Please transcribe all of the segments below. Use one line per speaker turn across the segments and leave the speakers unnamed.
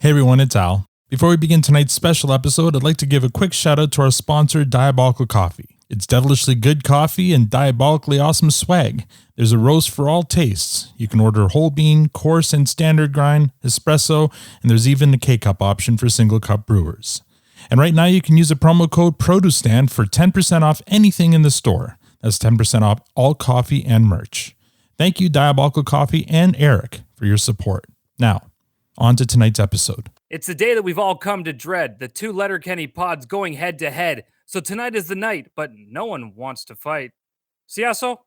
Hey everyone, it's Al. Before we begin tonight's special episode, I'd like to give a quick shout out to our sponsor, Diabolical Coffee. It's devilishly good coffee and diabolically awesome swag. There's a roast for all tastes. You can order whole bean, coarse and standard grind, espresso, and there's even a K-Cup option for single cup brewers. And right now you can use a promo code PRODUCESTAND for 10% off anything in the store. That's 10% off all coffee and merch. Thank you, Diabolical Coffee and Eric, for your support. Now, on to tonight's episode.
It's the day that we've all come to dread, the two Letterkenny pods going head to head. So tonight is the night, but no one wants to fight. So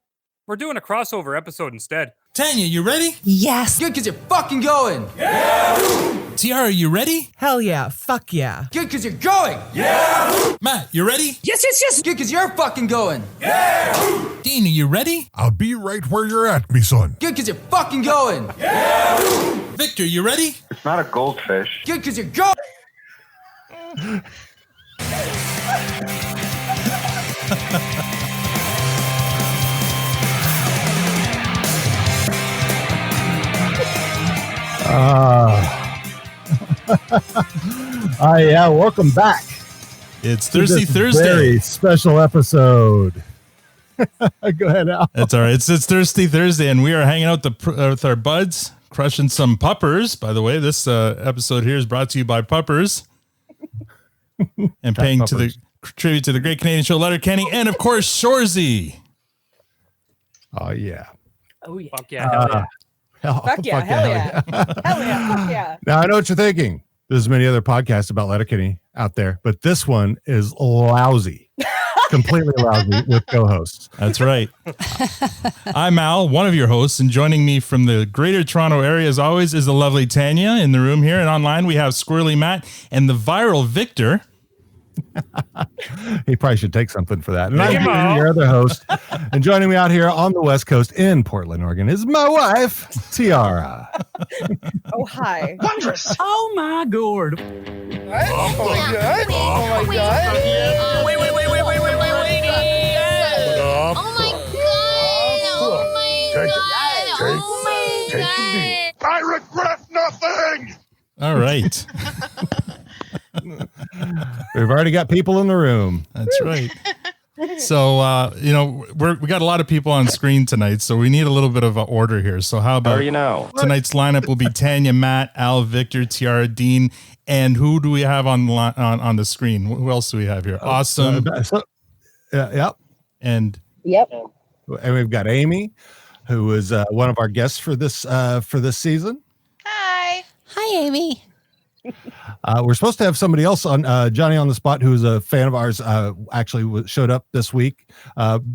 we're doing a crossover episode instead.
Tanya, you ready?
Yes.
Good, cause you're fucking going.
Yeah! Tiara, you ready?
Hell yeah. Fuck yeah.
Good, cause you're going.
Yeah! Matt, you ready?
Yes. Good, cause you're fucking going.
Yeah! Dean, are you ready?
I'll be right where you're at, me son.
Good, cause you're fucking going.
Yeah! Victor, you ready?
It's not a goldfish.
Good, cause you're going.
Yeah, welcome back.
It's Thirsty Thursday.
Very special episode. Go ahead, Al.
That's all right. It's Thirsty Thursday, and we are hanging out with our buds, crushing some puppers. By the way, this episode here is brought to you by Puppers, and paying to the tribute to the great Canadian show Letterkenny, and of course Shoresy.
Oh yeah.
Fuck yeah, hell yeah.
Fuck yeah. Hell yeah. Hell yeah. Fuck yeah.
Now I know what you're thinking. There's many other podcasts about Letterkenny out there, but this one is lousy. Completely lousy with co-hosts.
That's right. I'm Al, one of your hosts, and joining me from the Greater Toronto area, as always, is the lovely Tanya in the room here, and online we have Squirrely Matt and the viral Victor.
He probably should take something for that. And I'm your other host, and joining me out here on the West Coast in Portland, Oregon, is my wife, Tiara.
Oh, hi.
Wondrous.
Oh, my God.
Oh my god. Oh my god.
Wait. Oh my god.
I regret nothing.
All right.
We've already got people in the room.
That's right. So, we got a lot of people on screen tonight, so we need a little bit of an order here. So how about tonight's lineup will be Tanya, Matt, Al, Victor, Tiara, Dean, and who do we have on the screen? Who else do we have here? Awesome.
Yep.
And
we've got Amy, who is one of our guests for this season.
Hi, Amy.
We're supposed to have somebody else on, Johnny on the Spot, who's a fan of ours, actually showed up this week,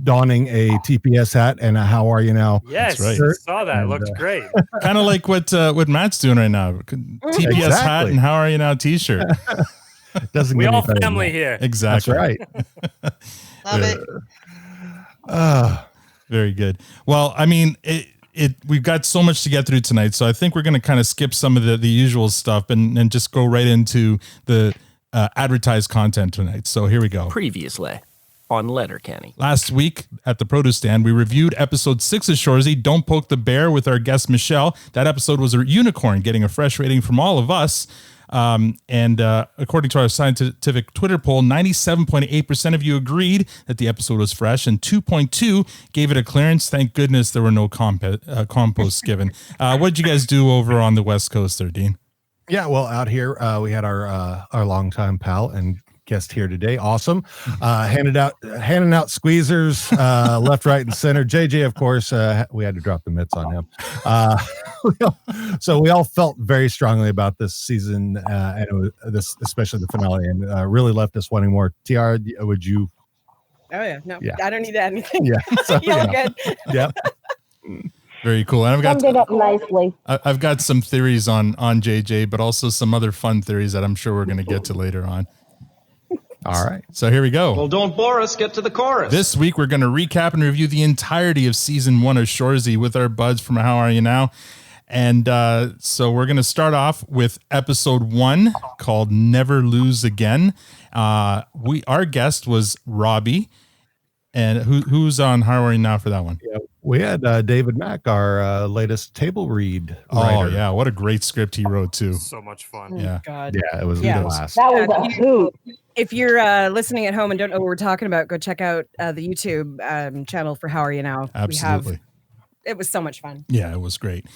donning a TPS hat and a "How are you now?"
Yes,
right.
Saw that. Looked great.
kind of like what Matt's doing right now. TPS hat
Exactly.
and "How are you now?" T-shirt.
Doesn't
We
get
all
any better than
family
that.
here.
Exactly.
That's right.
Love it.
Very good. Well, I mean, we've got so much to get through tonight, so I think we're going to kind of skip some of the usual stuff and just go right into the advertised content tonight. So here we go.
Previously on Letterkenny.
Last week at the produce stand, we reviewed episode 6 of Shoresy, Don't Poke the Bear, with our guest Michelle. That episode was a unicorn, getting a fresh rating from all of us. And according to our scientific Twitter poll, 97.8% of you agreed that the episode was fresh, and 2.2 gave it a clearance. Thank goodness there were no composts given. What did you guys do over on the West Coast there, Dean?
Yeah, well, out here we had our longtime pal and guest here today. Awesome. Handing out squeezers left, right, and center. JJ, of course, we had to drop the mitts on him. So we all felt very strongly about this season, and it was especially the finale, and really left us wanting more. Tiara, would you?
Oh, yeah. No,
Yeah.
I don't need anything.
Yeah. So,
You're good.
Yep.
Very cool. And
Summed it up nicely.
I've got some theories on JJ, but also some other fun theories that I'm sure we're going to get to later on.
All right.
So here we go.
Well, don't bore us. Get to the chorus.
This week, we're going to recap and review the entirety of season 1 of Shoresy with our buds from How Are You Now? And so we're going to start off with episode 1 called Never Lose Again. Our guest was Robbie. And who's on How Are You Now for that one?
Yeah, We had David Mack, our latest table read writer.
Oh yeah, what a great script he wrote too.
So much fun.
Yeah.
God.
Yeah, it was a blast.
That was a hoot. If you're listening at home and don't know what we're talking about, go check out the YouTube channel for How Are You Now.
Absolutely.
It was so much fun.
Yeah, it was great.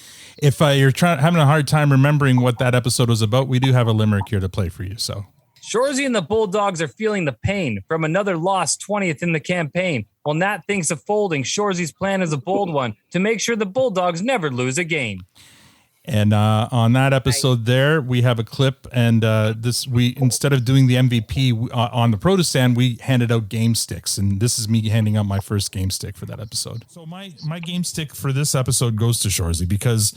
If you're having a hard time remembering what that episode was about, we do have a limerick here to play for you. So
Shoresy and the Bulldogs are feeling the pain from another loss 20th in the campaign. While Nat thinks of folding, Shoresy's plan is a bold one to make sure the Bulldogs never lose a game.
And on that episode there, we have a clip, and we instead of doing the MVP on the Protestant, we handed out game sticks, and this is me handing out my first game stick for that episode. So my game stick for this episode goes to Shoresy because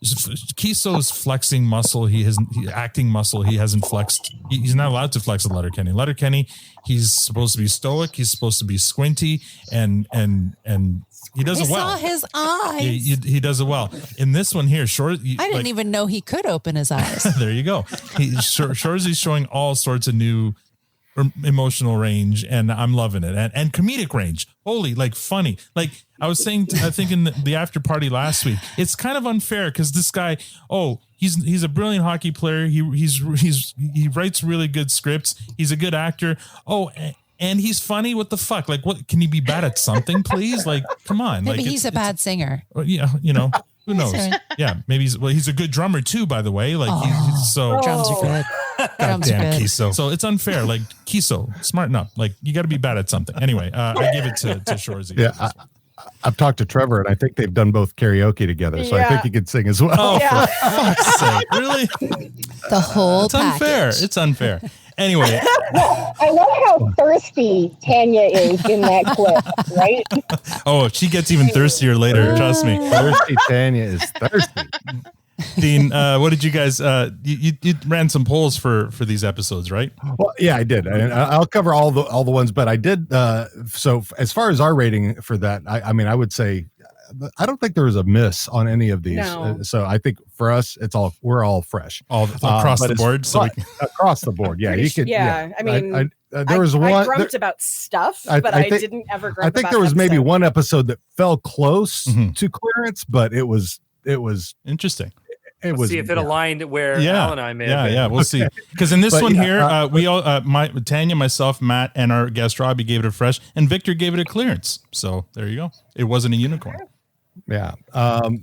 Kiso's flexing muscle. He acting muscle. He hasn't flexed. He's not allowed to flex with Letterkenny. Letterkenny, he's supposed to be stoic. He's supposed to be squinty, and he does it well.
I saw his eyes.
He does it well. In this one here,
I didn't even know he could open his eyes.
There you go. Shoresy's showing all sorts of new emotional range, and I'm loving it, and comedic range. Holy, like funny. Like I was saying, I think in the after party last week, it's kind of unfair because this guy, he's a brilliant hockey player. He writes really good scripts. He's a good actor. And he's funny. What the fuck? Like, what can he be bad at something, please? Like, come on.
Maybe
like,
he's a bad singer.
Yeah, who knows? Yeah, maybe he's a good drummer too, by the way. Like
drums are good.
Goddamn Kiso. So it's unfair. Like Kiso, smarten up. Like you got to be bad at something. Anyway, I give it to Shoresy.
Yeah, I've talked to Trevor, and I think they've done both karaoke together, so I think he could sing as well.
Oh, for fuck's sake! Really?
The whole
It's unfair. It's unfair. Anyway,
I love how thirsty Tanya is in that clip, right?
Oh, she gets even thirstier later. Trust me.
Thirsty Tanya is thirsty.
Dean, what did you guys? You ran some polls for these episodes, right?
Well, yeah, I did, and I'll cover all the ones, but I did. So as far as our rating for that, I mean, I would say I don't think there was a miss on any of these.
No.
So I think for us, we're all fresh,
All across the board.
Across the board, yeah, you could.
Yeah, I mean,
there was one.
I grumped about stuff, but I didn't ever grump.
I think
about
there was maybe
episode.
one episode that fell close to clearance, but it was
Interesting.
Let's see if it aligned where Al and I may have been.
Yeah, we'll see. Because in this one here, we all, Tanya, myself, Matt, and our guest Robbie gave it a fresh, and Victor gave it a clearance. So there you go. It wasn't a unicorn.
Yeah.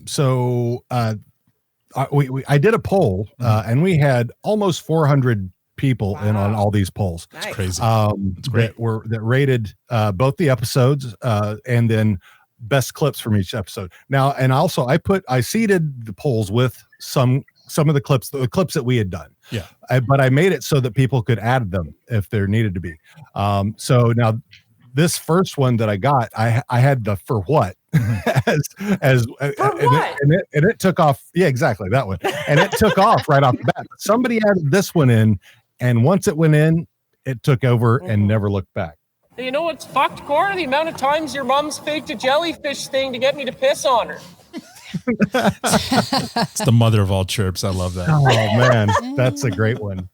So I did a poll, and we had almost 400 people in on all these polls.
Nice.
It's crazy.
It's great. That rated both the episodes and then best clips from each episode. Now, and also I seeded the polls with some of the clips that we had done.
Yeah.
But I made it so that people could add them if there needed to be. So now this first one that I got, I had the for what as and it took off. Yeah, exactly that one. And it took off right off the bat. Somebody added this one in, and once it went in, it took over and never looked back.
You know what's fucked, Cora? The amount of times your mom's faked a jellyfish thing to get me to piss on her.
It's the mother of all chirps. I love that.
Oh man, that's a great one.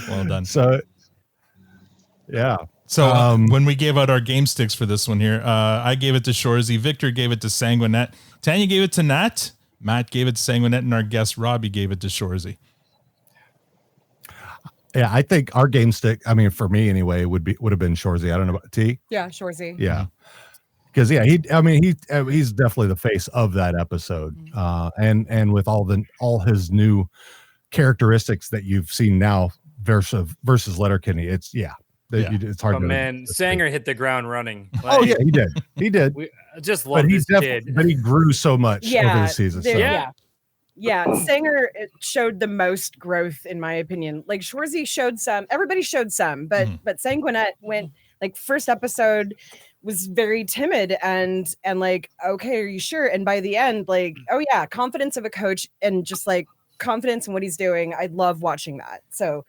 Well done.
So, yeah.
So when we gave out our game sticks for this one here, I gave it to Shoresy. Victor gave it to Sanguinet. Tanya gave it to Nat. Matt gave it to Sanguinet, and our guest Robbie gave it to Shoresy.
Yeah, I think our game stick, I mean, for me anyway, would have been Shoresy. I don't know about T.
Yeah, Shoresy.
Yeah. Because he's definitely the face of that episode. And with all his new characteristics that you've seen now versus Letterkenny, it's hard.
But man, Sanger hit the ground running.
Oh yeah, he did.
We just love this kid.
But he grew so much over the season.
Yeah, Sanger showed the most growth in my opinion. Like Shoresy showed some, everybody showed some, but Sanguinet went like first episode was very timid and like, okay, are you sure? And by the end, like, oh yeah, confidence of a coach and just like confidence in what he's doing. I love watching that. So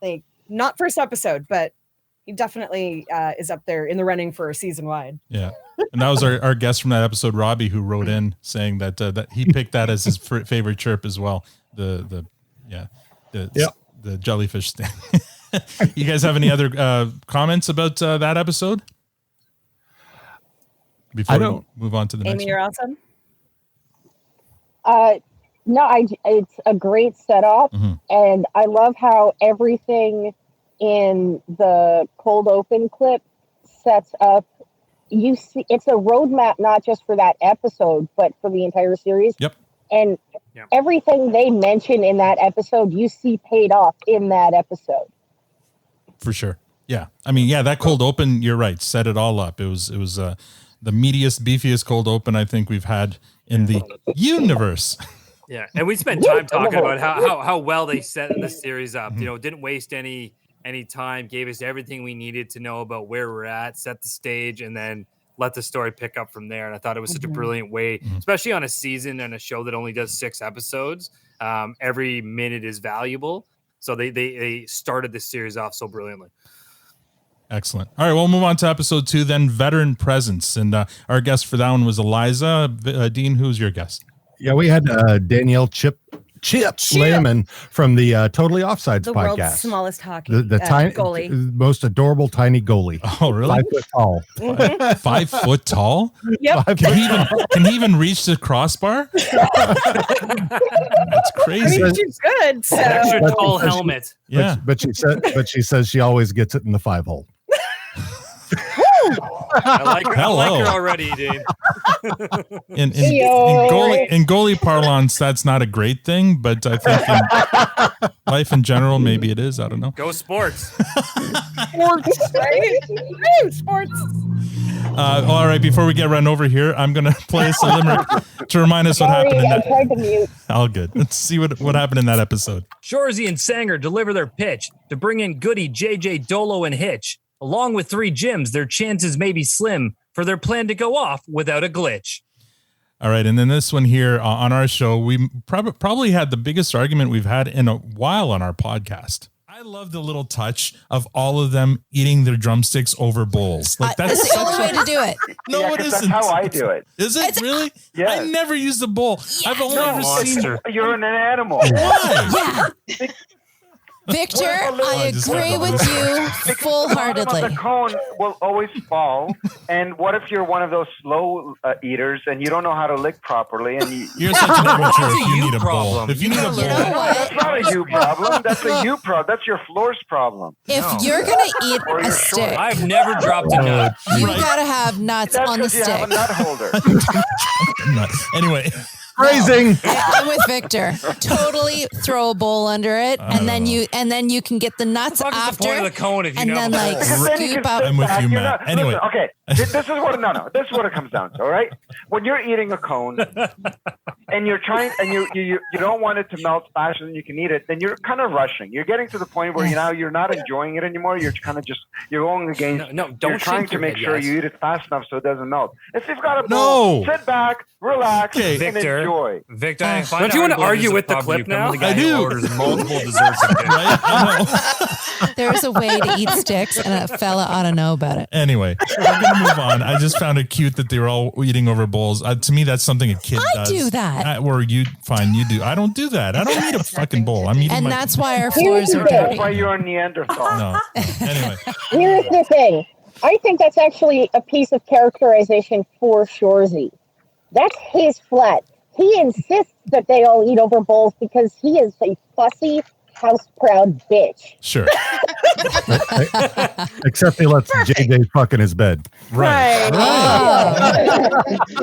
like not first episode, but he definitely is up there in the running for a season wide.
Yeah. And that was our guest from that episode, Robbie, who wrote in saying that he picked that as his favorite chirp as well. The jellyfish thing. You guys have any other comments about that episode? before we move on to the next
Amy, you're awesome.
No, it's a great setup, and I love how everything in the cold open clip sets up. You see, it's a roadmap not just for that episode, but for the entire series.
Yep.
And everything they mention in that episode, you see paid off in that episode.
For sure. Yeah. I mean, yeah, that cold open, you're right, set it all up. It was the meatiest, beefiest cold open I think we've had in the universe.
Yeah, and we spent time talking about how well they set the series up. You know, didn't waste any time, gave us everything we needed to know about where we're at, set the stage, and then let the story pick up from there. And I thought it was such a brilliant way, especially on a season and a show that only does 6 episodes. Every minute is valuable. So they started this series off so brilliantly.
Excellent. All right, we'll move on to episode 2 then, Veteran Presence. And our guest for that one was Eliza. Dean, who's your guest?
Yeah, we had Danielle Chip Lehman from the Totally Offsides
The
podcast.
world's smallest hockey
The tiny,
goalie.
most adorable tiny goalie.
Oh, really?
5 foot tall.
5 foot tall?
Yep.
Can he even reach the crossbar? That's crazy.
I mean, she's good. So.
Extra tall helmet.
Yeah.
But she says she always gets it in the 5 hole.
I like her already, Dean.
In goalie parlance, that's not a great thing, but I think in life in general, maybe it is. I don't know.
Go sports.
Sports, right? Woo, sports.
All right, before we get run over here, I'm going to play us a limerick to remind us what happened in that.
tried to mute.
All good. Let's see what happened in that episode.
Shoresy and Sanger deliver their pitch to bring in Goody, JJ, Dolo, and Hitch. Along with 3 gyms, their chances may be slim for their plan to go off without a glitch.
All right, and then this one here on our show, we probably had the biggest argument we've had in a while on our podcast. I love the little touch of all of them eating their drumsticks over bowls. Like that's
the only way to do it.
No, it isn't.
That's how I do it.
Is it really?
Yeah.
I never used a bowl. I've only ever seen.
You're an animal.
Why?
Yeah. Victor, I agree with you full-heartedly.
The cone will always fall. And what if you're one of those slow eaters and you don't know how to lick properly? And
You're such an amateur if you need a bowl. If you need a bowl.
That's not a you problem. That's a you problem. That's your floor's problem.
If you're going to eat a stick,
I've never dropped a nut.
you got to have nuts on the stick.
You have a nut holder.
Anyway.
Phrasing.
I'm with Victor. Totally throw a bowl under it, and then you can get the nuts after.
The point of the cone if you
and
know
then
the
like
bowl.
scoop up.
I'm with you, Matt. Anyway.
Listen, okay. This is what this is what it comes down to. All right. When you're eating a cone and you're trying and you don't want it to melt faster than you can eat it, then you're kind of rushing. You're getting to the point where you're not enjoying it anymore. You're kind of you're going against.
Don't
you're trying to make sure you eat it fast enough so it doesn't melt. If you've got a bowl, sit back, relax, and enjoy.
Victor, don't you want to argue with the clip now?
I do.
Orders multiple desserts.
Right? I know.
There's a way to eat sticks, and a fella ought to know about it.
Anyway, we're gonna move on. I just found it cute that they were all eating over bowls. To me, that's something a kid does.
I do that.
Or you do. I don't do that. I don't need a fucking bowl. I'm eating.
And
my...
that's why our floors are dirty.
That's why you're a Neanderthal.
No. Anyway.
Here's the thing. I think that's actually a piece of characterization for Shoresy. That's his flat. He insists that they all eat over bowls because he is a fussy, house-proud bitch.
Sure.
Except he lets JJ fuck in his bed.
Right.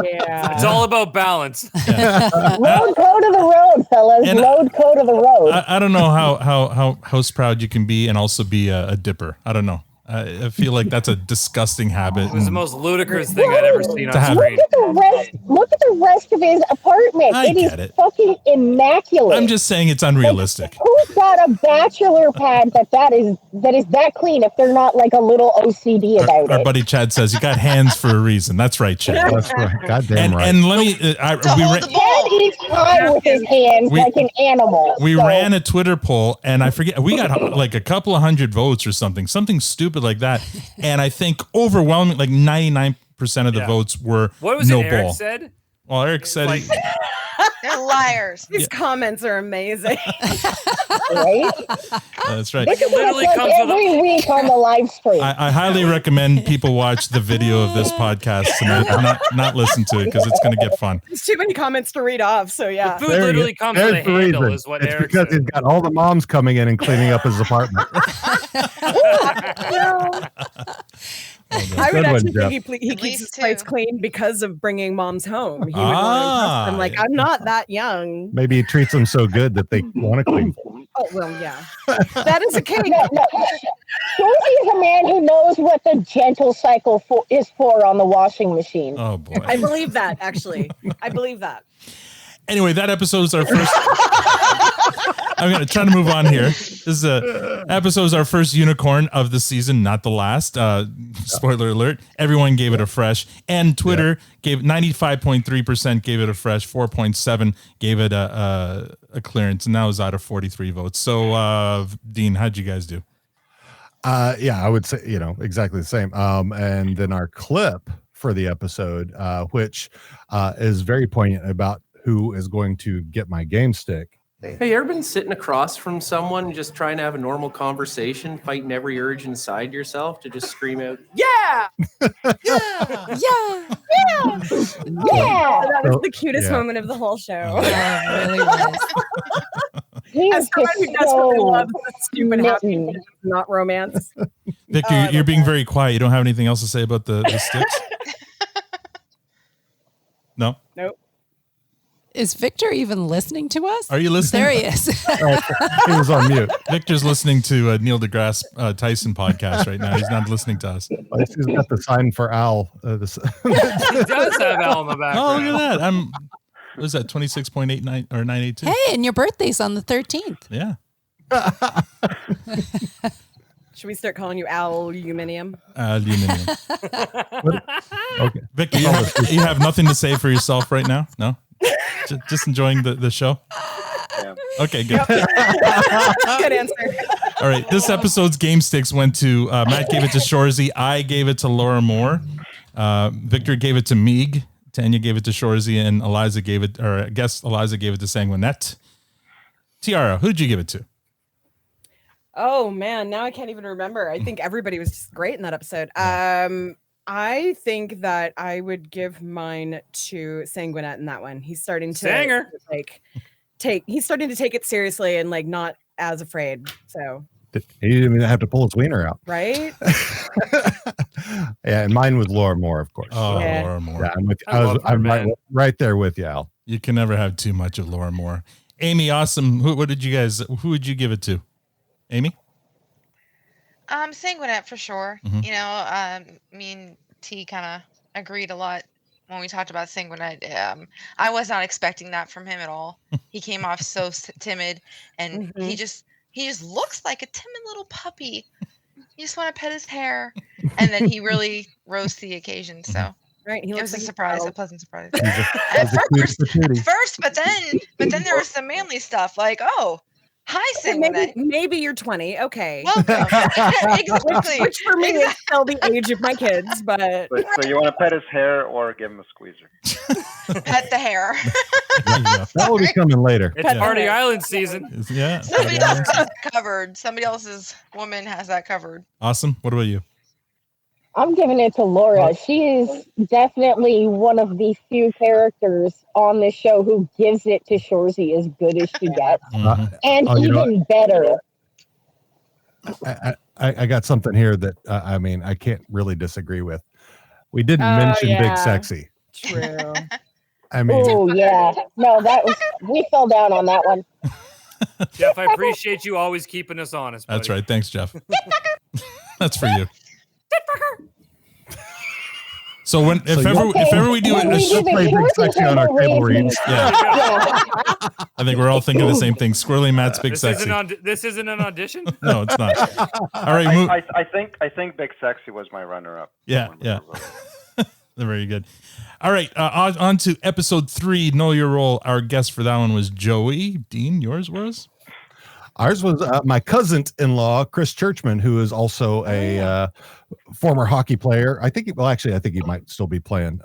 Yeah.
It's all about balance.
Load code of the road, fellas.
And
Load code of the road.
I don't know how house proud you can be and also be a dipper. I don't know. I feel like that's a disgusting habit.
It was the most ludicrous thing I'd ever seen on screen.
Look at the rest of his apartment.
I get it.
Fucking immaculate.
I'm just saying it's unrealistic.
Who's got a bachelor pad that is that clean if they're not like a little OCD about
Our
it?
buddy Chad says you got hands for a reason. That's right, Chad.
That's right. Goddamn right.
And let me.
Chad eats pie with his hands like an animal.
We ran a Twitter poll, and I forget we got like a couple of hundred votes or something stupid like that. And I think overwhelming, like 99% of the votes were
what was
no
it Eric
bowl.
said?
Well, Eric said
They're liars.
These comments are amazing.
Right?
That's right.
This is
literally
like
comes with
every week on the live stream.
I highly recommend people watch the video of this podcast tonight, not listen to it because it's going to get fun.
There's too many comments to read off. So yeah.
The food literally comes with a
There's the
handle,
reason.
is what
It's
Eric
because
said.
he's got all the moms coming in and cleaning up his apartment.
I would
Good one,
actually
Jeff.
think he keeps
least
his plates
two.
clean because of bringing moms home. He would want to impress them. Like,
yeah.
I'm not that young.
Maybe he treats them so good that they want to clean.
Oh, well, yeah. That is a king.
No. Shoresy is a man who knows what the gentle cycle is for on the washing machine.
Oh boy.
I believe that, actually. I believe that.
Anyway, that episode is our first. I'm going to try to move on here. This episode is our first unicorn of the season, not the last. Spoiler alert. Everyone gave it a fresh. And Twitter gave 95.3% gave it a fresh. 4.7 gave it a clearance. And that was out of 43 votes. So, Dean, how'd you guys do?
Yeah, I would say, exactly the same. And then our clip for the episode, which is very poignant about who is going to get my game stick.
Hey, you ever been sitting across from someone just trying to have a normal conversation, fighting every urge inside yourself to just scream out,
Yeah.
Yeah.
Yeah.
That was the cutest
Yeah.
moment of the whole show.
It really was.
He
As
is
someone who
just
desperately
so
loves the stupid happy,
mitten.
not romance.
Victor, you're being very quiet. You don't have anything else to say about the sticks? No?
Nope.
Is Victor even listening to us?
Are you listening?
There he is.
He was on mute.
Victor's listening to Neil deGrasse Tyson podcast right now. He's not listening to us.
He's got the sign for Al.
He does have Al in the background.
Oh, look at that. What was that, 26.89 or 982?
Hey, and your birthday's on the 13th.
Yeah.
Should we start calling you aluminium?
Aluminium.
Okay.
Victor, you have nothing to say for yourself right now? No? Just enjoying the show?
Yeah.
Okay, good.
Good answer.
All right. This episode's game sticks went to Matt gave it to Shoresy. I gave it to Laura Moore. Victor gave it to Meeg. Tanya gave it to Shoresy, and Eliza gave it, or I guess Eliza gave it to Sanguinette. Tiara, who did you give it to?
Oh man, now I can't even remember. I think everybody was just great in that episode. I think that I would give mine to Sanguinette in that one. He's starting to
Sanger.
he's starting to take it seriously and like not as afraid. So
He didn't even have to pull his wiener out.
right?
Yeah, and mine was Laura Moore, of course.
Oh,
Yeah.
Laura Moore.
Yeah, I'm with.
I love her,
I'm
man.
right there with you, Al.
You can never have too much of Laura Moore. Amy, awesome. Who would you give it to? Amy?
Sanguinette for sure.
Mhm.
You know, me and T kind of agreed a lot when we talked about Sanguinette. I was not expecting that from him at all. He came off so timid, and he just looks like a timid little puppy. You just want to pet his hair, and then he really rose to the occasion. So
Right. He
it
looks
was a
like
surprise, a
child.
pleasant surprise.
He's
At
a cute patootie.
first, but then there was some manly stuff like, oh, hi,
Okay,
Sanguinette.
maybe you're 20. Okay.
Welcome. Exactly.
Which for me is still the age of my kids, but
So you want to pet his hair or give him a squeezer?
Pet the hair.
That will be coming later.
It's
Pet
Party
hair.
Island season.
Yeah.
Somebody else has that covered. Somebody else's woman has that covered.
Awesome. What about you?
I'm giving it to Laura. She is definitely one of the few characters on this show who gives it to Shoresy as good as she gets. And
you know
even better.
I got something here that I can't really disagree with. We didn't
Oh,
mention
yeah.
Big Sexy.
true.
I mean,
Oh yeah. No, we fell down on that one.
Jeff, I appreciate you always keeping us honest. Buddy.
That's right. Thanks, Jeff. That's for you. So if ever we do
When
a
we
show,
do the
play Big
Shoresy
Sexy on our
table
table
reads.
reads.
yeah,
Yeah.
I think we're all thinking the same thing. Squirrely Matt's Big Sexy.
This isn't an audition.
No, it's not. All right.
I think Big Sexy was my runner-up.
Yeah. Very good. All right. On to episode 3. Know Your Role. Our guest for that one was Joey. Dean, yours was?
Ours was my cousin-in-law, Chris Churchman, who is also a former hockey player. I think he might still be playing.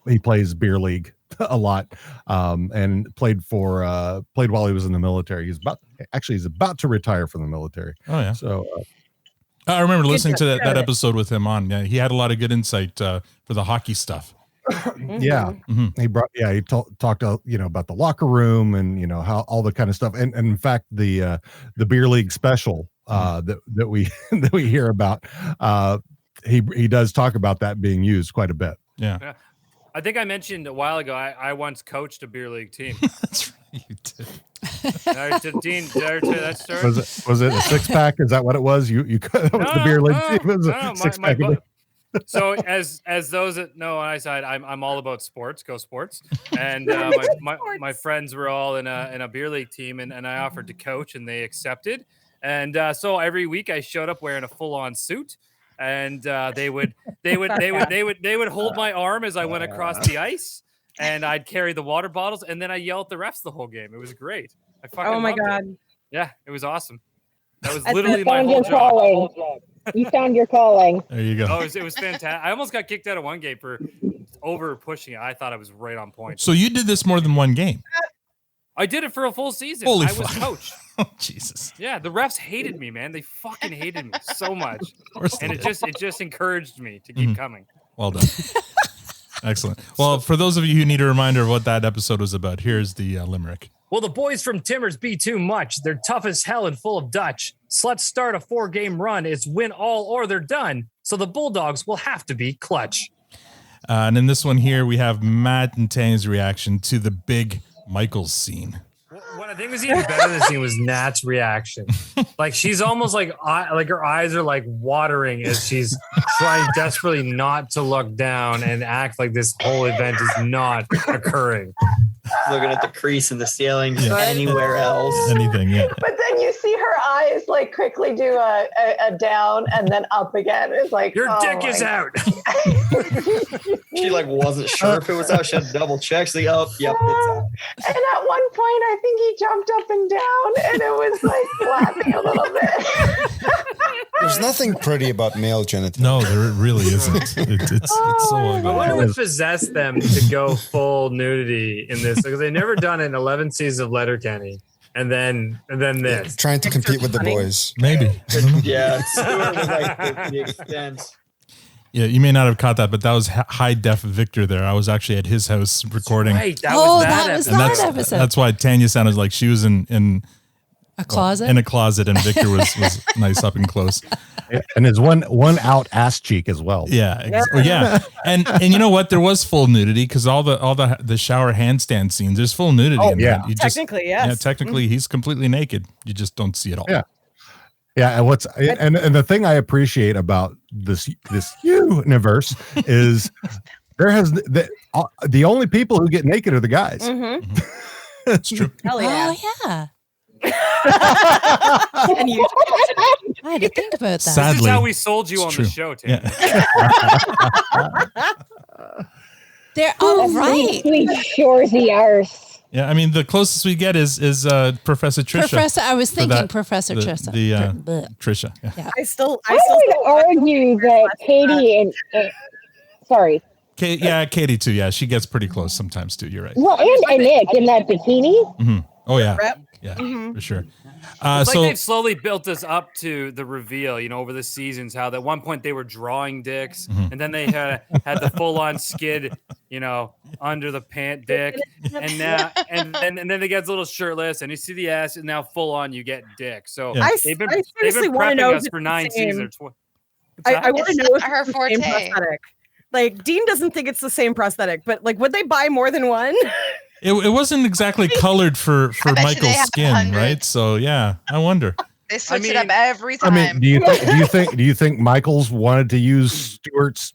He plays beer league a lot, and played while he was in the military. He's about to retire from the military.
Oh yeah.
So
I remember listening to that episode with him on. Yeah, he had a lot of good insight for the hockey stuff.
Yeah, he talked about the locker room and how all the kind of stuff, and in fact the beer league special that we that we hear about, he does talk about that being used quite a bit.
Yeah.
I think I mentioned a while ago I once coached a beer league team.
That's right, you did.
Dean, did I tell you that story?
Was it a 6-pack? Is that what it was? You that was the beer league team. It was a 6-pack.
So as those that know on my side, I'm all about sports. Go sports. And my friends were all in a beer league team, and I offered to coach, and they accepted. And so every week I showed up wearing a full-on suit, and they would hold my arm as I went across the ice, and I'd carry the water bottles, and then I yelled at the refs the whole game. It was great. I fucking
Oh my
loved
God.
it. Yeah, it was awesome. That was literally my
found
whole
your
job.
calling. You found your calling.
There you go.
Oh, it was fantastic. I almost got kicked out of one game for over pushing it. I thought I was right on point.
So you did this more than one game?
I did it for a full season.
Holy
I was
fuck.
coach.
Oh, Jesus.
Yeah, the refs hated me, man. They fucking hated me so much.
course
And
they
it just encouraged me to keep coming.
Well done. Excellent. Well, for those of you who need a reminder of what that episode was about, here's the limerick.
Well, the boys from Timbers be too much. They're tough as hell and full of Dutch. So let's start a 4-game run. It's win all or they're done. So the Bulldogs will have to be clutch.
And in this one here, we have Matt and Tanya's reaction to the big Michaels scene.
What I think was even better than this scene was Nat's reaction. Like she's almost like her eyes are like watering as she's trying desperately not to look down and act like this whole event is not occurring.
Looking at the crease in the ceiling, just anywhere else.
Anything, yeah.
But then you see her eyes like quickly do a down and then up again. It's like
your dick is out.
She like wasn't sure if it was out. She had to double check. She's like, oh, yep, it's out.
And at one point, I think he jumped up and down, and it was like flapping a little bit.
There's nothing pretty about male genitals.
No, there really isn't. It's so ugly.
I wonder what possessed them to go full nudity in this, because they've never done it in 11 seasons of Letterkenny. And then this.
Trying to compete with the boys.
Maybe.
Yeah, Stuart was like the extent.
Yeah, you may not have caught that, but that was high def Victor there. I was actually at his house recording.
Right, that was that
episode.
That's why Tanya sounded like she was in
a closet.
In a closet, and Victor was nice up and close.
And his one out ass cheek as well.
Yeah, yeah. And you know what? There was full nudity because all the shower handstand scenes. There's full nudity.
Oh,
in
yeah.
that.
Technically, yes.
Yeah, technically, he's completely naked. You just don't see it all.
Yeah. Yeah, and the thing I appreciate about this universe is there has the only people who get naked are the guys.
Mm-hmm.
That's true.
Hell yeah.
Oh yeah.
And you
I had to think about that.
Sadly,
this is how we sold you
it's
on
true.
the show, Tim.
Yeah.
They're all right.
Sweet Shoresy arse.
Yeah, I mean the closest we get is Professor Trisha.
Professor, I was
for
thinking
that-
Professor Trisha.
The Trisha. Yeah.
Yeah.
I still
I would argue that Katie and sorry.
Katie too. Yeah, she gets pretty close sometimes too. You're right.
Well, and Nick in that bikini.
Mm-hmm. Oh yeah,
Rep.
yeah,
Mhm.
for sure.
It's
So
like they've slowly built us up to the reveal, over the seasons, how at one point they were drawing dicks,
Mhm.
and then they had the full-on skid, under the pant dick, and now and then they get a little shirtless, and you see the ass, and now full-on you get dick. So
Yeah.
they've been
seriously wanna
prepping
know
us
if
for
it's
9
the same.
seasons.
I want to
It's
know if
not her
it's the same
forte.
prosthetic. Like Dean doesn't think it's the same prosthetic, but like, would they buy more than one?
it wasn't exactly colored for
bet you they
Michael's
have
skin,
100.
right? So yeah, I wonder.
They switch it up every
I
time.
mean, do you think Michaels wanted to use Stewart's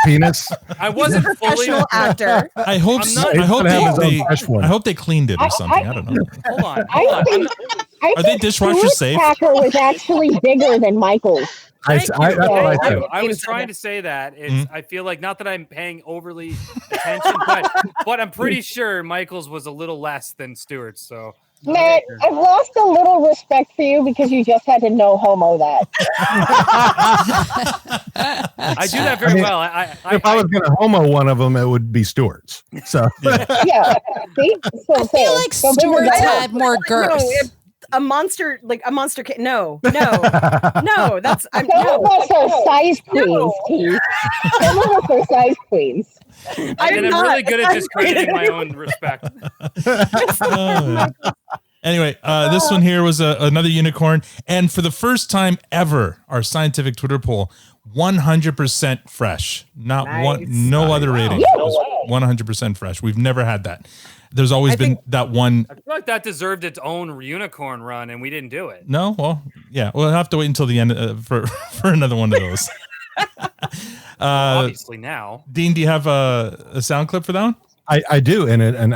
penis?
I wasn't fully.
Professional actor.
I hope
I'm not-
I hope
He's gonna have his own
they
fresh one.
I hope they cleaned it or something. I don't know.
Hold on.
I think
Are they dishwasher
Stewart's
safe?
Packer was actually bigger than Michael's.
That's what I said.
I was trying to say that.
Mm-hmm.
I feel like, not that I'm paying overly attention, but I'm pretty sure Michael's was a little less than Stewart's. So
Matt, I've lost a little respect for you because you just had to no homo that.
I do that very well.
If I was going to homo one of them, it would be Stewart's. So
yeah. See?
I feel like Stewart's had more girth.
No, a monster no, that's
Some of us are size queens, T. Some of us are size queens.
I'm really good at discrediting my own respect.
Anyway, this one here was another unicorn. And for the first time ever, our scientific Twitter poll, 100% fresh. No other rating. It was 100% fresh. We've never had that. There's always been that one.
I feel like that deserved its own unicorn run, and we didn't do it.
No? Well, yeah. We'll have to wait until the end for another one of those.
Obviously now.
Dean, do you have a sound clip for that one?
I do, and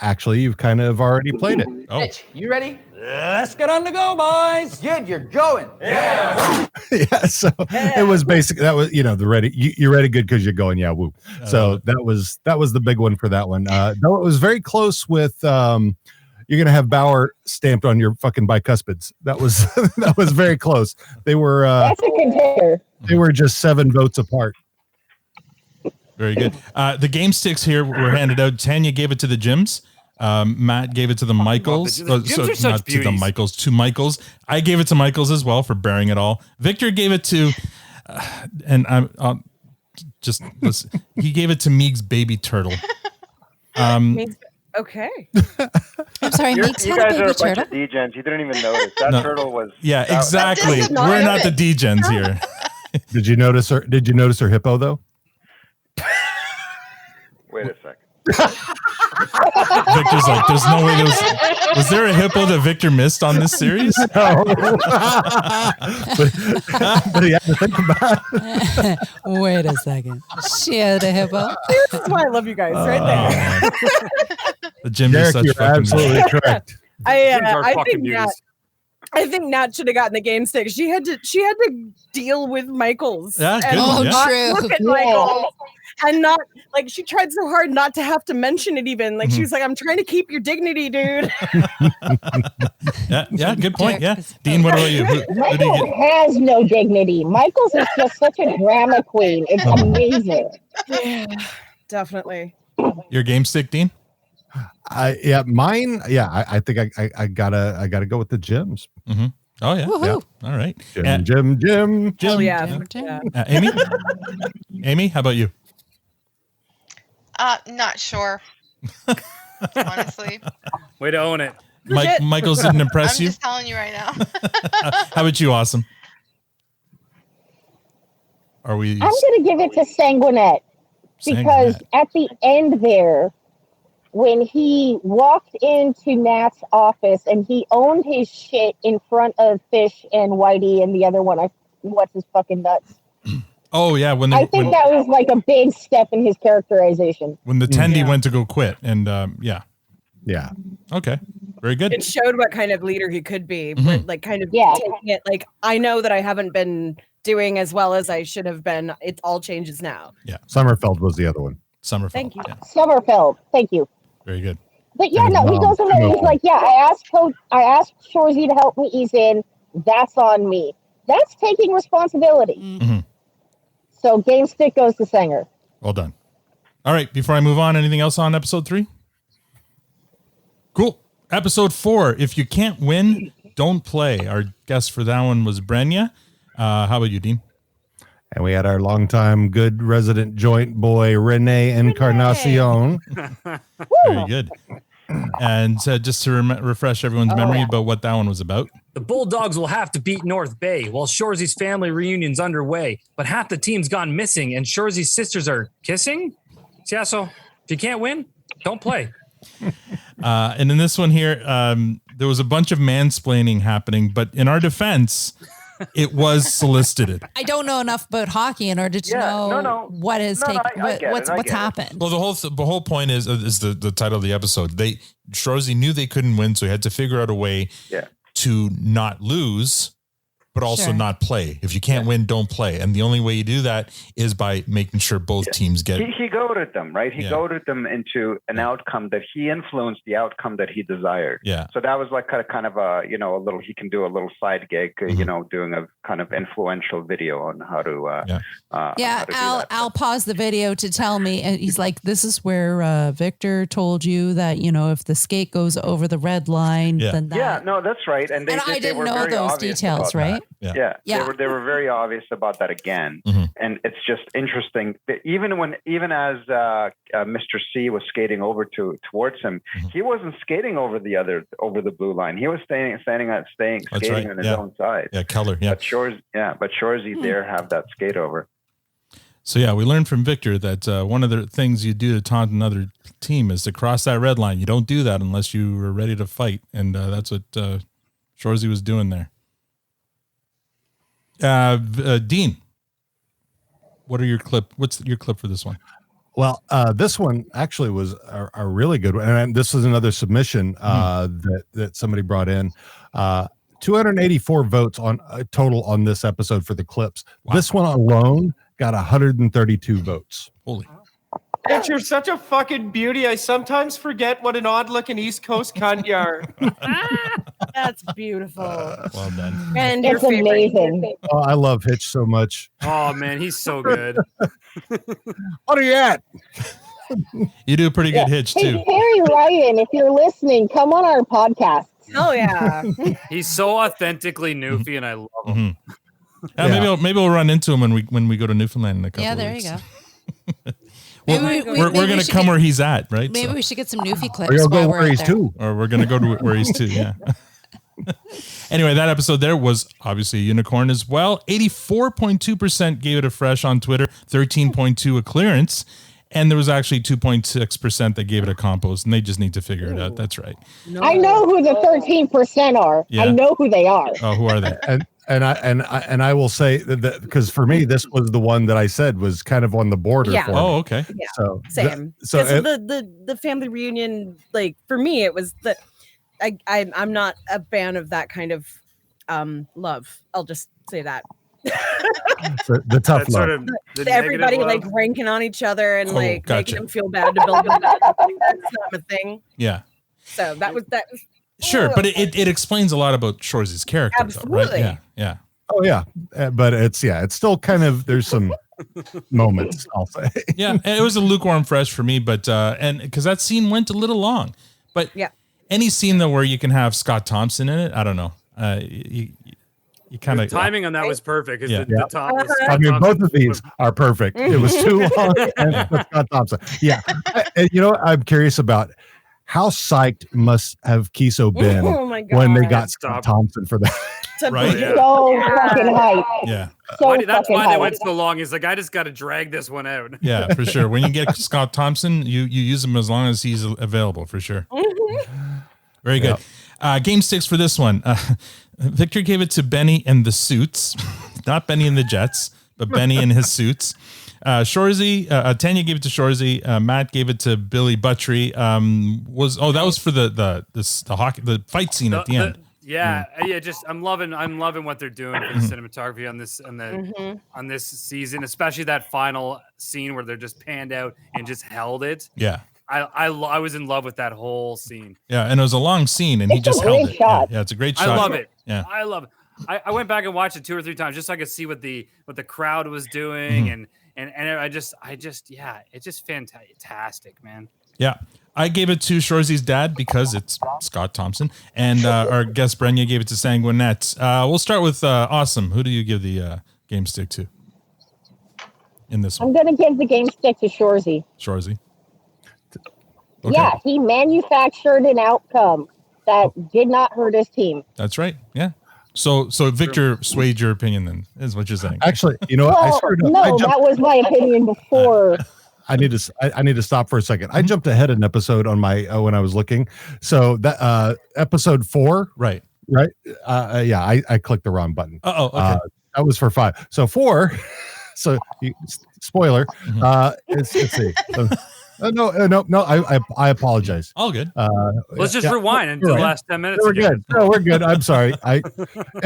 actually, you've kind of already played it.
Oh.
Mitch, you ready? Let's get on the go, boys. Good, you're going. Yeah.
Yeah, so it was basically that was the ready. You're ready, good because you're going. Yeah, woo. So that was the big one for that one. Though it was very close with you're gonna have Bauer stamped on your fucking bicuspids. That was that was very close. They were
that's a contender.
They were just 7 votes apart.
Very good. The game sticks here were handed out. Tanya gave it to the Gyms. Matt gave it to the Michaels.
The Gyms are such
not to the
beauties.
Michaels, to Michaels. I gave it to Michaels as well for bearing it all. Victor gave it to, and I'm just listen, he gave it to Meeg's baby turtle.
Okay.
I'm sorry,
You
Meeks had
guys
a
are
baby
a bunch
turtle.
of degens. You didn't even notice that
No.
turtle was.
Yeah,
that-
exactly.
That does
We're not the
not
degens here.
Did you notice her hippo though?
Wait a second.
Victor's like, there's no way was there a hippo that Victor missed on this series?
No. but he had to think about it.
Wait a second. She had a hippo.
This is why I love you guys, right there.
The Gyms are
Derek,
such
you're
fucking
absolutely correct.
Gyms are
I
fucking
think Nat should have gotten the game stick. She had to deal with Michaels.
Yeah,
and
good one, yeah.
not
True.
Look at Michaels. And not like she tried so hard not to have to mention it even. Like she was like, I'm trying to keep your dignity, dude.
Yeah, good point. Yeah. Dean, what about you? Who do you
Michaels
get?
has no dignity. Michaels is just such a drama queen. It's amazing.
Yeah, definitely.
Your game stick, Dean?
Mine. Yeah, I think I gotta go with the Gyms.
Mm-hmm. Oh yeah.
Woohoo.
All right.
Jim.
Oh yeah. Yeah.
Amy? Amy, how about you?
Not sure. Honestly.
Way to own it.
Michaels didn't impress
I'm
you?
just telling you right now.
How about you, Awesome? Are we
I'm gonna give it to Sanguinet because
Sanguinet.
at the end there, when he walked into Nat's office and he owned his shit in front of Fish and Whitey and the other one, what's his fucking nuts?
Oh yeah, when
I think that was like a big step in his characterization.
when the Tendy went to go quit, and yeah. Okay, very good.
It showed what kind of leader he could be,
Mhm.
but like kind of taking it like I know that I haven't been doing as well as I should have been. It all changes now.
Yeah,
Sommerfeld was the other one.
Sommerfeld.
Thank you.
Yeah,
Summerfeld, thank you.
very good.
But yeah,
And
no, he
his
goes in there.
mom.
He's like, yeah, I asked Shoresy to help me ease in. That's on me. That's taking responsibility.
Mhm.
So game stick goes to Sanger.
Well done. All right, before I move on, anything else on episode 3? Cool. Episode 4, if you can't win, don't play. Our guest for that one was Brenya. How about you, Dean?
And we had our longtime good resident joint boy Renee Encarnacion.
Very good. And just to refresh everyone's memory about what that one was about.
The Bulldogs will have to beat North Bay while Shoresy's family reunion's underway, but half the team's gone missing and Shoresy's sisters are kissing? Yeah, so if you can't win, don't play.
And in this one here, there was a bunch of mansplaining happening, but in our defense, it was solicited.
I don't know enough about hockey in order to know what has taken, what's happened.
Well, the whole point is the title of the episode. Shoresy knew they couldn't win, so he had to figure out a way to not lose, but also not play. If you can't win, don't play. And the only way you do that is by making sure both teams get.
He goaded them, right? He goaded them into an outcome that he influenced the outcome that he desired.
Yeah.
So that was like kind of a, you know, a little, he can do a little side gig, you know, doing a kind of influential video on how to,
Al paused the video to tell me, and he's like, this is where Victor told you that, you know, if the skate goes over the red line, then that.
Yeah, no, that's right. And
I didn't know those details, right?
Yeah. They were very obvious about that again. And it's just interesting that even as Mr. C was skating over towards him, he wasn't skating over the blue line. He was skating on his own side.
Yeah, Keller. Yeah.
But Shoresy there have that skate over.
So yeah, we learned from Victor that one of the things you do to taunt another team is to cross that red line. You don't do that unless you are ready to fight, and that's what Shoresy was doing there. Dean, what's your clip for this one?
Well, this one actually was a really good one, and this is another submission that somebody brought in. 284 votes on total on this episode for the clips. Wow. This one alone got 132 votes.
Holy.
Bitch, you're such a fucking beauty. I sometimes forget what an odd-looking East Coast cunt you are.
That's beautiful.
Well done.
And
it's amazing.
Oh, I love Hitch so much.
Oh man, he's so good.
What are you at?
You do a pretty good Hitch too.
Hey, Perry Ryan, if you're listening, come on our podcast.
Oh yeah.
He's so authentically Newfie, and I love him.
Maybe we'll run into him when we go to Newfoundland in a couple.
Yeah, there
weeks.
you go.
We're going to come where he's at, right?
Maybe we should get some Newfie clips.
Or you'll go
while
where
we're
he's
out there.
to.
Or we're going to go to where he's to, yeah. Anyway, that episode there was obviously a unicorn as well. 84.2% gave it a fresh on Twitter, 13.2% a clearance, and there was actually 2.6% that gave it a compost, and they just need to figure it out. That's right.
No. I know who the 13% are.
Yeah.
I know who they are.
Oh, who are they?
And I will say that because for me this was the one that I said was kind of on the border.
Yeah.
For me.
Oh, okay.
Yeah.
So
same.
So
the family reunion, like for me, it was that I'm not a fan of that kind of love. I'll just say that.
the tough love.
Sort of
Everybody
love.
like ranking on each other and
gotcha.
making them feel bad to build them up. That's not a thing.
Yeah.
So that was.
Sure, but it explains a lot about Shoresy's character.
Absolutely.
Though, right? Yeah.
Oh yeah, but it's still kind of there's some moments I'll say.
Yeah, it was a lukewarm fresh for me, but and because that scene went a little long, but any scene though where you can have Scott Thompson in it, I don't know. You kind of
timing on that was perfect.
Yeah.
The top was
I mean, both of these are perfect. It was too long, and Scott Thompson. Yeah, and I'm curious about how psyched must have Kiso been when they got Scott Thompson for that.
Right?
Yeah. So fucking hype.
Yeah.
So
that's why they
hype.
went so long. Is like I just got to drag this one out.
Yeah, for sure. When you get Scott Thompson, you use him as long as he's available, for sure. Very good. Game 6 for this one. Victor gave it to Benny and the Suits, not Benny and the Jets, but Benny and his suits. Shoresy, Tanya gave it to Shoresy. Matt gave it to Billy Buttrey. That was for the fight scene at the end.
Just I'm loving what they're doing for the cinematography on this season, especially that final scene where they're just panned out and just held it.
Yeah.
I was in love with that whole scene.
Yeah, and it was a long scene, and he just held it. Yeah, it's a great shot.
I love it.
Yeah,
I love it. I went back and watched it 2 or 3 times just so I could see what the crowd was doing, and it's just fantastic, man.
Yeah, I gave it to Shoresy's dad because it's Scott Thompson, and our guest Brenya gave it to Sanguinette. We'll start with Awesome. Who do you give the game stick to in this one?
I'm going to give the game stick to Shoresy.
Shoresy. Okay.
Yeah, he manufactured an outcome that did not hurt his team.
That's right. Yeah. So Victor swayed your opinion then, is what you're saying.
Actually,
that was my opinion before.
I need to stop for a second. I jumped ahead an episode on my when I was looking. So that episode 4, right? I clicked the wrong button.
Okay.
That was for 5. So 4. So spoiler. Let's see. No. I apologize.
All good.
Let's just rewind and do the last 10 minutes.
We're
again.
good. No, we're good. I'm sorry.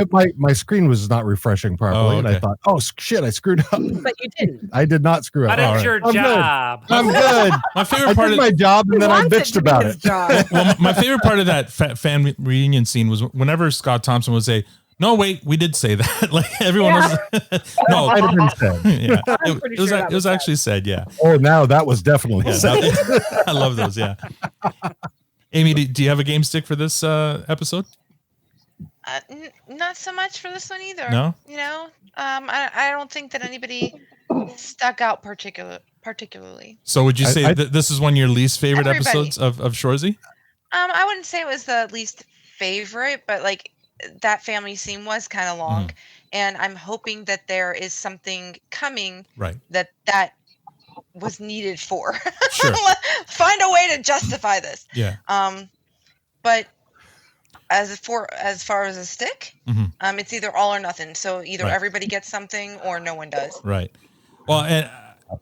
My screen was not refreshing properly, and I thought, oh shit, I screwed up.
But you didn't.
I did not screw up.
But it's your job.
I'm good.
My favorite part
did
of
my job, and then I bitched about it.
Well, my favorite part of that fan reunion scene was whenever Scott Thompson would say, "No, wait, we did say that." Like everyone was. No,
might have been said.
Yeah,
I'm pretty sure that
it was actually said. Yeah.
Oh, now that was definitely said.
I love those. Yeah. Amy, do you have a game stick for this episode?
Not so much for this one either.
No?
You know, I don't think that anybody stuck out particularly.
So would you say that this is one of your least favorite
Everybody.
episodes of Shoresy?
I wouldn't say it was the least favorite, but like that family scene was kind of long, and I'm hoping that there is something coming that was needed for.
Sure.
Find a way to justify this.
Yeah.
But as far as a stick, it's either all or nothing. So either everybody gets something or no one does.
Right. Well, and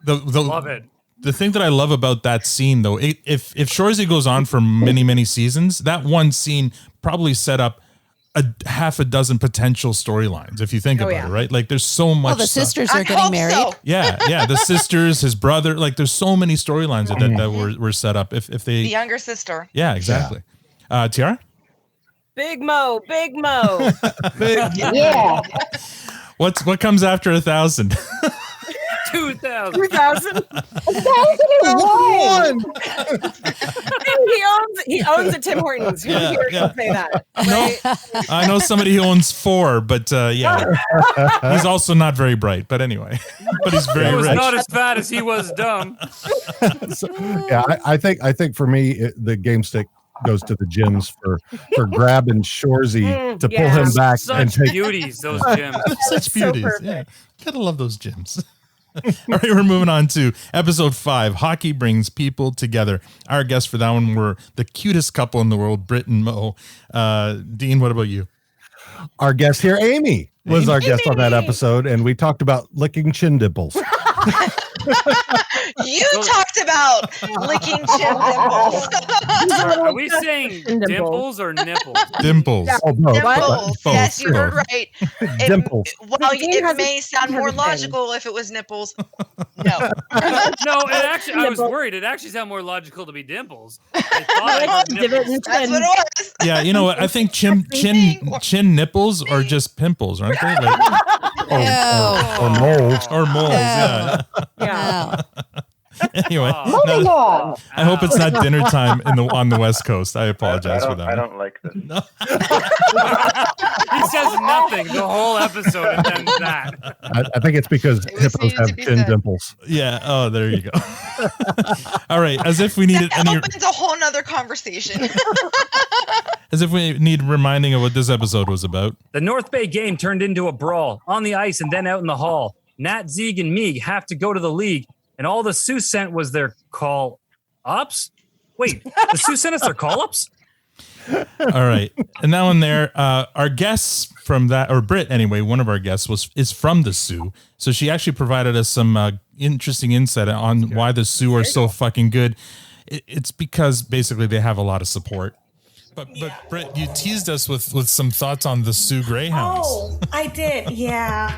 Love it.
the thing that I love about that scene, though, if Shoresy goes on for many seasons, that one scene probably set up a half a dozen potential storylines. If you think about it, right? Like there's so much.
Well, the sisters are getting married. So.
Yeah, the sisters, his brother. Like there's so many storylines that were set up. If they
The younger sister.
Yeah, exactly. Tiara.
Big Mo.
Yeah.
What comes after 1,000?
2,000.
2,000.
1,001.
He owns a Tim Hortons. You hear him say that.
No, I know somebody who owns 4, but yeah, he's also not very bright. But anyway, but he's very
He was
rich.
not as fat as he was dumb.
I think for me, the game stick goes to the gyms for grabbing Shoresy to pull him back and
Such
take
beauties, those gyms.
Such beauties. Yeah, gotta love those gyms. All right, we're moving on to episode 5. Hockey brings people together. Our guests for that one were the cutest couple in the world, Britt and Mo. Dean, what about you?
Our guest here, Amy, was our guest on that episode, and we talked about licking chin dimples.
You talked about licking chin dimples.
Are we saying dimples or nipples?
Dimples.
Yeah. Oh, no.
Dimples.
Both.
Yes, you heard right.
Dimples.
It may sound more logical if it was nipples. No.
No, it actually. I was worried. It actually sounded more logical to be dimples. I thought it was nipples.
That's what it was.
Yeah, you know what? I think chin nipples are just pimples, aren't they? Like,
or moles.
Or moles. Yeah.
Yeah.
Anyway,
Moving on.
I hope it's not dinner time on the West Coast. I apologize for that.
I don't like this.
No.
He says nothing the whole episode and then that.
I think it's because hippos have chin dimples.
Yeah. Oh, there you go. All right. As if we needed
That opens a whole nother conversation.
As if we need reminding of what this episode was about.
The North Bay game turned into a brawl on the ice and then out in the hall. Nat, Zieg, and Meeg have to go to the league, and all the Sioux sent was their call-ups? Wait, the Sioux sent us their call-ups?
All right. And now and there, our guests from that, or Britt anyway, one of our guests is from the Sioux. So she actually provided us some interesting insight on why the Sioux are so fucking good. It's because basically they have a lot of support. But Britt, you teased us with some thoughts on the Sioux Greyhounds.
Oh, I did. Yeah.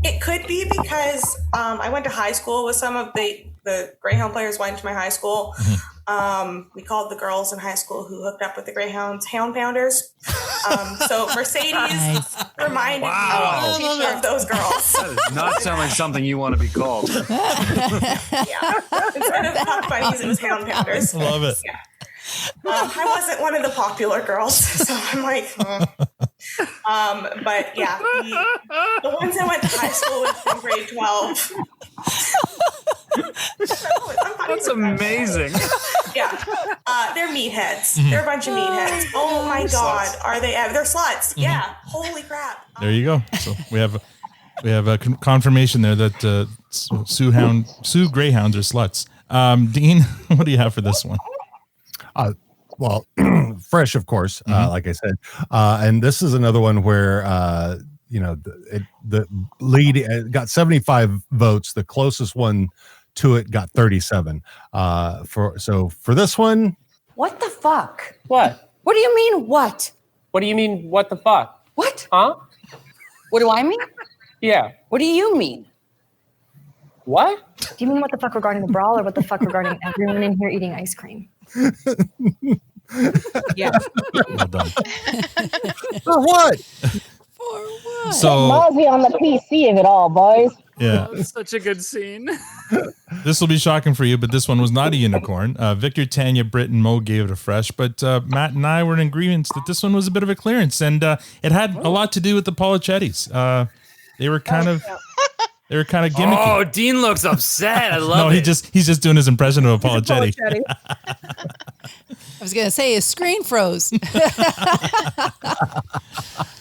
It could be because I went to high school with some of the Greyhound players went to my high school. We called the girls in high school who hooked up with the Greyhounds Hound Pounders. So Mercedes reminded me of those girls.
That does not sound like something you want to be called.
Yeah. Instead of Puck Buddies, it was Hound Pounders.
Love it.
Yeah. I wasn't one of the popular girls, so I'm like, but yeah, the ones I went to high school with in grade 12.
That's amazing.
Yeah, they're meatheads. They're a bunch of meatheads. Oh my god, are they? They're sluts. Yeah, holy crap.
There you go. So we have a confirmation there that Sioux Greyhounds are sluts. Dean, what do you have for this one?
Well, fresh, of course, like I said. And this is another one where, the lead got 75 votes. The closest one To It got 37. For this one,
What the fuck?
What?
What do you mean, what?
What do you mean, what the fuck?
What?
Huh?
What do I mean?
Yeah.
What do you mean?
What?
Do you mean what the fuck regarding the brawl or what the fuck regarding everyone in here eating ice cream?
Yeah.
Well done.
For what?
So
Mozzie on the PC of it all, boys.
yeah,
That's such a good scene.
this will be shocking for you, but this one was not a unicorn. Victor, Tanya, Britt, and Mo gave it a fresh, but Matt and I were in agreement that this one was a bit of a clearance, and it had a lot to do with the Polichettis. They were kind of gimmicky.
Oh, Dean looks upset. I love
No,
it.
he's just doing his impression of a Polichetti.
I was going to say his screen froze.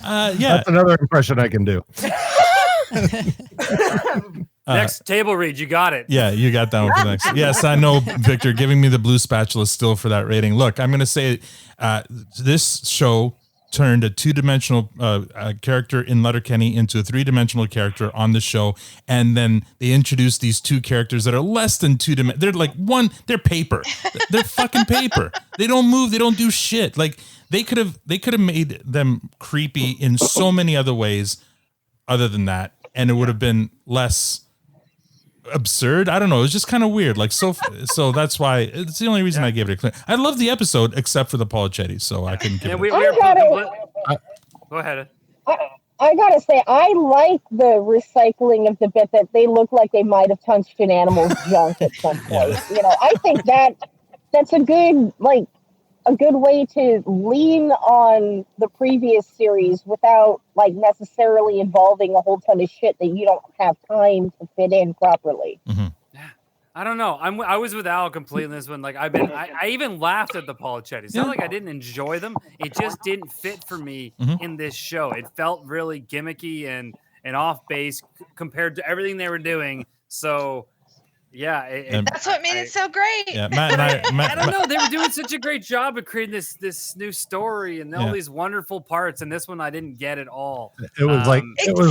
Yeah,
that's another impression I can do.
Next table read, you got it.
Yeah, you got that one for next. Yes, I know, Victor, giving me the blue spatula still for that rating. Look, I'm going to say this show turned a two-dimensional character in Letterkenny into a three-dimensional character on the show, and then they introduced these two characters that are less than two-dimensional. They're like they're paper. They're fucking paper. They don't move. They don't do shit. Like they could have made them creepy in so many other ways other than that, and it would have been less absurd. I don't know. It was just kind of weird. Like so that's why it's the only reason I gave it a clear. I love the episode except for the Polichettis, so I couldn't give it.
Go ahead.
I gotta say, I like the recycling of the bit that they look like they might have touched an animal's junk at some point.
Yeah.
You know, I think that's a good way to lean on the previous series without necessarily involving a whole ton of shit that you don't have time to fit in properly.
Mm-hmm.
I don't know. I was with Al completely in this one. Like I even laughed at the Polichettis. It's not like I didn't enjoy them. It just didn't fit for me in this show. It felt really gimmicky and off base compared to everything they were doing. So yeah,
that's what made it so great.
Yeah, Matt and
I don't know. They were doing such a great job of creating this new story and all these wonderful parts. And this one I didn't get at all.
It was like it was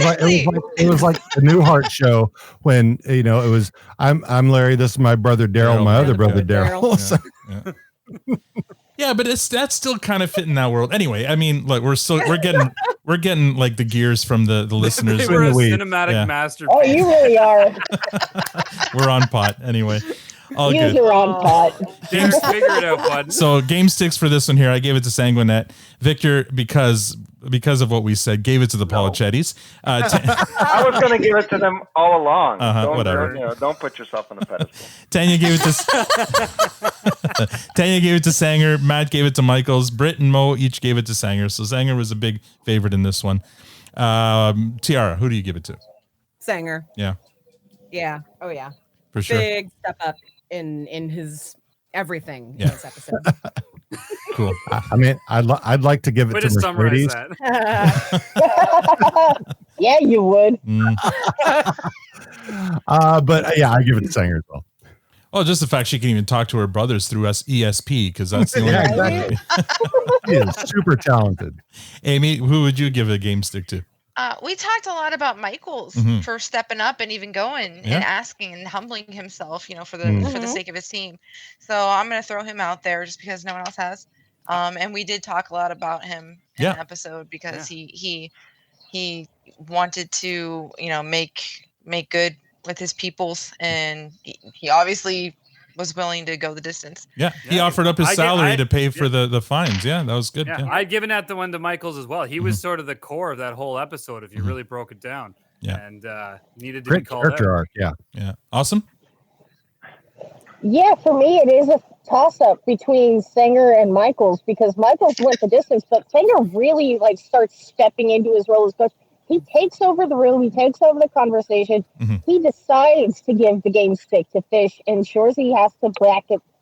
like the Newhart show when it was I'm Larry, this is my brother Daryl, my other brother Daryl.
Yeah, but that's still kind of fit in that world. Anyway, I mean, look, we're getting like the gears from the listeners.
They were a cinematic masterpiece.
Oh, you really are.
We're on pot anyway. All
Use
good.
your own pot.
Figure it out, bud.
So game sticks for this one here. I gave it to Sanguinet. Victor, because of what we said, gave it to the Polichettis.
I was going to give it to them all along.
Whatever.
Don't put yourself on a pedestal.
Tanya gave it to Sanger. Matt gave it to Michaels. Britt and Mo each gave it to Sanger. So Sanger was a big favorite in this one. Tiara, who do you give it to?
Sanger.
Yeah.
Yeah. Oh yeah.
For sure.
Big step up in his everything in
Yeah.
this episode.
Cool.
I mean, I'd like to give it
Way
to
to summarize
Mercedes.
that.
Yeah, you would.
But yeah, I give it to Sanger as well.
Oh, just the fact she can even talk to her brothers through ESP, because that's the only
exactly. He is super talented.
Amy, who would you give a game stick to?
We talked a lot about Michaels
Mhm.
for stepping up and even going
Yeah.
and asking and humbling himself, for the sake of his team. So I'm going to throw him out there just because no one else has. And we did talk a lot about him in the episode because he wanted to, make good with his peoples, and he obviously was willing to go the distance.
Yeah, he offered up his salary to pay for the fines. Yeah, that was good.
Yeah,
Yeah.
I'd given that the one to Michaels as well. He was sort of the core of that whole episode if you really broke it down.
Yeah.
And needed to
Great
be called out.
character arc. Yeah.
Yeah. Awesome.
Yeah, for me, it is a toss-up between Sanger and Michaels because Michaels went the distance, but Sanger really starts stepping into his role as coach. He takes over the room. He takes over the conversation.
Mhm.
He decides to give the game stick to Fish, and Shoresy has to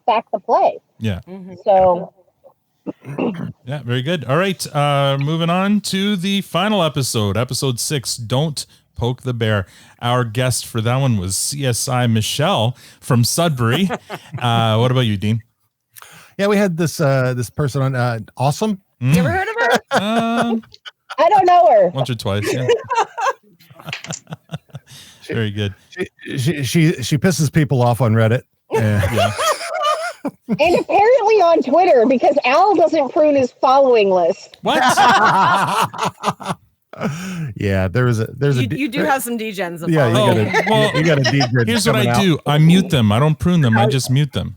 back the play.
Yeah.
So,
Yeah, very good. All right, moving on to the final episode 6, Don't Poke the Bear. Our guest for that one was CSI Michelle from Sudbury. What about you, Dean?
Yeah, we had this person on Awesome.
You ever heard of her?
I don't know her.
Once or twice, yeah. Very good.
She pisses people off on Reddit. Yeah.
And apparently on Twitter, because Al doesn't prune his following list.
What?
Yeah, there's a
You do have some degens. Of
Yeah,
following.
you got a DJ.
Here's what I do. I mute them. I don't prune them. I just mute them.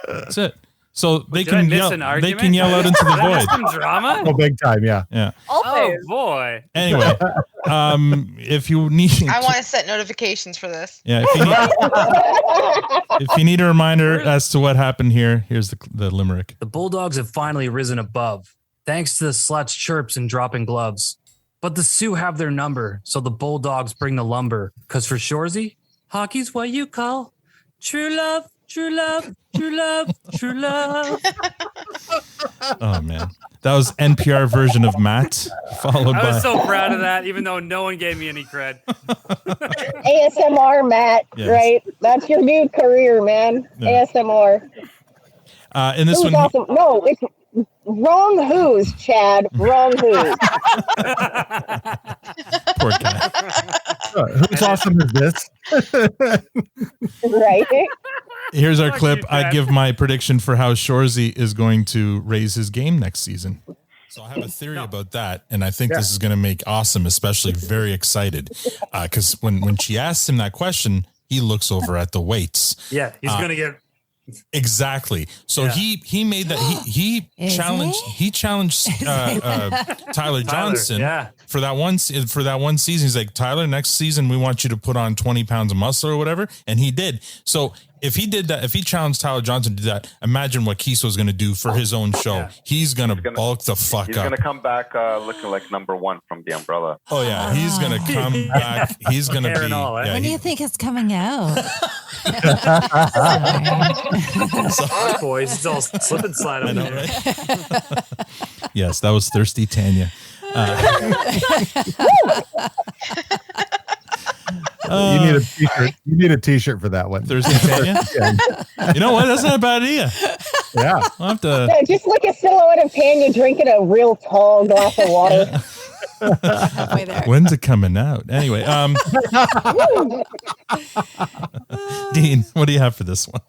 That's it. So they
Did I
can
miss
yell.
an
They
argument?
can yell out into the
Did I miss
void.
some drama?
Oh, big time. Yeah.
Yeah.
Oh boy.
Anyway, if you need,
I want to set notifications for this.
yeah, if you need a reminder as to what happened here, here's the limerick.
The Bulldogs have finally risen above, thanks to the sluts' chirps and dropping gloves. But the Sioux have their number, so the Bulldogs bring the lumber. 'Cause for Shoresy, hockey's what you call true love, true love, true love, true love.
Oh man, that was NPR version of Matt, followed
I
by.
was so proud of that, even though no one gave me any cred.
ASMR, Matt,
Yes.
right? That's your new career, man.
Yeah.
ASMR.
In this
Who's
one,
awesome. No, it's wrong who's, Chad. Wrong who's.
poor guy.
Whose awesome is this?
Right.
Here's our clip. I give my prediction for how Shoresy is going to raise his game next season. So I have a theory about that, and I think this is going to make Awesome especially very excited because when she asks him that question, he looks over at the weights.
Yeah, he's going to get.
Exactly. So he made that he challenged Tyler Johnson for that one season. He's like, Tyler, next season we want you to put on 20 pounds of muscle or whatever, and he did. So if he did that, if he challenged Tyler Johnson to do that, imagine what Kiso's going to do for his own show.
Yeah.
He's going to bulk the fuck
He's
up.
going to come back looking like #1 from the Umbrella.
Oh yeah, he's going to come back. He's going to be.
When do you think it's coming out?
Boys, it's all slip and slide on there.
Right? Yes, that was Thirsty Tanya.
You need a t-shirt. You need a t-shirt for that one.
Thirsty Tanya. You know what? That's not a bad idea.
Yeah,
I'll have to.
Yeah, just like a silhouette of Tanya drinking a real tall glass of water.
Halfway there.
When's it coming out? Anyway, Dean, what do you have for this one?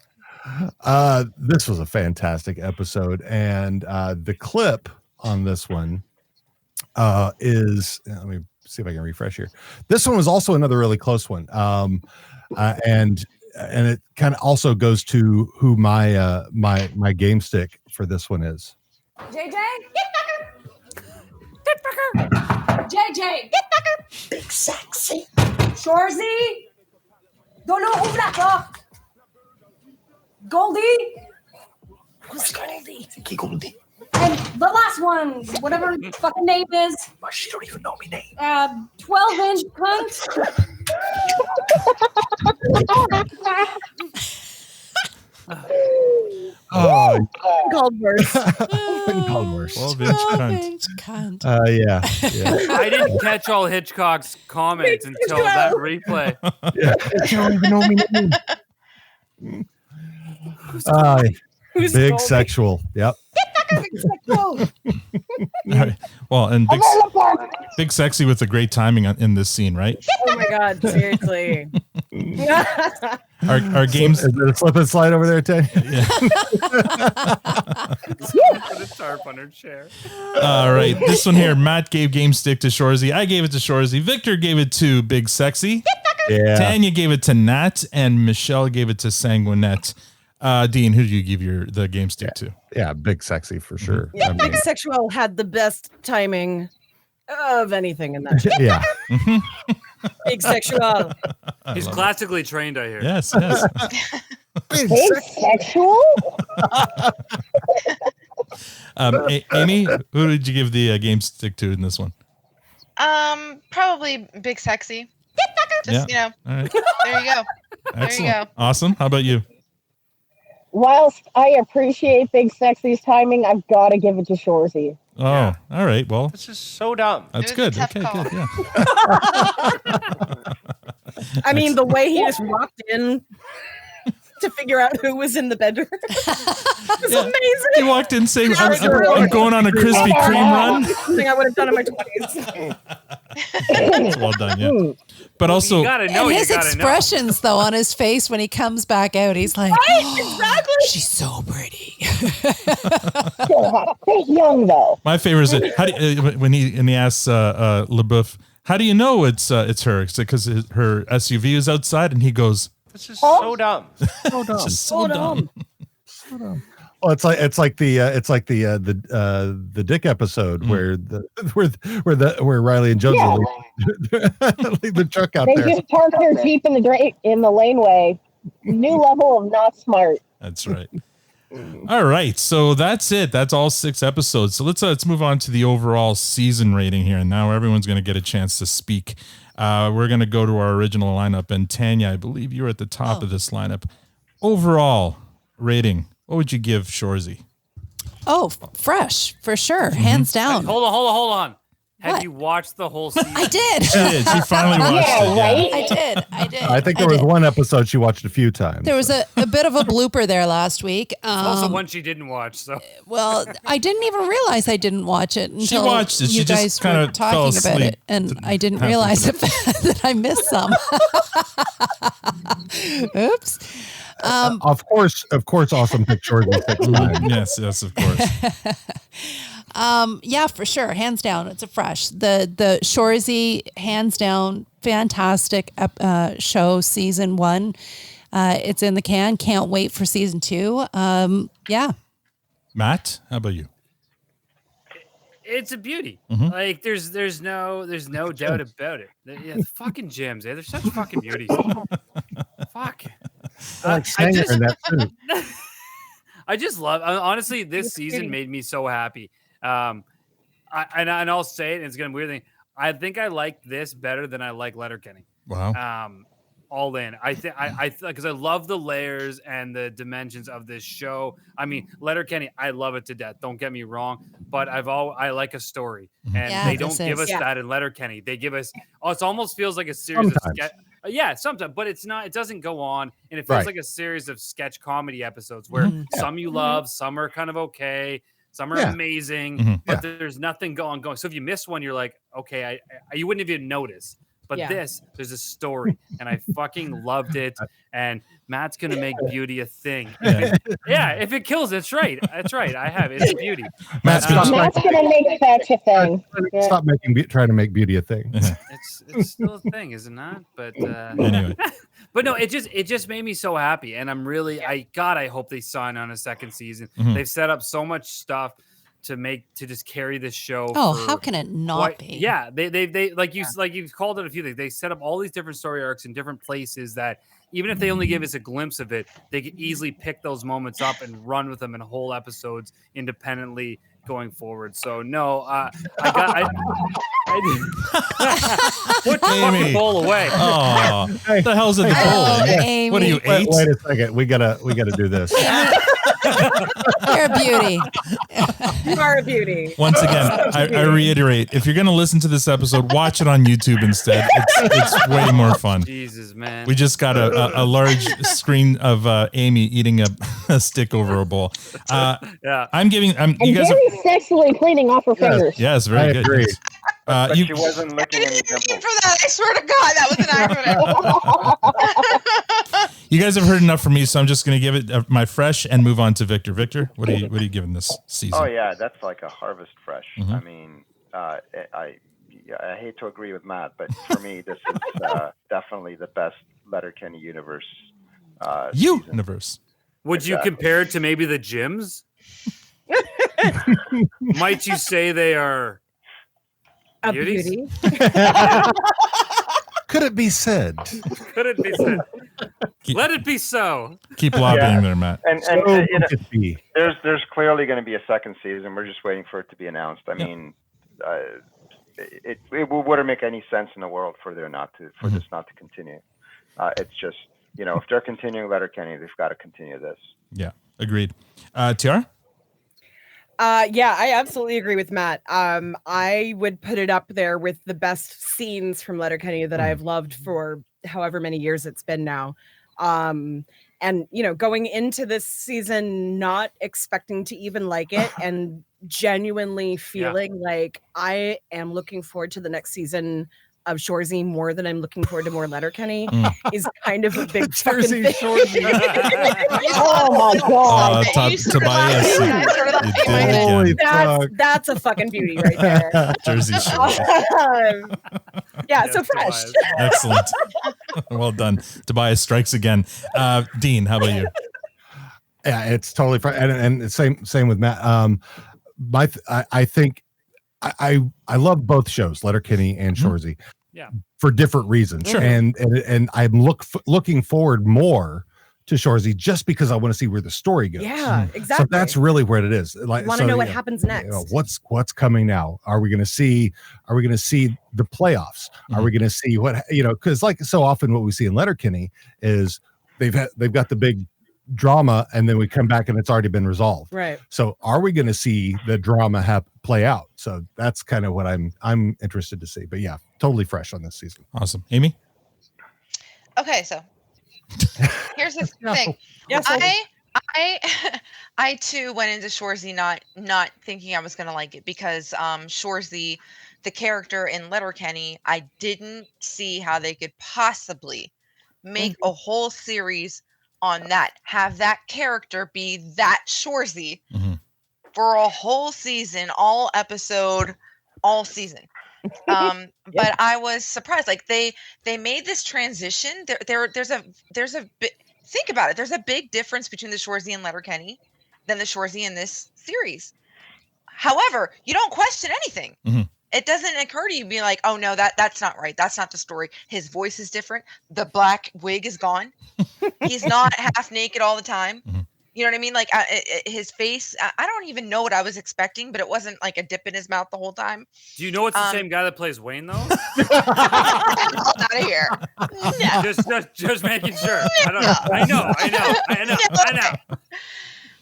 This was a fantastic episode, and the clip on this one is. Let me see if I can refresh here. This one was also another really close one, and it kind of also goes to who my my game stick for this one is.
JJ? Get back! JJ! Get back! Big sexy. Shoresy? Don't know who that fuck. Goldie? Who's Goldie? Goldie. And the last one, whatever his fucking name is.
She don't even know me name.
12-inch cunt.
Oh,
Called worse.
called worse.
12-inch
cunt.
Yeah.
I didn't catch all Hitchcock's comments until that replay.
Yeah. You don't even know me name.
Who's
Big
Goldie?
sexual. Yep.
All right. Well, and big sexy with the great timing in this scene, right?
Oh my god, seriously.
Our games.
Is there a slip and slide over there, Tanya?
Put a tarp on her chair.
All right, this one here. Matt gave game stick to Shoresy. I gave it to Shoresy. Victor gave it to Big Sexy.
Yeah.
Tanya gave it to Nat, and Michelle gave it to Sanguinette. Dean, who did you give the game stick to?
Yeah, Big Sexy for sure.
Yeah,
I mean,
Big Sexual had the best timing of anything in that.
yeah.
Big Sexual.
He's classically trained, I hear.
Yes.
Big sexual?
Amy, who did you give the game stick to in this one?
Probably Big Sexy. Just,
All right.
there you go.
Excellent.
There you go.
Awesome. How about you?
Whilst I appreciate Big Sexy's timing, I've got to give it to Shoresy.
Oh, all right. Well,
This is so dumb.
that's
It
good.
was a tough
Okay,
call.
good. Yeah.
I mean, the way he just walked in. to figure out who was in the bedroom. It's amazing.
He walked in saying, I'm going on a Krispy Kreme run.
Something I would have done in my 20s.
It's well done, yeah. But also,
and his expressions though on his face when he comes back out, he's like,
exactly.
She's so pretty.
He's young though.
my favorite is how do when he asks LaBeouf, how do you know it's her? It's because her SUV is outside, and he goes,
It's just so dumb.
So dumb. Just so dumb.
Well, it's like the Dick episode where Riley and Jones leave the truck out
They
there.
just park their Jeep in the laneway. New level of not smart.
That's right. All right, so that's it. That's all 6 episodes. So let's move on to the overall season rating here. And now everyone's going to get a chance to speak. We're going to go to our original lineup. And Tanya, I believe you're at the top of this lineup. Overall rating, what would you give Shoresy?
Oh, fresh for sure, hands down.
Hold on. Have you watched the whole season?
I did.
She did. She finally watched it. Yeah.
I did.
I think there was one episode she watched a few times.
There was a bit of a blooper there last week.
Also one she didn't watch. So
well, I didn't even realize I didn't watch it until
She watched it. She
you
just
guys
kinda
were talking
fell
about
asleep
it, and I didn't realize that I missed some. Oops.
Of course, awesome pictures.
Yes, of course.
Yeah, for sure. Hands down. It's a fresh. The Shoresy, hands down, fantastic show, season 1. It's in the can. Can't wait for season 2. Yeah.
Matt, how about you?
It's a beauty.
Mhm.
Like there's no doubt about it. Yeah, the fucking gyms, they're such fucking beauties. Fuck.
Like Sanger in that suit.
I just love. Honestly, this season made me so happy. And I'll say it. And it's gonna be a weird thing. I think I like this better than I like Letterkenny.
Wow.
All in. I think because I love the layers and the dimensions of this show. I mean, Letterkenny, I love it to death. Don't get me wrong, but I like a story, and they don't give us that in Letterkenny. They give us. Oh, it almost feels like a series of sketch. Yeah, sometimes, but it's not. It doesn't go on, and it feels like a series of sketch comedy episodes where some you love, some are kind of okay, some are amazing, but there's nothing going. So if you miss one, you're like, okay, you wouldn't even notice. But there's a story, and I fucking loved it. And Matt's gonna make beauty a thing. If it kills, that's right. That's right. I have it. It's a beauty.
Matt's gonna make fetch a thing.
Stop trying to make beauty a thing.
It's still a thing, is it not? But
anyway.
But no, it just made me so happy, and I'm really I hope they sign on a second season. They've set up so much stuff to just carry this show.
Oh, how can it not be?
Yeah, they like you called it a few things. They set up all these different story arcs in different places that even if they only give us a glimpse of it, they could easily pick those moments up and run with them in whole episodes independently going forward. So no, put the fucking bowl away.
Oh, what the hell's in the bowl?
Amy.
What are you, 8?
Wait a second. We gotta do this.
You're a beauty.
You are a beauty.
Once again, I reiterate, if you're going to listen to this episode, watch it on YouTube instead. It's way more fun.
Jesus, man.
We just got a large screen of Amy eating a stick over a bowl. I'm giving... you guys
very sexually cleaning off her fingers.
Yes, very good.
Agree.
Yes.
But she wasn't licking any
For
dimples.
that, I swear to God, that was an accident.
You guys have heard enough from me, so I'm just going to give it my fresh and move on to Victor. Victor, what are you giving this season?
Oh yeah, that's like a harvest fresh.
Mhm.
I mean, I hate to agree with Matt, but for me, this is definitely the best Letterkenny universe.
Universe.
Would you compare it to maybe the gyms? Might you say they are
a
beauties?
beauty?
Could it be said?
Could it be said? Let it be so.
Keep lobbying there, Matt.
And
So
you know,
could it be.
there's clearly going to be a second season. We're just waiting for it to be announced. I mean, it wouldn't make any sense in the world for this not to continue. It's just, if they're continuing Letterkenny, they've got to continue this.
Yeah, agreed. Tiara?
Yeah, I absolutely agree with Matt. I would put it up there with the best scenes from Letterkenny that I've loved for however many years it's been now. and going into this season not expecting to even like it and genuinely feeling like I am looking forward to the next season of Shoresy more than I'm looking forward to more Letterkenny is kind of a big fucking thing.
Oh my god!
Tobias, you did it again.
That's a fucking beauty right there.
Jersey Shore.
Yeah, so fresh.
Excellent. Well done. Tobias strikes again. Dean, how about you?
Yeah, it's totally fresh. And same with Matt. I think I love both shows, Letterkenny and Shoresy.
Yeah,
for different reasons.
Sure.
And I'm looking forward more to Shoresy just because I want to see where the story goes.
Yeah, exactly.
So that's really where it is. Like,
want to know what happens next.
What's coming now? Are we going to see the playoffs? Are we going to see what, because like so often what we see in Letterkenny is they've got the big drama and then we come back and it's already been resolved.
Right.
So are we going to see the drama play out? So that's kind of what I'm interested to see. But yeah, totally fresh on this season.
Awesome. Amy?
Okay, so here's the thing.
Yes,
I too went into Shoresy not thinking I was going to like it because Shoresy, the character in Letterkenny, I didn't see how they could possibly make a whole series on that, have that character be that Shoresy for a whole season, all episode, all season. But I was surprised. Like they made this transition. There's a think about it. There's a big difference between the Shoresy and Letterkenny than the Shoresy in this series. However, you don't question anything. It doesn't occur to you be like, oh no, that's not right. That's not the story. His voice is different. The black wig is gone. He's not half naked all the time. You know what I mean? Like his face, I don't even know what I was expecting, but it wasn't like a dip in his mouth the whole time.
Do you know it's the same guy that plays Wayne though?
Out of here. No.
Just making sure. I don't know. I know.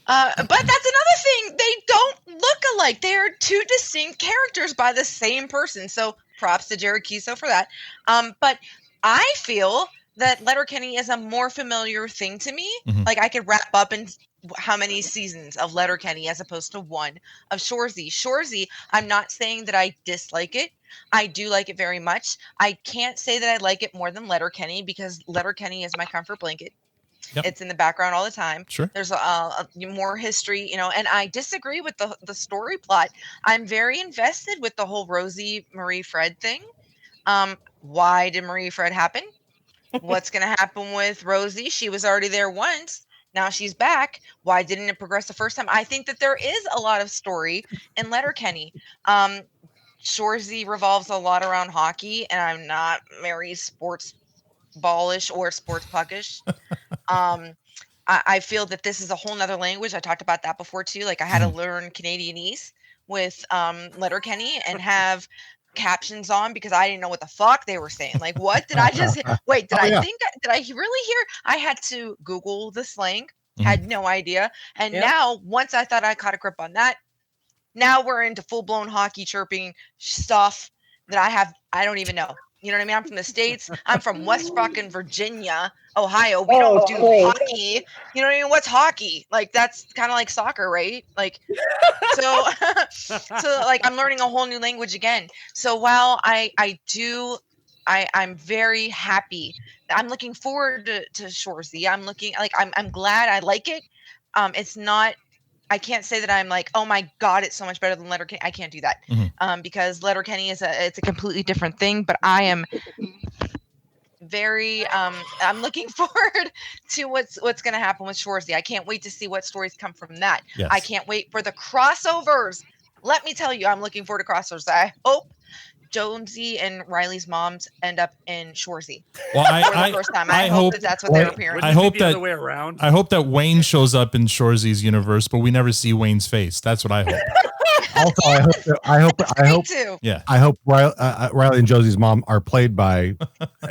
But that's another thing. They don't look alike. They are two distinct characters by the same person. So props to Jared Kiso for that. But I feel that Letterkenny is a more familiar thing to me. Like I could wrap up in how many seasons of Letterkenny as opposed to one of Shoresy. Shoresy, I'm not saying that I dislike it. I do like it very much. I can't say that I like it more than Letterkenny because Letterkenny is my comfort blanket. Yep. It's in the background all the time.
Sure.
There's more history, and I disagree with the story plot. I'm very invested with the whole Rosie Marie Fred thing. Why did Marie Fred happen? What's going to happen with Rosie? She was already there once. Now she's back. Why didn't it progress the first time? I think that there is a lot of story in Letterkenny. Shoresy revolves a lot around hockey, and I'm not very sports ballish or sports puckish. I feel that this is a whole nother language. I talked about that before too. Like I had to learn Canadianese with Letterkenny and have captions on because I didn't know what the fuck they were saying. Like, what did I just wait? Did I really hear? I had to Google the slang. Had no idea. And now, once I thought I caught a grip on that, now we're into full blown hockey chirping stuff that I don't even know. You know what I mean? I'm from the States. I'm from West fucking Virginia, Ohio. We don't do hockey. You know what I mean? What's hockey? Like, that's kind of like soccer, right? Like, so like I'm learning a whole new language again. So while I'm very happy. I'm looking forward to Shoresy. I'm glad I like it. It's not, I can't say that I'm like, oh my God, it's so much better than Letterkenny. I can't do that. Because Letterkenny it's a completely different thing, but I am very, I'm looking forward to what's going to happen with Shoresy. I can't wait to see what stories come from that. Yes. I can't wait for the crossovers. Let me tell you, I'm looking forward to crossovers. I hope Jonesy and Riley's moms end up in Shoresy.
Well,
for the first time. I hope that's what they're appearing.
I hope
the other way around.
I hope that Wayne shows up in Shoresy's universe, but we never see Wayne's face. That's what I hope.
Also, I hope Riley and Josie's mom are played by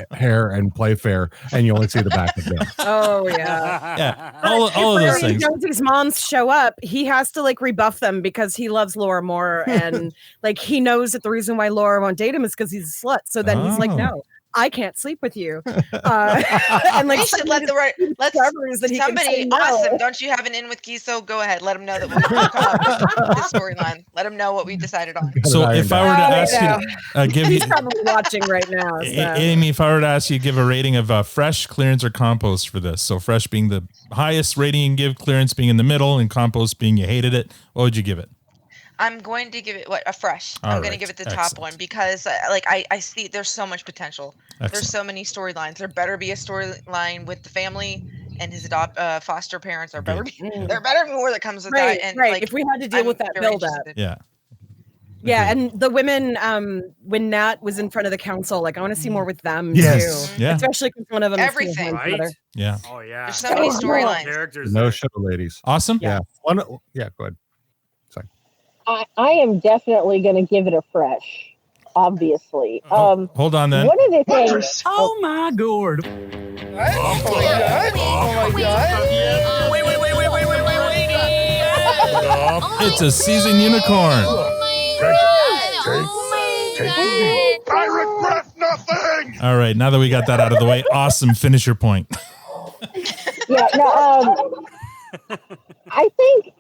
Hair and Playfair, and you only see the back of them.
Oh yeah,
yeah. All of those things.
Josie's moms show up. He has to like rebuff them because he loves Laura more, and like he knows that the reason why Laura won't date him is because he's a slut. So then he's like, no. I can't sleep with you. And like
We should let
discovers that he can
somebody
say no.
awesome. Don't you have an in with Giso? Go ahead. Let him know that we'll come up with this storyline. Let him know what we decided on.
So if I were to ask you to give you,
He's probably watching right now. So.
Amy, if I were to ask you to give a rating of fresh, clearance, or compost for this, so fresh being the highest rating you can give, clearance being in the middle, and compost being you hated it, what would you give it?
I'm going to give it a fresh.
All
I'm going
right.
to give it the top
Excellent.
one because I see there's so much potential.
Excellent.
There's so many storylines. There better be a storyline with the family and his foster parents. There better be more that comes with
Right,
that. And
right. If we had to deal with that
very
build up.
interested.
Yeah.
Yeah, and the women, when Nat was in front of the council, like I want to see more with them
Yes.
too.
Yeah.
Especially because one of them
Everything.
is
Right?
Yeah.
Oh yeah.
There's so many storylines.
Characters.
No show, ladies.
Awesome.
Yeah. Yeah. Go ahead.
I am definitely going to give it a fresh. Obviously.
Hold on then.
One of the things.
Oh my god.
Oh my god.
It's a seasoned unicorn.
I regret nothing.
All right. Now that we got that out of the way, awesome. Finish your point.
Yeah. No. I think.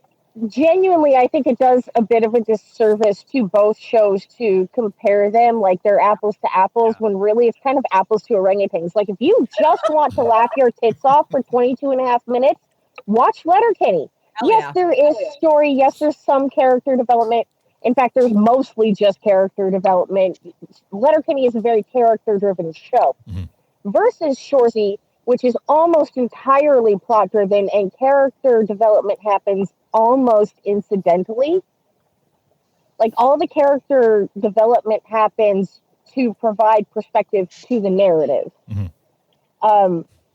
Genuinely, I think it does a bit of a disservice to both shows to compare them like they're apples to apples when really it's kind of apples to orangutans. Like if you just want to laugh your tits off for 22 and a half minutes, watch Letterkenny. Yes, there is story. Yes, there's some character development. In fact, there's mostly just character development. Letterkenny is a very character-driven show. Versus Shoresy, which is almost entirely plot-driven and character development happens almost incidentally. Like all the character development happens to provide perspective to the narrative.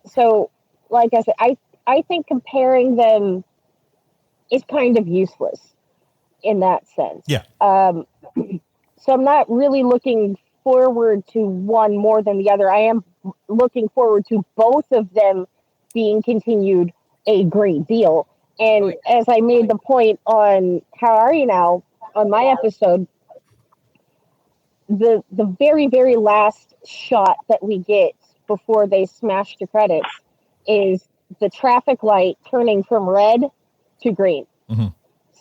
So like I said, I think comparing them is kind of useless in that sense.
Yeah.
So I'm not really looking forward to one more than the other. I am looking forward to both of them being continued a great deal. And as I made the point on How Are You Now on my episode, the very, very last shot that we get before they smash the credits is the traffic light turning from red to green.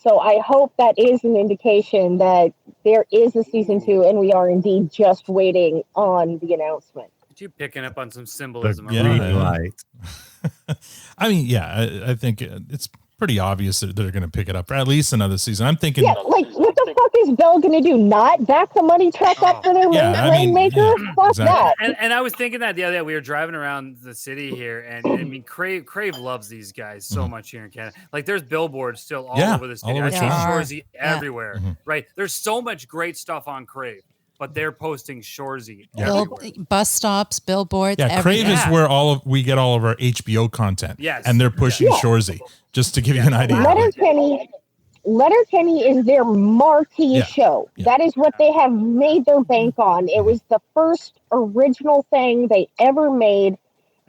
So I hope that is an indication that there is a season 2 and we are indeed just waiting on the announcement.
You picking up on some symbolism.
The green light. I mean, yeah, I think it's pretty obvious that they're going to pick it up for at least another season. I'm thinking,
Yeah, like what the fuck is Bell going to do? Not back the money truck up for their rainmaker? Fuck that.
And I was thinking that the other day we were driving around the city here, and I mean, Crave loves these guys so much here in Canada. Like, there's billboards still all over the city.
all over
I see
town.
Shoresy everywhere, right? There's so much great stuff on Crave, but they're posting Shoresy.
Bus stops, billboards.
yeah, Crave is where we get all of our HBO content.
Yes.
And they're pushing Shoresy, just to give you an idea.
Letterkenny is their marquee show. That is what they have made their bank on. It was the first original thing they ever made,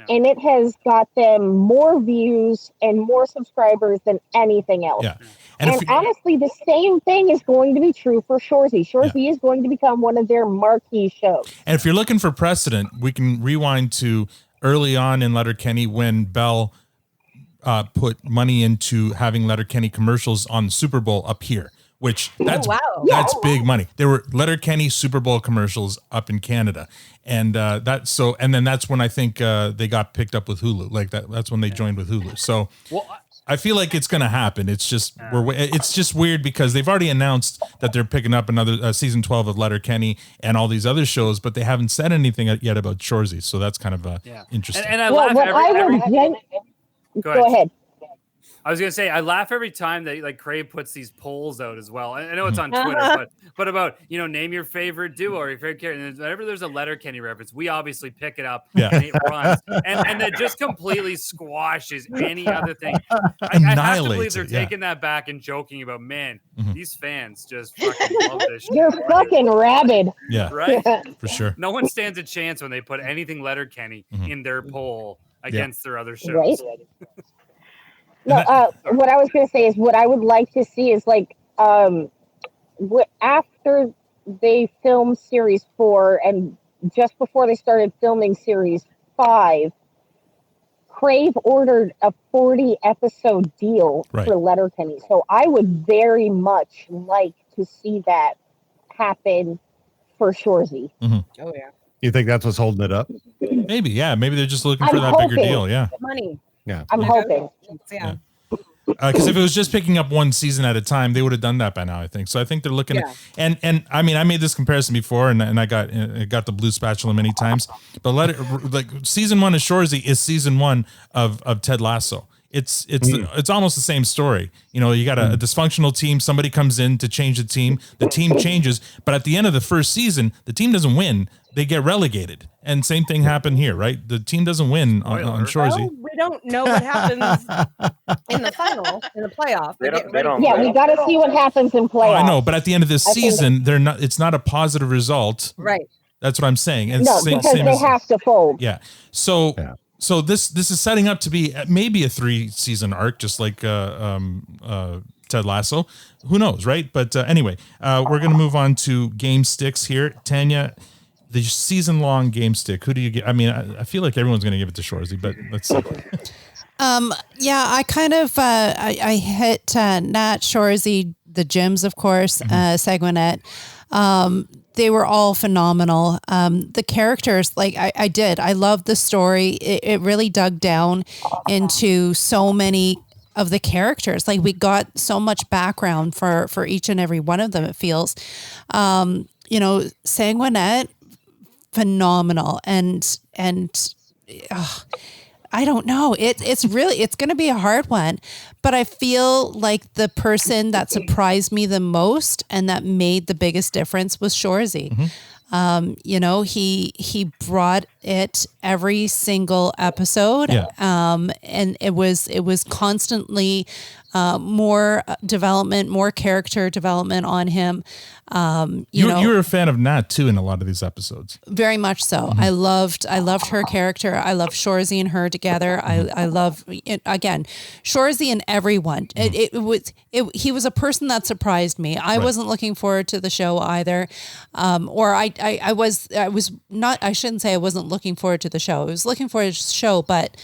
and it has got them more views and more subscribers than anything else.
Yeah.
And honestly, the same thing is going to be true for Shoresy. Shoresy is going to become one of their marquee shows.
And if you're looking for precedent, we can rewind to early on in Letterkenny when Bell put money into having Letterkenny commercials on the Super Bowl up here, which that's big money. There were Letterkenny Super Bowl commercials up in Canada. And and then that's when I think they got picked up with Hulu. Like that's when they joined with Hulu. So I feel like it's going to happen. It's just it's just weird because they've already announced that they're picking up another season 12 of Letterkenny and all these other shows, but they haven't said anything yet about Shoresy. So that's kind of interesting.
And I laugh
Go ahead.
I was gonna say I laugh every time that like Crave puts these polls out as well. I know it's on Twitter, but about name your favorite duo or your favorite character. And whenever there's a Letterkenny reference, we obviously pick it up and it runs, and that just completely squashes any other thing. I have to believe they're taking that back and joking about these fans just fucking love this shit.
They're fucking rabid.
Yeah,
right,
for sure.
No one stands a chance when they put anything Letterkenny in their poll against their other shows.
Right. No, what I was going to say is what I would like to see is like after they film series 4 and just before they started filming series 5, Crave ordered a 40 episode deal for Letterkenny. So I would very much like to see that happen for Shoresy.
Mm-hmm.
Oh yeah.
You think that's what's holding it up?
Maybe, yeah. Maybe they're just looking for
I'm
that bigger
hoping.
deal. Yeah.
Money.
Yeah.
I'm hoping.
Yeah.
Because if it was just picking up one season at a time, they would have done that by now, I think. So I think they're looking
Yeah.
at, and I mean, I made this comparison before, and I got the blue spatula many times. But like season 1 of Shoresy is season 1 of Ted Lasso. It's almost the same story. You know, you got a dysfunctional team. Somebody comes in to change the team. The team changes, but at the end of the first season, the team doesn't win. They get relegated. And same thing happened here, right? The team doesn't win on Shoresy.
Well, we don't know what happens in the final, in the playoff.
Yeah, we got to see what happens in playoffs.
I know, but at the end of this season, they're not. It's not a positive result.
Right.
That's what I'm saying. And
No, because they have to fold.
Yeah. So this is setting up to be maybe a 3-season arc, just like Ted Lasso. Who knows, right? But anyway, we're going to move on to game sticks here. Tanya, the season-long game stick. Who do you get? I mean, I feel like everyone's going to give it to Shoresy, but let's see.
Yeah, I kind of I hit Nat, Shoresy, the gyms, of course, Sanguinet. They were all phenomenal. The characters, like I loved the story. It really dug down into so many of the characters. Like we got so much background for each and every one of them, it feels. You know, Sanguinet, phenomenal. And I don't know. It's going to be a hard one, but I feel like the person that surprised me the most and that made the biggest difference was Shoresy. You know, he brought it every single episode. And it was constantly more development, more character development on him. You know,
you were a fan of Nat too in a lot of these episodes.
Very much so. I loved her character. I love Shoresy and her together. I love it, again, Shoresy and everyone. He was a person that surprised me. I wasn't looking forward to the show either. Or I was not, I shouldn't say I wasn't looking forward to the show. I was looking forward to the show, but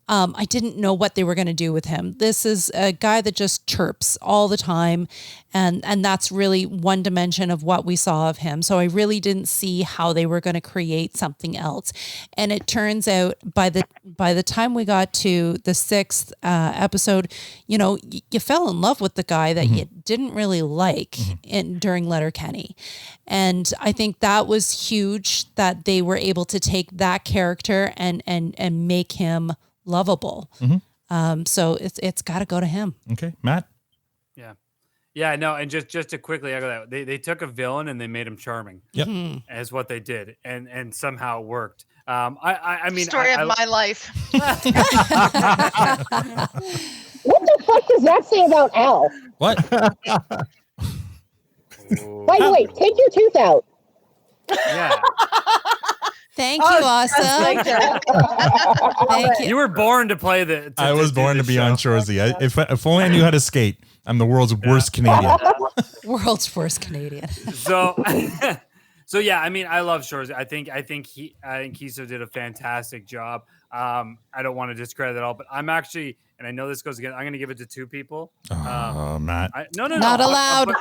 I didn't know what they were going to do with him. This is a guy that just chirps all the time. And that's really one dimension of what we saw of him. So I really didn't see how they were going to create something else. And it turns out by the time we got to the 6th episode, you know, you fell in love with the guy that you didn't really like during Letterkenny. And I think that was huge that they were able to take that character and make him lovable. So it's got to go to him.
Okay, Matt.
Yeah, no, and just to quickly echo that, they took a villain and they made him charming.
Yep,
as what they did, and somehow it worked. I mean,
story of my life.
What the fuck does that say about Al?
What?
By the way, take your tooth out.
Yeah.
Thank you, awesome.
Thank you. You were born to play the.
I was born to be on Shoresy. If only I knew how to skate. I'm the world's worst Canadian.
World's worst Canadian.
So yeah, I mean, I love Shoresy. I think Kiso did a fantastic job. I don't want to discredit it all, but I'm actually, and I know this goes again, I'm going to give it to 2 people.
Oh, Matt.
No.
Not allowed.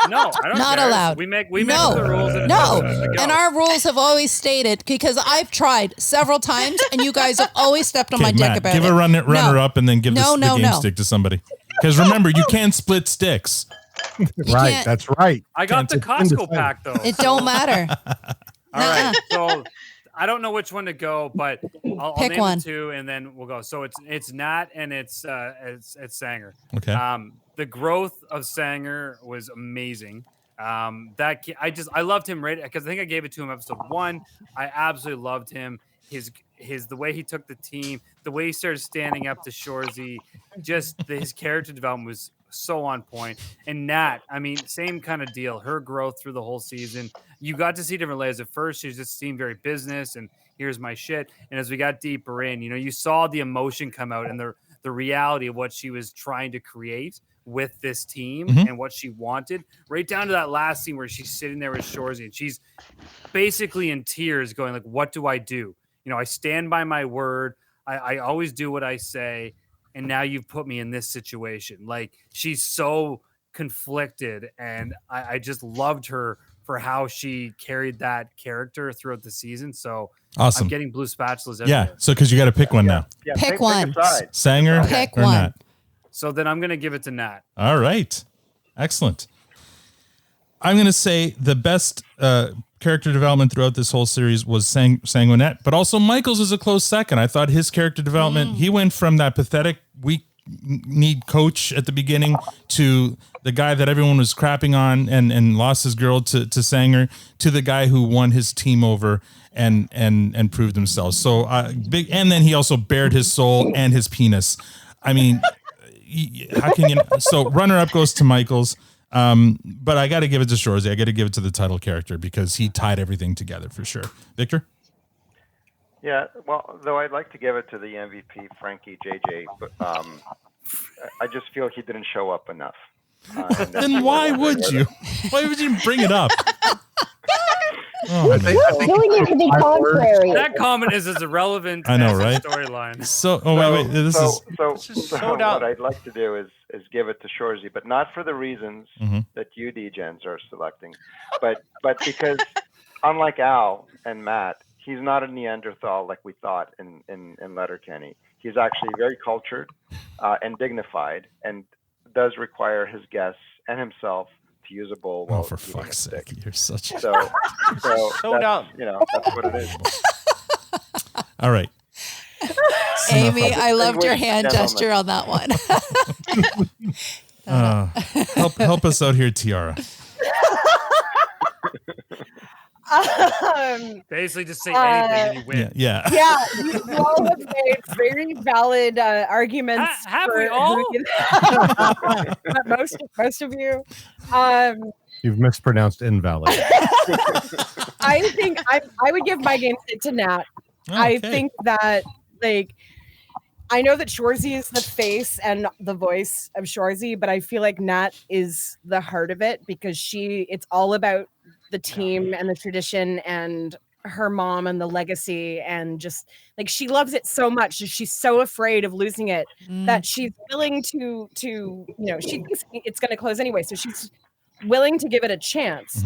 No, I don't.
Not
care.
allowed.
We make the rules.
And our rules have always stated, because I've tried several times, and you guys have always stepped on my dick
Matt,
about
give
it.
a runner up, and then give the game stick to somebody. Because remember, you can't split sticks.
Right, that's right.
I got the Costco pack though.
It don't matter.
All right, so I don't know which one to go, but I'll
Pick
name
one.
the 2, and then we'll go. So it's Nat and it's Sanger.
Okay.
The growth of Sanger was amazing. I loved him right because I think I gave it to him episode 1. I absolutely loved him. His the way he took the team, the way he started standing up to Shoresy, his character development was so on point. And Nat, I mean, same kind of deal. Her growth through the whole season. You got to see different layers. At first, she just seemed very business and here's my shit. And as we got deeper in, you know, you saw the emotion come out and the the reality of what she was trying to create with this team
Mhm.
and what she wanted, right down to that last scene where she's sitting there with Shoresy and she's basically in tears going like, what do I do? You know, I stand by my word. I always do what I say. And now you've put me in this situation. Like, she's so conflicted, and I just loved her for how she carried that character throughout the season. So
Awesome.
I'm getting blue spatulas
Yeah.
everywhere.
So because you got to pick one now.
Yeah,
Pick one.
Sanger
Pick
or
one.
Nat?
So then I'm going to give it to Nat.
All right. Excellent. I'm going to say the best character development throughout this whole series was Sanguinette, but also Michael's is a close second. I thought his character development, he went from that pathetic, weak-kneed coach at the beginning to the guy that everyone was crapping on and lost his girl to Sanger, to the guy who won his team over and proved himself. So big, and then he also bared his soul and his penis. I mean, how can you? So runner-up goes to Michael's. But I got to give it to Shoresy. I got to give it to the title character because he tied everything together for sure. Victor?
Yeah, well, though I'd like to give it to the MVP, Frankie JJ, but I just feel he didn't show up enough.
Then why would you? Why would you bring it up?
Doing it to be contrary.
That comment is as irrelevant
I know,
as the
right?
storyline.
So, wait. This is
So what I'd like to do is give it to Shoresy, but not for the reasons
Mhm.
that you DGens are selecting, but because unlike Al and Matt, he's not a Neanderthal like we thought in Letterkenny. He's actually very cultured and dignified, and does require his guests and himself to use a bowl.
Oh,
while
for
eating a
fuck's
stick.
sake! You're such.
So that's,
dumb.
You know, that's what it is.
All right.
Amy, I loved your
Distinguished
hand
gentlemen.
gesture on that one.
Help us out here, Tiara.
Basically, just say anything and you win.
Yeah.
Yeah, you all have made very valid arguments.
Have
for
we all?
but most of you.
You've mispronounced invalid.
I think I would give my game to Nat. I think that, like, I know that Shoresy is the face and the voice of Shoresy, but I feel like Nat is the heart of it because it's all about the team and the tradition and her mom and the legacy, and just like she loves it so much. She's so afraid of losing it that she's willing to she thinks it's going to close anyway, so she's willing to give it a chance.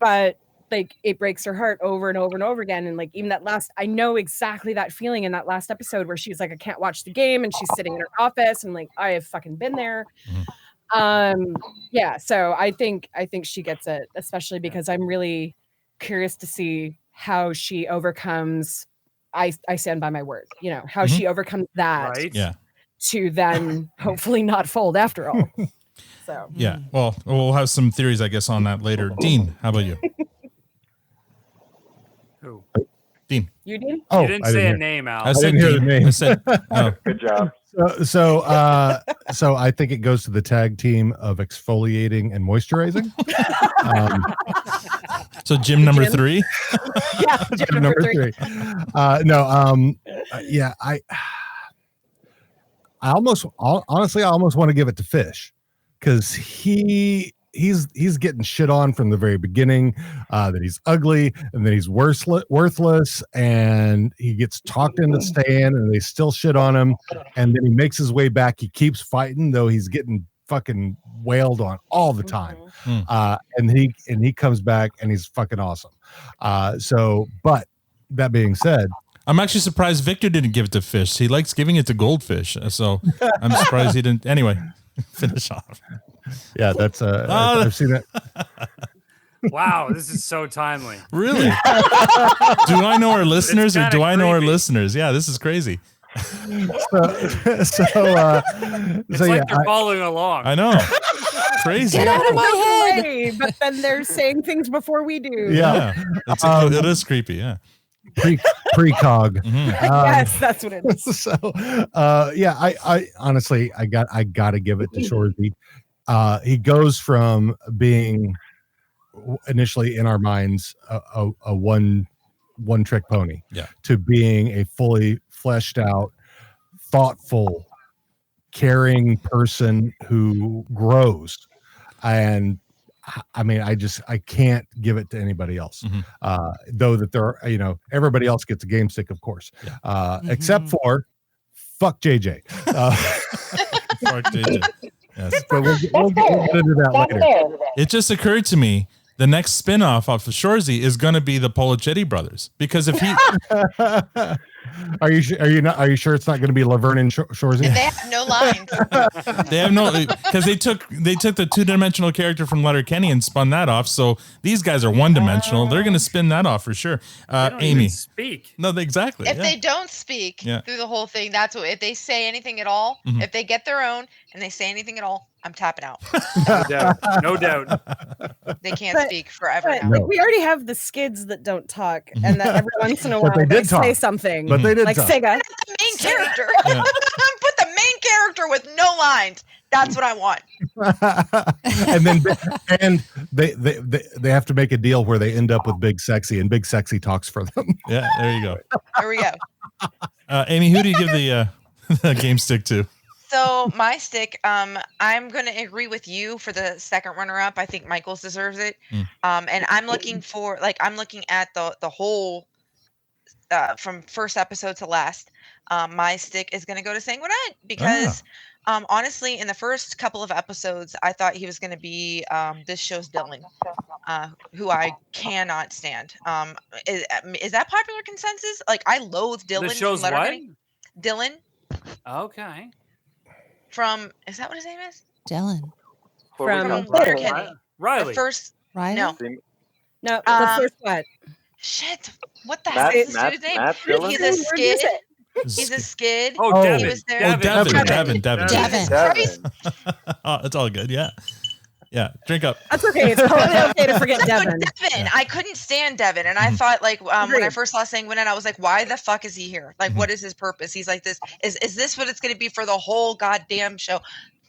But like it breaks her heart over and over and over again. And like even that last, I know exactly that feeling in that last episode where she's like, I can't watch the game, and she's sitting in her office, and like I have fucking been there. Yeah, so I think she gets it, especially because I'm really curious to see how she overcomes I stand by my word, how she overcomes that,
Right?
Yeah.
to then hopefully not fold after all. So
Yeah. Well, we'll have some theories, I guess, on that later. Dean, how about you?
Who?
Dean.
You did?
Oh,
You didn't
I
say a
hear-
name, Al.
I
I
said
didn't hear the
Dean.
name.
I said, oh.
Good job.
So I think it goes to the tag team of exfoliating and moisturizing.
So Jim number 3.
Yeah,
Team number three. Yeah, I almost want to give it to Fish because he's getting shit on from the very beginning, that he's ugly and that he's worthless, and he gets talked into staying, and they still shit on him, and then he makes his way back. He keeps fighting, though he's getting fucking wailed on all the time. And he comes back and he's fucking awesome. But that being said,
I'm actually surprised Victor didn't give it to Fish. He likes giving it to Goldfish. So I'm surprised he didn't. Anyway, finish off.
yeah, that's I've seen it.
Wow, this is so timely.
Really? Do I know our listeners or
kinda
do I know our
creepy.
listeners? Yeah, this is crazy.
It's
So
like
yeah,
they're following along.
I know. Crazy.
Get out of my head.
Way, but then they're saying things before we do.
Yeah. It is creepy. Yeah.
precog.
Yes, that's what it is.
So yeah, I honestly I gotta give it to Shoresy. He goes from being initially in our minds a one trick pony,
Yeah.
to being a fully fleshed out, thoughtful caring person who grows. And I mean, I can't give it to anybody else. Though that there are, everybody else gets a game stick, of course, except for fuck JJ.
Fuck JJ. Yes.
But we'll get into that later.
It just occurred to me the next spinoff off of Shoresy is going to be the Polichetti brothers, because if he
are you sure it's not going to be Laverne and Shoresy?
They have no lines.
They have no, because they took the 2-dimensional character from Letterkenny and spun that off. So these guys are 1-dimensional. They're going to spin that off for sure. Amy,
speak.
No, exactly.
If they don't speak through the whole thing, that's what. If they say anything at all, if they get their own and they say anything at all, I'm tapping out.
No doubt.
They can't speak forever now.
Like, we already have the skids that don't talk, and that every once in a while
they
say something.
But they did
like
talk.
Sega.
The main character. Put the main character with no lines. That's what I want.
and they have to make a deal where they end up with Big Sexy, and Big Sexy talks for them.
Yeah, there you go.
There we go.
Amy, who do you give the game stick to?
So my stick, I'm going to agree with you for the second runner-up. I think Michaels deserves it. And I'm looking at the whole from first episode to last. My stick is going to go to Sanguinette because honestly, in the first couple of episodes, I thought he was going to be this show's Dylan, who I cannot stand. Is that popular consensus? Like, I loathe Dylan.
The show's what?
Dylan.
Okay.
From, is that what his name is?
Dylan.
From Letterkenny.
Riley.
The first.
Riley?
No.
No, the first what?
Shit. What the hell is this dude's name? He's a skid. He's a skid.
Oh, Devin.
He was there.
Devin.
Christ.
Oh, it's all good. Yeah. Yeah. Drink up.
That's okay. It's totally okay to forget Devin.
I couldn't stand Devin. And I thought, like, when I first saw Sanguinette, I was like, why the fuck is he here? Like, what is his purpose? He's like this. Is this what it's going to be for the whole goddamn show?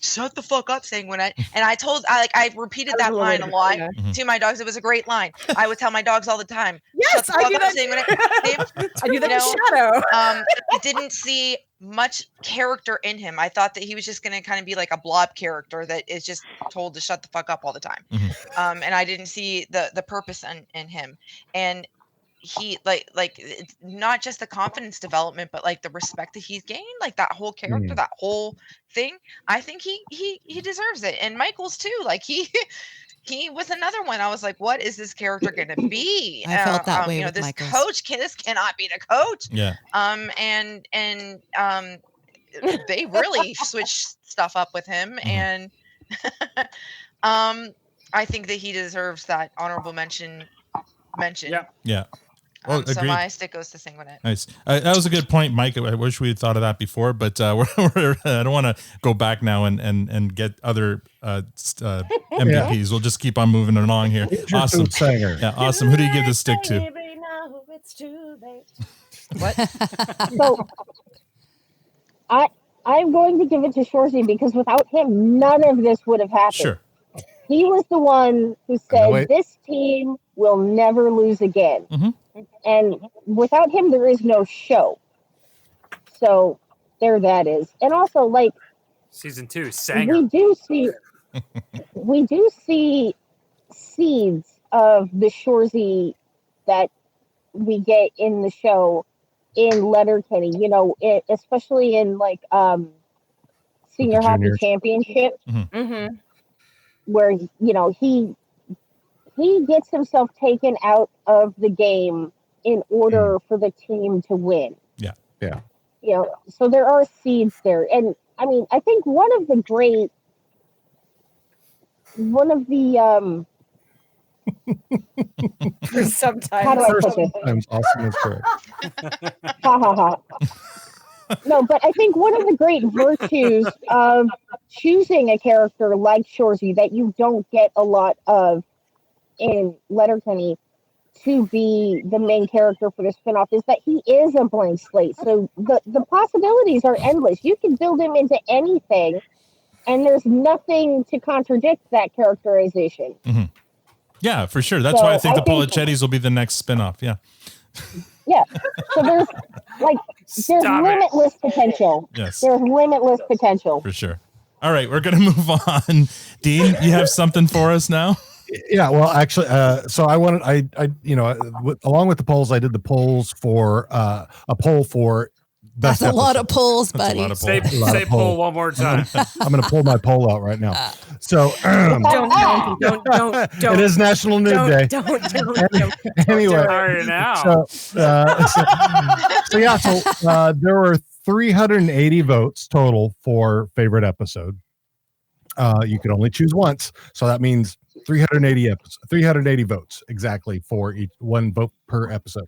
Shut the fuck up, Sanguinette. And I repeated that line a lot to my dogs. It was a great line. I would tell my dogs all the time.
Yes,
Shut the fuck
I do
up, Sanguinette.
I do that in Shadow.
I didn't see much character in him. I thought that he was just going to kind of be like a blob character that is just told to shut the fuck up all the time. And I didn't see the purpose in him. And he like it's not just the confidence development, but like the respect that he's gained, like that whole character, that whole thing. I think he deserves it. And Michaels too. Like he was another one. I was like, what is this character going to be?
I felt that way with
this
Michaels.
this cannot be the coach.
Yeah.
And they really switched stuff up with him. And I think that he deserves that honorable mention.
Yeah. Well,
So my stick goes to Sanguinette.
Nice. That was a good point, Mike. I wish we had thought of that before, but I don't want to go back now and get other MVPs. We'll just keep on moving along here. Awesome. Yeah, awesome. Who do you give the stick to?
Baby, now it's too late. What?
So I'm going to give it to Shoresy because without him, none of this would have happened.
Sure.
He was the one who said this team will never lose again. And without him, there is no show. So there that is. And also, like,
Season 2, Sanger.
We do see seeds of the Shoresy that we get in the show in Letterkenny, especially in like senior hockey championship, where he gets himself taken out of the game in order for the team to win.
Yeah.
So there are seeds there. And I mean, I think one of the
sometimes.
How do I put this?
Sometimes awesome is correct.
Ha ha ha. No, but I think one of the great virtues of choosing a character like Shoresy that you don't get a lot of in Letterkenny to be the main character for the spinoff is that he is a blank slate. So the possibilities are endless. You can build him into anything, and there's nothing to contradict that characterization.
Yeah, for sure. That's why I think the Polichettis will be the next spinoff. Yeah.
Yeah. So there's like there's limitless potential.
Yes.
There's limitless potential.
For sure. All right, we're going to move on. Dean, you have something for us now?
Yeah, well, actually, so along with the polls, I did the polls for a poll for best
That's a lot of
episode.
polls, buddy.
Say poll one more time.
I'm going to pull my poll out right now. So
Don't.
It is National Nude Day.
Don't.
Anyway,
Sorry now.
So there were 380 votes total for favorite episode. You could only choose once, so that means 380 votes exactly for each one vote per episode.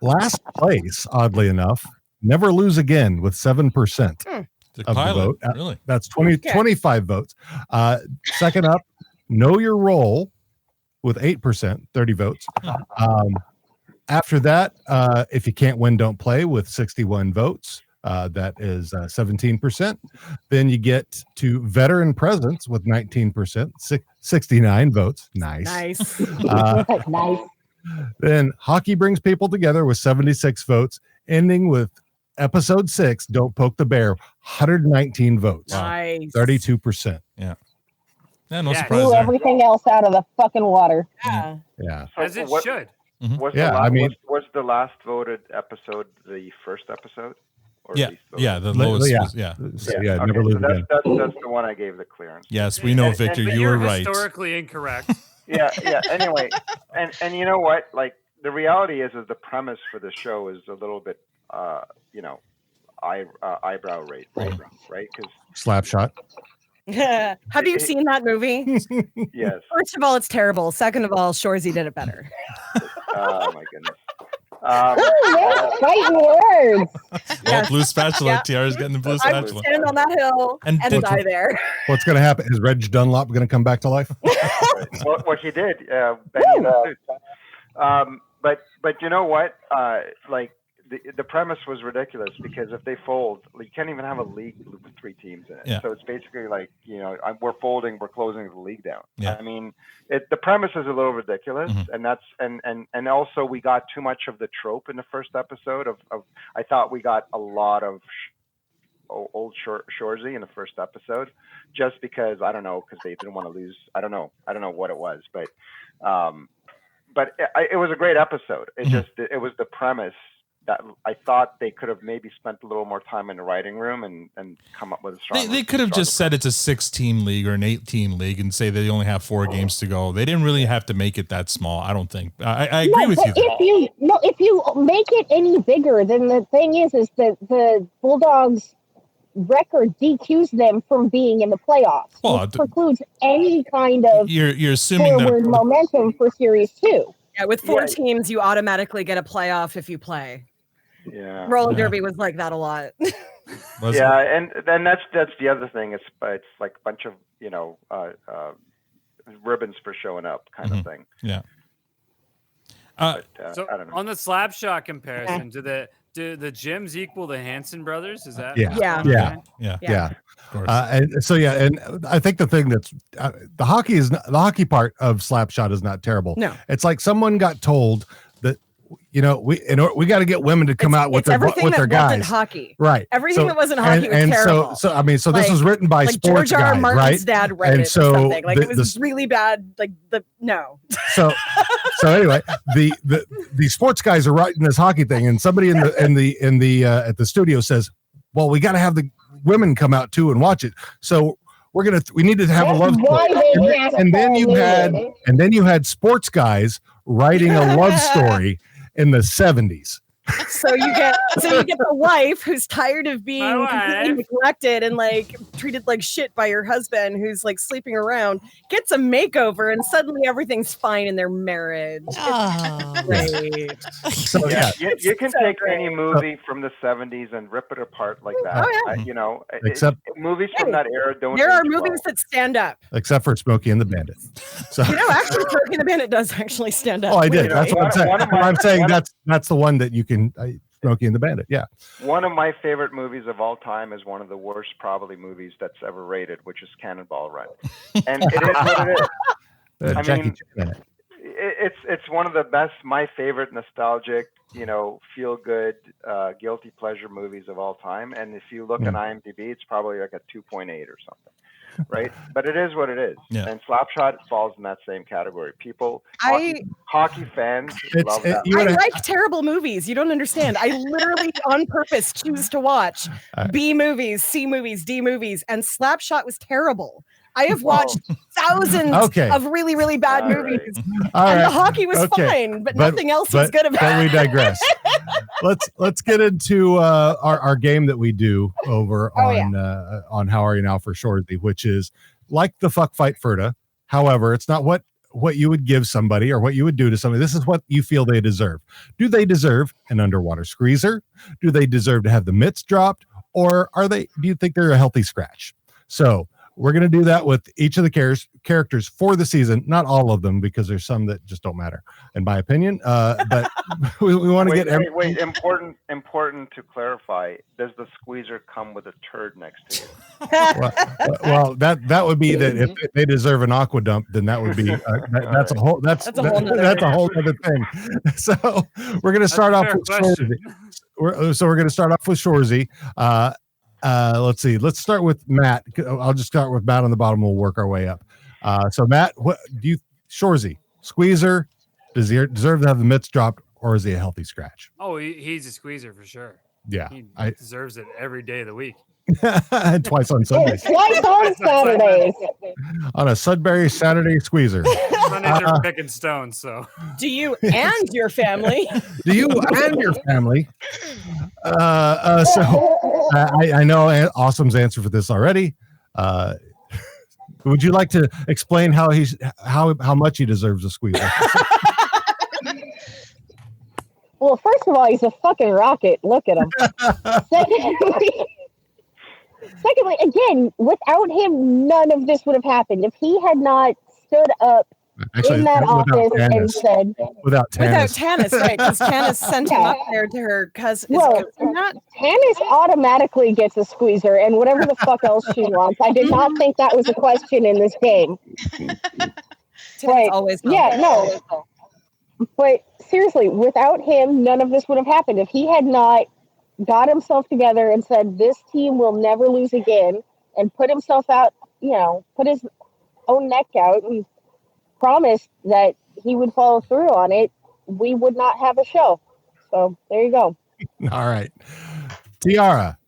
Last place, oddly enough, Never Lose Again with 7% of the vote.
Really?
That's 25 votes. Second up, Know Your Role with 8%, 30 votes. After that, If You Can't Win, Don't Play with 61 votes. That is 17%. Then you get to Veteran Presence with 19%, 69 votes. Nice.
Nice.
Then Hockey Brings People Together with 76 votes, ending with episode 6, Don't Poke the Bear, 119 votes.
Nice.
32%.
Yeah. No surprise
Blew
there.
everything else out of the fucking water.
Yeah.
Yeah.
As it should.
Was
Yeah,
the last,
I mean-
was the last voted episode the first episode? Or
Yeah,
least voted?
yeah, the lowest.
Yeah.
Was, yeah.
So,
Okay,
Never Lose Again.
that's the one I gave the clearance.
Yes, we know,
And-
Victor.
and
You
You're
were right.
historically incorrect.
Yeah. Anyway, and you know what? Like the reality is the premise for the show is a little bit, eyebrow raising, right? Because
Slapshot.
Have you seen that movie?
yes.
First of all, it's terrible. Second of all, Shoresy did it better.
Oh my goodness.
Fighting words.
Well, blue spatula. Tiara's getting the blue
I would
spatula.
stand on that hill
And
and
did-
die there.
What's going to happen? Is Reg Dunlop going to come back to life?
What he did, Benny in the suit. But you know what? Like the premise was ridiculous because if they fold, you can't even have a league with 3 teams in it.
Yeah.
So it's basically like we're folding, we're closing the league down.
Yeah.
I mean, the premise is a little ridiculous, and that's and also we got too much of the trope in the first episode of I thought we got a lot of old Shoresy in the first episode, just because I don't know, because they didn't want to lose. I don't know what it was, but it was a great episode. It was the premise that I thought they could have maybe spent a little more time in the writing room and come up with a strong.
They could have just said it's a 6-team league or an 8-team league and say they only have 4 games to go. They didn't really have to make it that small. I don't think. I agree with you.
If you make it any bigger, then the thing is that the Bulldogs record DQs them from being in the playoffs.
Well,
which precludes any kind of
You're assuming
forward momentum for Series 2.
Yeah, with 4 teams, you automatically get a playoff if you play.
Yeah.
Roller derby was like that a lot.
Yeah, and then that's the other thing. It's like a bunch of ribbons for showing up kind of thing.
Yeah.
So
I don't know.
on the slap shot comparison, do the gyms equal the Hanson brothers? Is that
Yeah. And so and I think the thing that's the hockey part of Slapshot is not terrible.
No,
it's like someone got told that we got to get women to come out with their guys.
Hockey,
right?
Everything that wasn't hockey was terrible.
So this was written by sports
George R.
guys,
Martin's
right?
dad read
And
it
so
or something. Like
the-
it was really bad. Like no.
So anyway, the sports guys are writing this hockey thing, and somebody at the studio says, "Well, we got to have the women come out too and watch it." So we needed to have a love story, and then you had sports guys writing a love story in the 70s.
So you get the wife who's tired of being completely neglected and like treated like shit by your husband who's like sleeping around, gets a makeover, and suddenly everything's fine in their marriage. It's great.
So
you can take any movie from the 70s and rip it apart like that.
Oh, yeah.
Except
movies from that era don't.
There are
age
movies
well.
that stand up.
except for Smokey and the Bandit. So
Actually, Smokey and the Bandit does actually stand up.
I did. That's what I'm saying. I'm saying
one of-
that's the one that you can. Smokey and the Bandit. Yeah.
One of my favorite movies of all time is one of the worst probably movies that's ever rated, which is Cannonball Run. And it is what it is.
Jackie Chan in it.
It's one of the best, my favorite nostalgic feel good, guilty pleasure movies of all time. And if you look on IMDb, it's probably like a 2.8 or something. Right, but it is what it is, and Slapshot falls in that same category. Hockey fans love that.
I like terrible movies. You don't understand. I literally on purpose choose to watch B movies, C movies, D movies, and Slapshot was terrible. I have watched thousands of really, really bad movies, and the hockey was fine, but nothing else was good about it.
But we digress. Let's get into our game that we do over on How Are You Now for Shoresy, which is like the Fuck Fight FERDA. However, it's not what you would give somebody or what you would do to somebody. This is what you feel they deserve. Do they deserve an underwater squeezer? Do they deserve to have the mitts dropped? Or do you think they're a healthy scratch? So we're going to do that with each of the characters for the season. Not all of them, because there's some that just don't matter, in my opinion. But we want to get
wait. Important to clarify. Does the squeezer come with a turd next to it?
well, that would be that if they deserve an aqua dump, then that would be that's a whole other thing. So we're going to start off with Shoresy. We're going to start off with Shoresy. Let's see. Let's start with Matt. I'll just start with Matt on the bottom. We'll work our way up. So Matt, what do you, Shoresy, squeezer? Does he deserve to have the mitts dropped, or is he a healthy scratch?
Oh, he's a squeezer for sure.
Yeah,
he deserves it every day of the week.
Twice on Sundays.
Twice on Saturdays.
On a Sudbury Saturday squeezer.
Sundays are picking stones. So
do you and your family?
Do you and your family? I know Awesome's answer for this already. Would you like to explain how much he deserves a squeezer?
Well, first of all, he's a fucking rocket. Look at him. Secondly, again, without him, none of this would have happened. If he had not stood up in that office and said,
without
Tanis, right? Because Tanis sent him up there to her cousin.
Well, Tanis automatically gets a squeezer and whatever the fuck else she wants. I did not think that was a question in this game. But seriously, without him, none of this would have happened. If he had not got himself together and said, this team will never lose again, and put himself out, put his own neck out and promised that he would follow through on it, we would not have a show. So there you go.
All right. Tiara.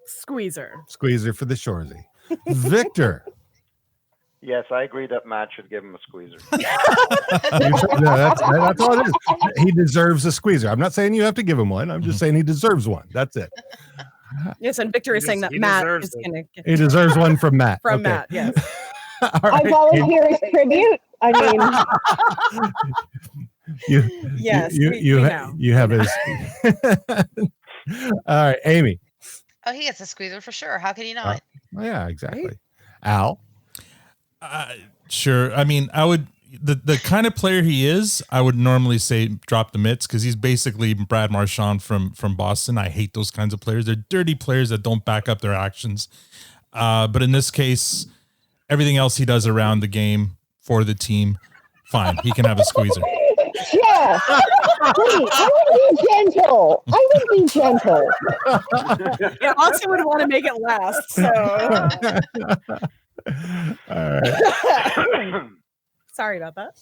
Squeezer
for the Shoresy. Victor.
Yes, I agree that Matt should give him a squeezer.
That's all it is. He deserves a squeezer. I'm not saying you have to give him one. I'm just saying he deserves one. That's it.
Yes, and Victor is saying that Matt is going to get.
He deserves one from Matt.
Matt, yes.
I volunteer as tribute. I
mean, you have his. All right, Amy.
Oh, he gets a squeezer for sure. How could he not?
Yeah, exactly. Right? Al.
Sure. I mean, I would the kind of player he is, I would normally say drop the mitts, because he's basically Brad Marchand from Boston. I hate those kinds of players. They're dirty players that don't back up their actions. But in this case, everything else he does around the game for the team, fine. He can have a squeezer.
Yeah. I would be gentle.
Yeah, Austin would want to make it last. So.
All right.
Sorry about that.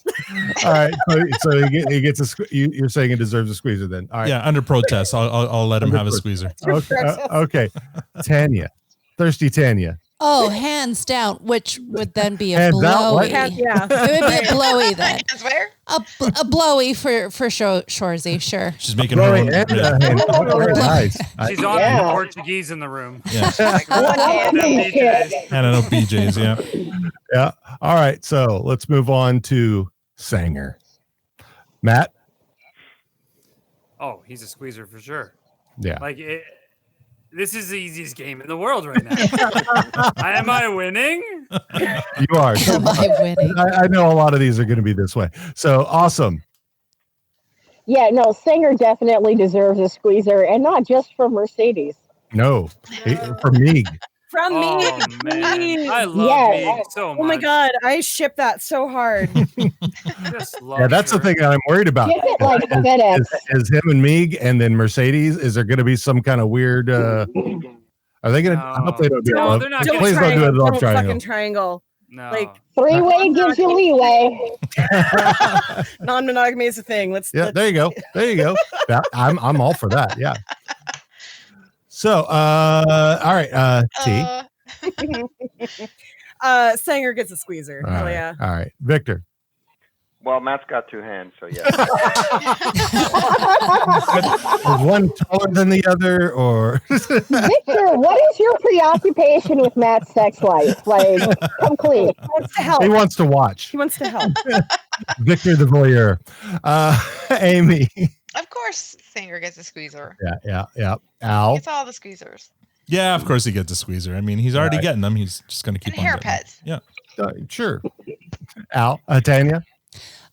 All right. So he gets a. You're saying he deserves a squeezer then? All right.
Yeah, under protest, I'll let him have a squeezer.
Okay. Tanya, thirsty Tanya.
Oh, hands down, which would then be a blowy.
Yeah,
it would be a blowy then. A blowy for Shoresy, sure.
She's making her own.
Nice.
She's on Portuguese in the room.
Yeah. And no PJs. Yeah.
Yeah. All right. So let's move on to Sanger. Matt.
Oh, he's a squeezer for sure.
Yeah.
This is the easiest game in the world right now. Am I winning?
You are.
Am I winning?
I know a lot of these are going to be this way. So awesome.
Yeah, no, Sanger definitely deserves a squeezer, and not just from Mercedes.
No, for me.
From
Oh,
me.
man.
Please.
I love Meeg so much.
Oh my god, I ship that so hard.
Just love
Yeah, that's the
her.
thing that I'm worried about.
Give it like FedEx.
Is him and Meeg, and then Mercedes. Is there going to be some kind of weird? Are they going to? I hope they don't do
No,
it.
they're not
Don't
Please don't do it. Love
Don't
triangle.
fucking triangle.
No.
Like
Three-way gives you leeway.
non-monogamy is a thing.
Yeah, there you go. There you go. I'm all for that. Yeah. So, all right, T.
Sanger gets a squeezer.
All
Hell
right,
yeah.
all right, Victor.
Well, Matt's got two hands, so yeah.
Is one taller than the other, or
Victor, what is your preoccupation with Matt's sex life? Like, come clean.
He wants to help.
he wants to watch?
He wants to help.
Victor the voyeur. Amy.
Of course, Singer gets a squeezer.
Yeah. Al.
Gets all the squeezers.
Yeah, of course he gets a squeezer. I mean, he's already
Right.
getting them. He's just going to keep
And
on
hair
getting them.
pets.
Yeah.
Sure. Al. Tanya.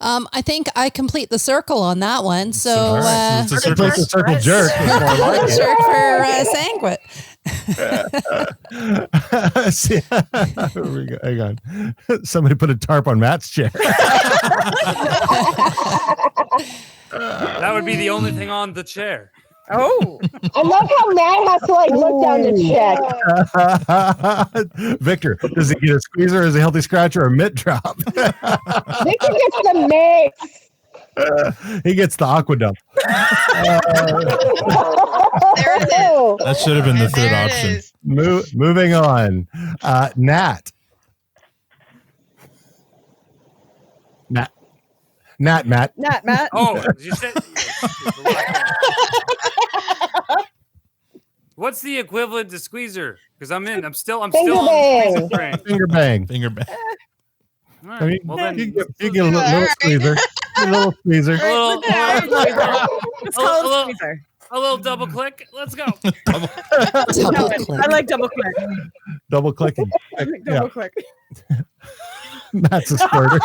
I think I complete the circle on that one. So,
All right.
It's a
Complete the circle jerk. Is more like it.
jerk for Sanguit.
See, here we go. Hang on. Somebody put a tarp on Matt's chair.
That would be the only thing on the chair.
Oh.
I love how Matt has to like look down to check.
Victor, does he get a squeezer as a healthy scratch or a mitt drop?
Victor gets the mix.
He gets the aqua dump.
There it is.
That should have been the third
There it
option.
is.
Moving on. Nat. Matt.
Matt.
Oh, you said. What's the equivalent to squeezer? Because I'm still on
Finger
the
bang.
squeezer train.
Finger bang.
Finger bang.
All right.
I mean,
Well then,
you get a little squeezer. A little squeezer.
a little,
Let's call it a
little-
squeezer.
a little double click. Let's go.
Double click.
I like double click.
Double clicking.
I like double click.
That's a squirter.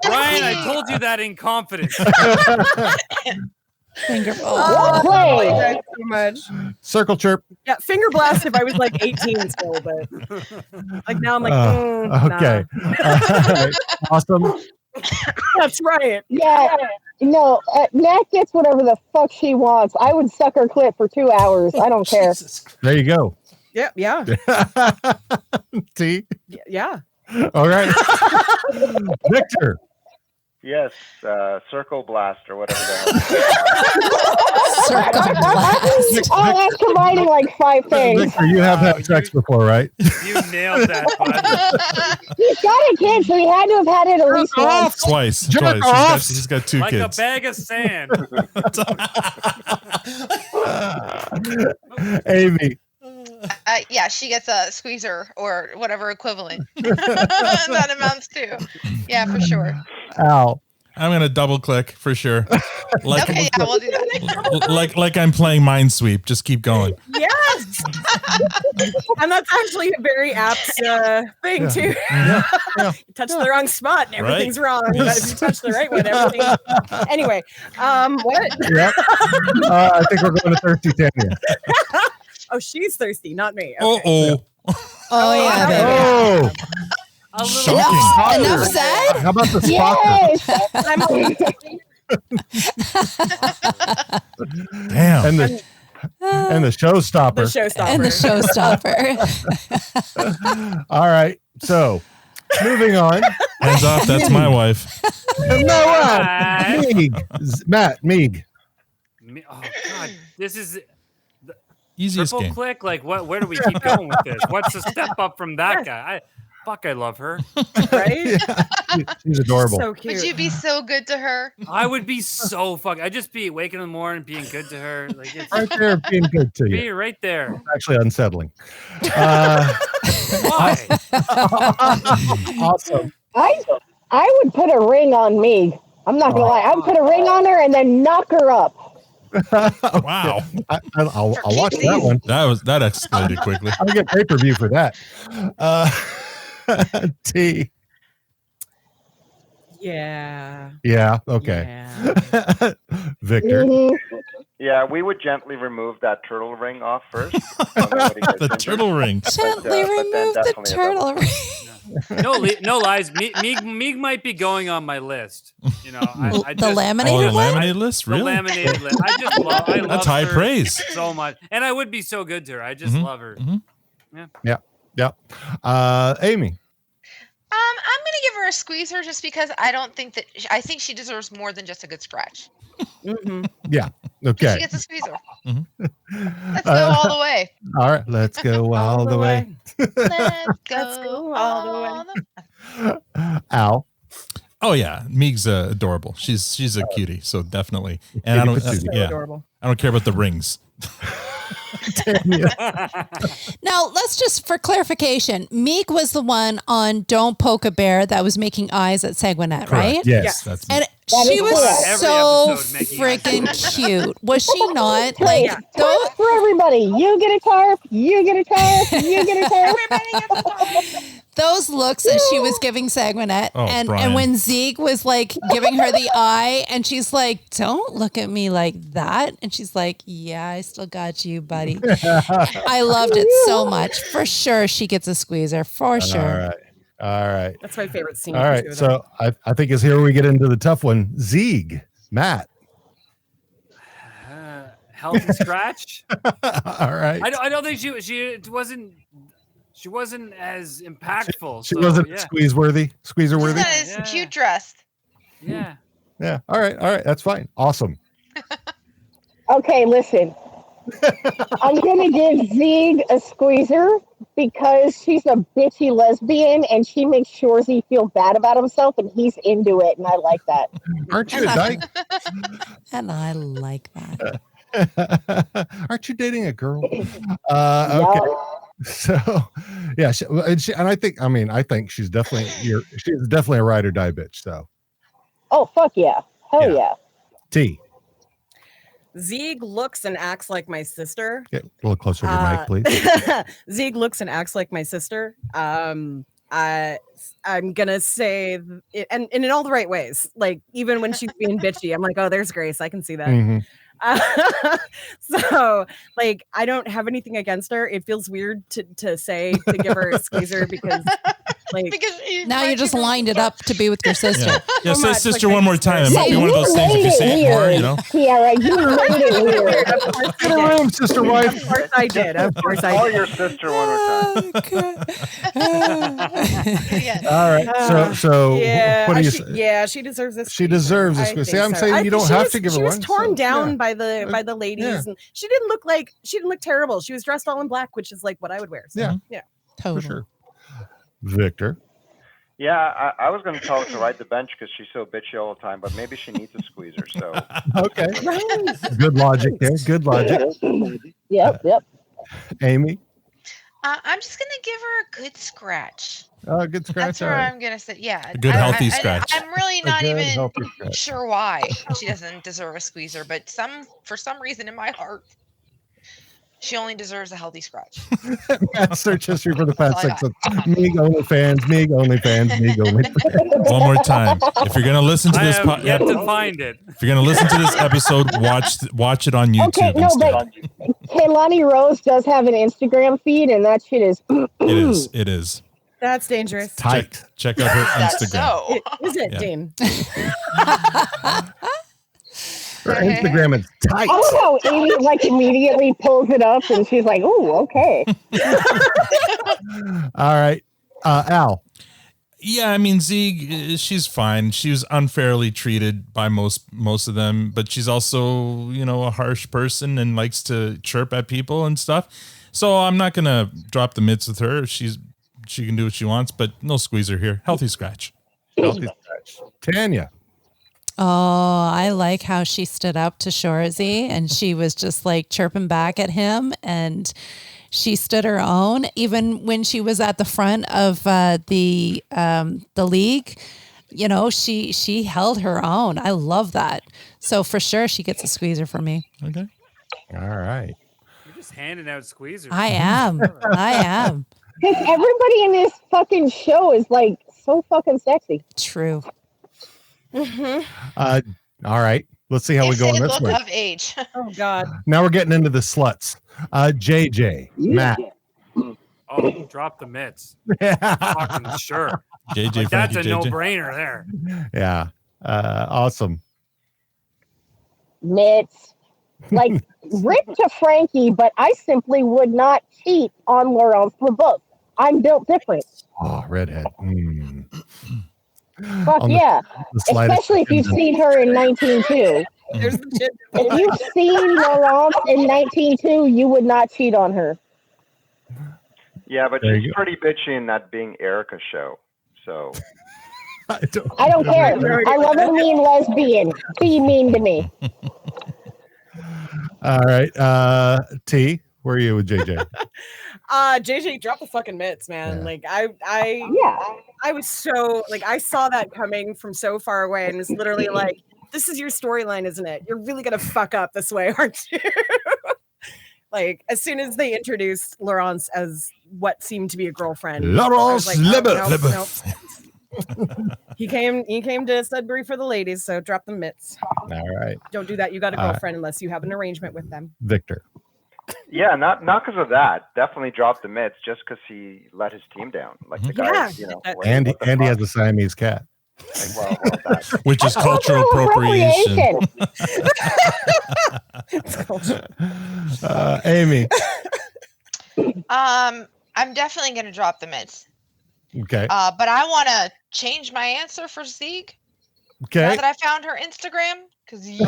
Ryan, I told you that in confidence.
Finger ball.
Oh,
Play.
I like that so much.
Circle chirp.
Yeah, finger blast if I was like 18 still, but like now I'm like,
Okay.
nah.
Awesome.
That's right.
Yeah. No, Nat gets whatever the fuck she wants. I would suck her clit for 2 hours. I don't care.
There you go.
Yeah.
T.
Yeah.
All right. Victor.
Yes, circle blast or whatever the hell.
Circle blast.
Oh, that's combining like 5 things.
Victor, you have had sex before, right?
You nailed that, bud.
He's got a kid, so he had to have had it at least once.
Twice.
Jerk
Twice.
off.
He's got two
Like
kids.
a bag of sand.
Amy.
Yeah, she gets a squeezer or whatever equivalent that amounts to. Yeah, for sure.
Al.
I'm gonna double click for sure. Like,
Okay, yeah, we'll do that.
like I'm playing Minesweep. Just keep going.
Yes. And that's actually a very apt thing too.
Yeah.
You touch the wrong spot and everything's wrong. But if you touch the right one, everything. Anyway, what?
Yep. I think we're going to Thirsty Tanya.
Oh, she's thirsty, not me.
Oh.
Oh, yeah, baby.
Oh.
A little
Shocking.
Enough said?
How about the
Yes.
Damn.
And the showstopper.
The showstopper.
And the showstopper.
All right. So, moving on.
Hands off. That's my wife.
Meeg. Matt, Meeg.
Oh God, this is
Easiest
triple
game.
click. Like what? Where do we keep going with this? What's the step up from that guy? I love her.
Right?
She's adorable.
So cute.
Would you be so good to her?
I would be so I'd just be waking in the morning, being good to her. Like it's
Right there, being good to
be
you.
right there.
It's actually unsettling.
Why?
Awesome.
I would put a ring on me. I'm not gonna lie. I would put a ring on her and then knock her up.
Wow.
I'll watch that one.
That escalated quickly.
I'll get pay-per-view for that. T.
Yeah.
Yeah. Okay.
Yeah.
Victor.
Yeah, we would gently remove that turtle ring off first.
The turtle ring.
Gently remove the turtle ring.
No lies. Meeg might be going on my list. You know, I
the laminated
laminated list, really?
The laminated list. I love
That's high
her
praise.
so much, and I would be so good to her. I just love her.
Yeah. Amy.
I'm gonna give her a squeezer just because I think she deserves more than just a good scratch.
Yeah. Okay.
She gets a squeezer. Let's go all the way.
All right. Let's go all the way.
Let's go all the way.
Al.
Oh yeah, Meeg's adorable. She's a cutie, so definitely. And I don't,
adorable.
I don't care about the rings.
Now, let's just, for clarification, Meek was the one on Don't Poke a Bear that was making eyes at Seguinet, right?
Yes, that's me.
And
That
she
is
was
correct.
so
Every episode making
freaking cute. Was she not? Like,
Tarp for everybody. You get a tarp. You get a tarp. You get a tarp.
Everybody gets a tarp.
those looks that she was giving Seguinet, and when Zeke was like giving her the eye, and she's like, "Don't look at me like that," and she's like, "Yeah, I still got you, buddy." I loved it so much. For sure, she gets a squeezer. For sure.
All right.
That's my favorite scene.
All right. So I think it's here we get into the tough one. Zieg, Matt.
Healthy scratch.
All right.
I don't think she wasn't as impactful.
She wasn't squeezer worthy.
She's not as cute dressed.
Yeah.
Yeah. All right. That's fine. Awesome.
Okay, listen. I'm gonna give Zieg a squeezer because she's a bitchy lesbian and she makes Shoresy feel bad about himself and he's into it and I like that.
Aren't you a dyke?
And I like that.
Aren't you dating a girl? Okay. So yeah, and I think she's definitely a ride or die bitch. So.
Oh fuck yeah. Hell yeah.
T.
Zieg looks and acts like my sister.
Get a little closer to your mic, please.
Zieg looks and acts like my sister. I'm gonna say it, and in all the right ways. Like even when she's being bitchy, I'm like, oh, there's Grace. I can see that.
Mm-hmm.
So like I don't have anything against her. It feels weird to say to give her a squeezer because like
now you just lined it up to be with your sister.
Yeah, say sister one more time. It might be one of those things if you say it more, you know.
Tiara, you made it weird.
Of course
Get a room, sister wife.
Of course I did. Of course I did.
Call your sister one more time.
All right. So
yeah,
what do you say?
she deserves this.
She deserves this.
I
See,
think
I'm
so.
saying you don't have to give her
She
one.
was torn down
yeah.
by the ladies, and she didn't look terrible. She was dressed all in black, which is like what I would wear. So, yeah,
for sure. Victor.
Yeah, I was going to tell her to ride the bench because she's so bitchy all the time, but maybe she needs a squeezer. So
okay, good logic there. Good logic.
Yep.
Amy.
I'm just gonna give her a good scratch.
Oh, good scratch.
That's what I'm gonna say. Yeah,
a good healthy scratch.
I'm really not even sure why she doesn't deserve a squeezer, but for some reason in my heart, she only deserves a healthy scratch.
Search history for the past 6 months. Meeg OnlyFans.
One more time. If you're gonna listen to this,
I have yet to find it.
If you're gonna listen to this episode, watch it on YouTube.
Okay, no, but Kehlani Rose does have an Instagram feed, and that shit is.
It is.
That's dangerous.
Tight. Check out her Instagram.
Is it, Dean?
Her Instagram is tight.
I don't know. Amy immediately pulls it up, and she's like, "Oh, okay."
All right, Al.
Yeah, I mean Zieg, she's fine. She was unfairly treated by most of them, but she's also, a harsh person and likes to chirp at people and stuff. So I'm not gonna drop the mitts with her. She can do what she wants, but no squeezer here. Healthy scratch.
Tanya.
Oh, I like how she stood up to Shoresy and she was just like chirping back at him, and she stood her own even when she was at the front of the league. She held her own. I love that. So for sure, she gets a squeezer from me.
Okay.
All right.
You're just handing out squeezers.
I am.
Because everybody in this fucking show is like so fucking sexy.
True.
Mm-hmm.
All right. Let's see how we
They
go
say
on this
look
one.
of age.
Oh God.
Now we're getting into the sluts. JJ, Matt.
Oh, drop the mitts. Fucking sure.
JJ,
Like, that's
Frankie,
a
JJ.
no-brainer there.
Yeah. Awesome.
Mitts. Like, rip to Frankie, but I simply would not cheat on Laurence LeBeouf. I'm built different.
Oh, redhead.
Fuck
On
yeah.
the slightest
Especially if you've
second.
seen her in 19.2.
There's the gender.
If you've seen Laurence in 19.2, you would not cheat on her.
Yeah, but
There you
she's
go.
pretty bitchy in that Being Erica show. So
I don't care. I love a mean lesbian. Be mean to me.
All right. T, where are you with JJ?
JJ, drop the fucking mitts, man. Like I was so like I saw that coming from so far away and was literally like, this is your storyline, isn't it? You're really gonna fuck up this way, aren't you? Like as soon as they introduced Laurence as what seemed to be a girlfriend,
Laurence
LeBeouf. He came to Sudbury for the ladies, so drop the mitts.
All right.
Don't do that. You got a girlfriend unless you have an arrangement with them.
Victor.
yeah, not because of that. Definitely dropped the mitts just because he let his team down. Like the guy,
Andy has a Siamese cat.
Which is cultural appropriation.
Amy.
I'm definitely going to drop the mitts.
Okay.
But I want to change my answer for Zeke.
Okay.
Now that I found her Instagram, because
Zeke's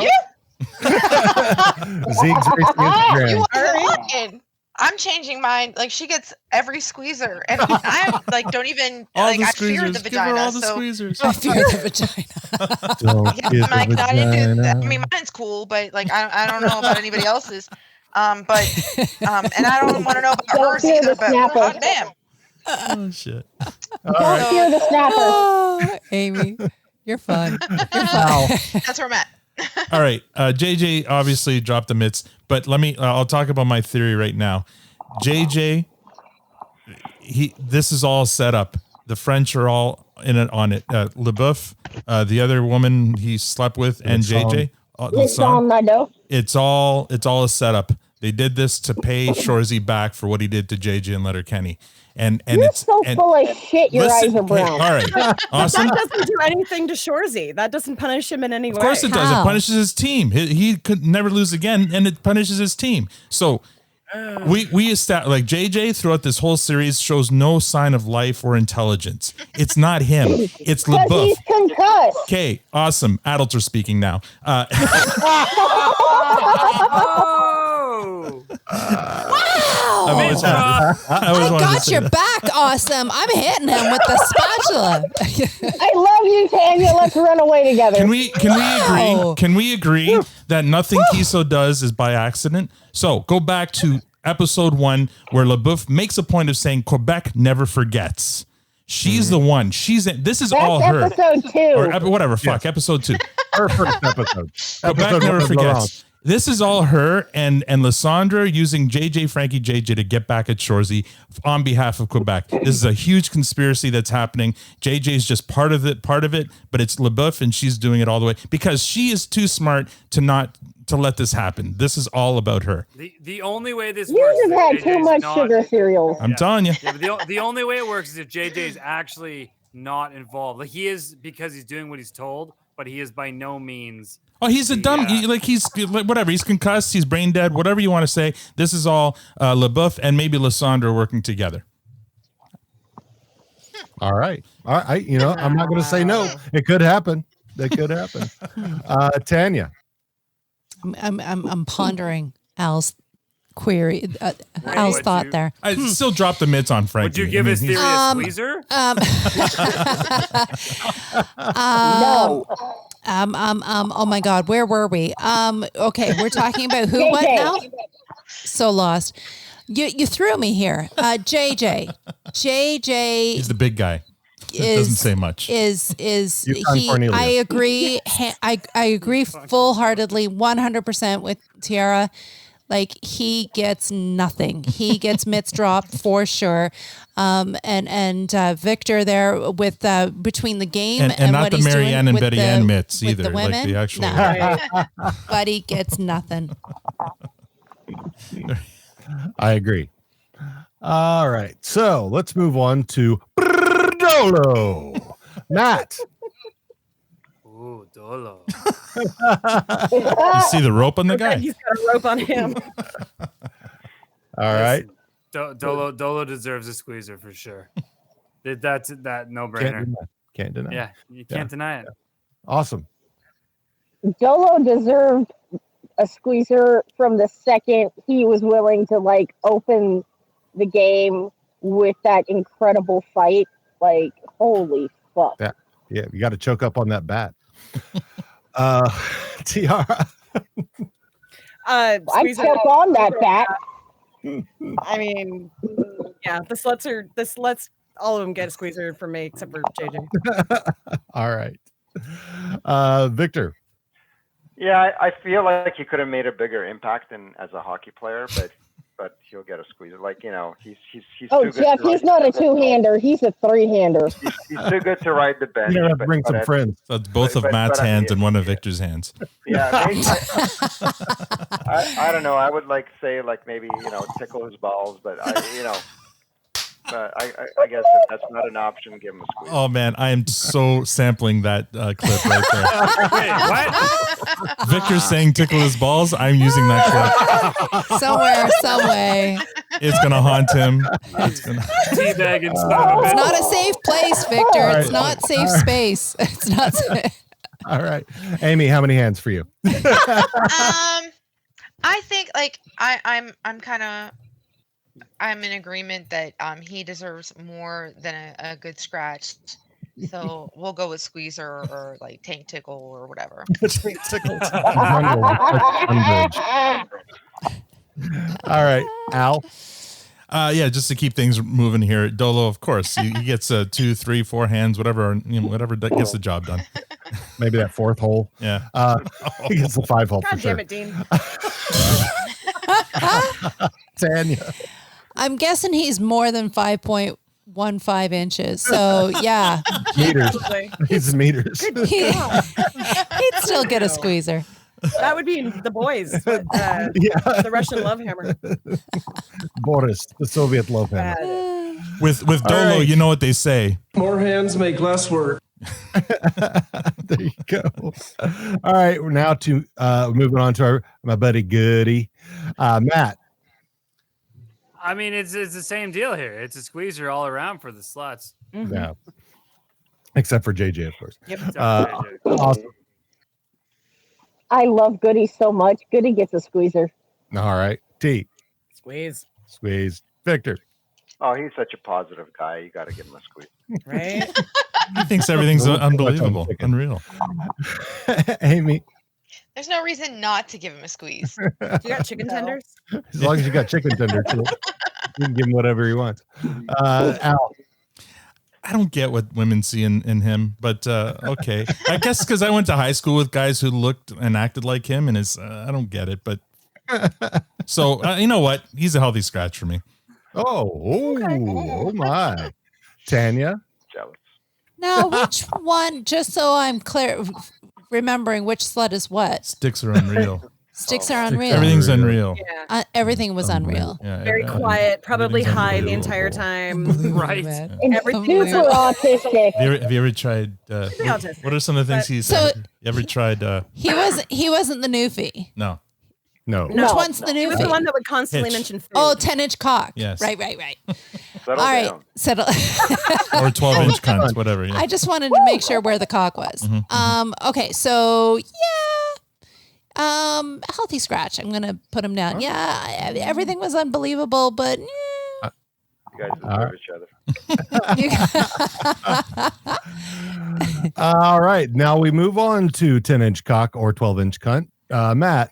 Instagram.
You wasn't looking. I'm changing mine. Like she gets every squeezer, and I like don't even
All
like
the
I fear the
squeezers. Give her
vagina.
all the
So
squeezers.
I fear the vagina.
Don't
yeah,
fear
I'm like
the
not into that. I
vagina.
mean, mine's cool, but like I don't know about anybody else's. And I don't want to know about
Don't
hers
fear
either.
the
But
snapper.
god damn.
Oh shit.
Don't fear the snapper.
Oh, Amy, you're fun. You're fun.
That's where I'm at.
All right. JJ obviously dropped the mitts, but I'll talk about my theory right now. JJ, this is all set up. The French are all in it on it. LeBeouf, the other woman he slept with, and JJ. It's all a setup. They did this to pay Shoresy back for what he did to JJ and Letterkenny. And
You're
it's
so
and,
full of shit. Your eyes are brown.
all right.
But
Awesome.
that doesn't do anything to Shoresy. That doesn't punish him in any way.
Of course it does. It punishes his team. He could never lose again, and it punishes his team. So we like JJ throughout this whole series shows no sign of life or intelligence. It's not him. It's
Because
LeBeouf.
he's concussed.
Okay, awesome. Adults are speaking now.
Wow!
I
got your back. Awesome. I'm hitting him with the spatula.
I love you, Tanya. Let's run away together.
Can we agree? Can we agree that nothing Kiso does is by accident? So go back to episode 1 where LeBeouf makes a point of saying Quebec never forgets. She's the one. This is
That's
all her.
episode 2.
Or whatever. Fuck. Episode 2.
Her first episode.
Quebec never forgets. This is all her and Lysandra using Frankie JJ to get back at Shoresy on behalf of Quebec. This is a huge conspiracy that's happening. JJ's just part of it, but it's LeBeouf and she's doing it all the way because she is too smart to let this happen. This is all about her.
The only way this
You
works
just
is
had
if
too
JJ's
much
not-
sugar cereals.
I'm telling you.
Yeah, but the only way it works is if JJ is actually not involved. Like he is because he's doing what he's told, but he is by no means.
Oh, he's a dumb. He's whatever. He's concussed. He's brain dead. Whatever you want to say. This is all LeBeouf and maybe Lysandra working together.
All right. I'm not going to say no. It could happen. It could happen. Tanya.
I'm pondering Al's query, Al's thought there.
I still drop the mitts on Frankie.
Would you give his theory a squeezer?
No.
Oh my God, where were we? Okay, we're talking about who, what now? So lost. You threw me here. JJ.
He's the big guy. Doesn't say much.
I agree. I agree full-heartedly, 100% with Tiara. Like he gets nothing. He gets mitts dropped for sure. And Victor there with between the game
and not
what
the
he's
Mary
doing
Ann and
with
Betty
the,
Ann mitts
with
either.
the women.
Like the actual.
No. Buddy gets nothing.
I agree. All right. So let's move on to Dolo. Matt.
Ooh, Dolo.
You see the rope on the guy?
He's got a rope on him.
All right.
Dolo deserves a squeezer for sure. That's that no brainer.
Can't deny.
Yeah, you can't deny it.
Awesome.
Dolo deserved a squeezer from the second he was willing to like open the game with that incredible fight. Like, holy fuck.
Yeah, you got to choke up on that bat. Tiara.
I choke on that bat.
I mean, yeah, the sluts, all of them get a squeezer from me except for JJ.
All right. Victor.
Yeah, I feel like he could have made a bigger impact than as a hockey player, but he'll get a squeezer. Like, he's
Oh,
too good.
Jeff, he's not a two-hander. He's a three-hander.
He's too good to ride the bench.
You have to bring some friends.
So it's both of Matt's hands and one of Victor's hands.
Yeah, I don't know. I would say maybe tickle his balls, but I guess if that's not an option, give him a squeeze.
Oh man, I am so sampling that clip right there.
Wait, what?
Victor's saying tickle his balls. I'm using that clip.
Somewhere, some way.
It's gonna haunt him. It's gonna
teabagging.
It's not a safe place, Victor.
All right.
It's not safe space. It's not safe.
All right. Amy, how many hands for you?
I think I'm in agreement that he deserves more than a good scratch. So we'll go with squeezer or like tank tickle or whatever.
Tank tickle.
All right, Al.
Yeah, just to keep things moving here, Dolo, of course, he gets 2, 3, 4 hands, whatever, whatever gets the job done.
Maybe that fourth hole.
Yeah,
he gets the 5 hole
God
for
damn
sure.
it, Dean.
Tanya.
I'm guessing he's more than 5.15 inches. So yeah,
Meters. He's meters.
he'd still get a squeezer.
That would be the boys. The Russian love hammer.
Boris, the Soviet love hammer.
With Dolo,
right.
you know what they say.
More hands make less work.
There you go. All right, we're now to moving on to my buddy Goody, Matt.
I mean, it's the same deal here. It's a squeezer all around for the sluts.
Mm-hmm.
Yeah, except for JJ, of course.
Yep.
Awesome.
I love Goody so much. Goody gets a squeezer.
All right, T.
Squeeze.
Victor.
Oh, he's such a positive guy. You got to give him a squeeze.
Right?
He thinks everything's unbelievable, unreal.
Amy.
There's no reason not to give him a squeeze.
You got chicken tenders?
As long as you got chicken tender, too. You can give him whatever he wants. Al.
I don't get what women see in him, but okay. I guess because I went to high school with guys who looked and acted like him, and I don't get it. But so you know what? He's a healthy scratch for me.
Oh my, Tanya.
Jealous.
Now, which one? Just so I'm clear, remembering which slut is what.
Sticks are unreal.
Sticks are unreal.
Everything's unreal.
Yeah.
Everything was unreal.
Yeah,
Very quiet, probably high the entire time.
Right.
Everything
Super autistic.
Have you ever tried? What are some of the things he's?
So-
you ever tried?
He wasn't the newfie.
No.
Which one's the
He was the
newfie?
one that would constantly
Hitch.
mention food.
Oh, 10-inch cock.
Yes.
Right.
Settle
All right.
down.
Settle.
Or 12-inch cunts, whatever. Yeah.
I just wanted to make sure where the cock was. Okay, so yeah. Healthy scratch. I'm gonna put him down. Yeah, everything was unbelievable, but
You guys deserve each other.
All right, now we move on to 10-inch cock or 12-inch cunt. Matt,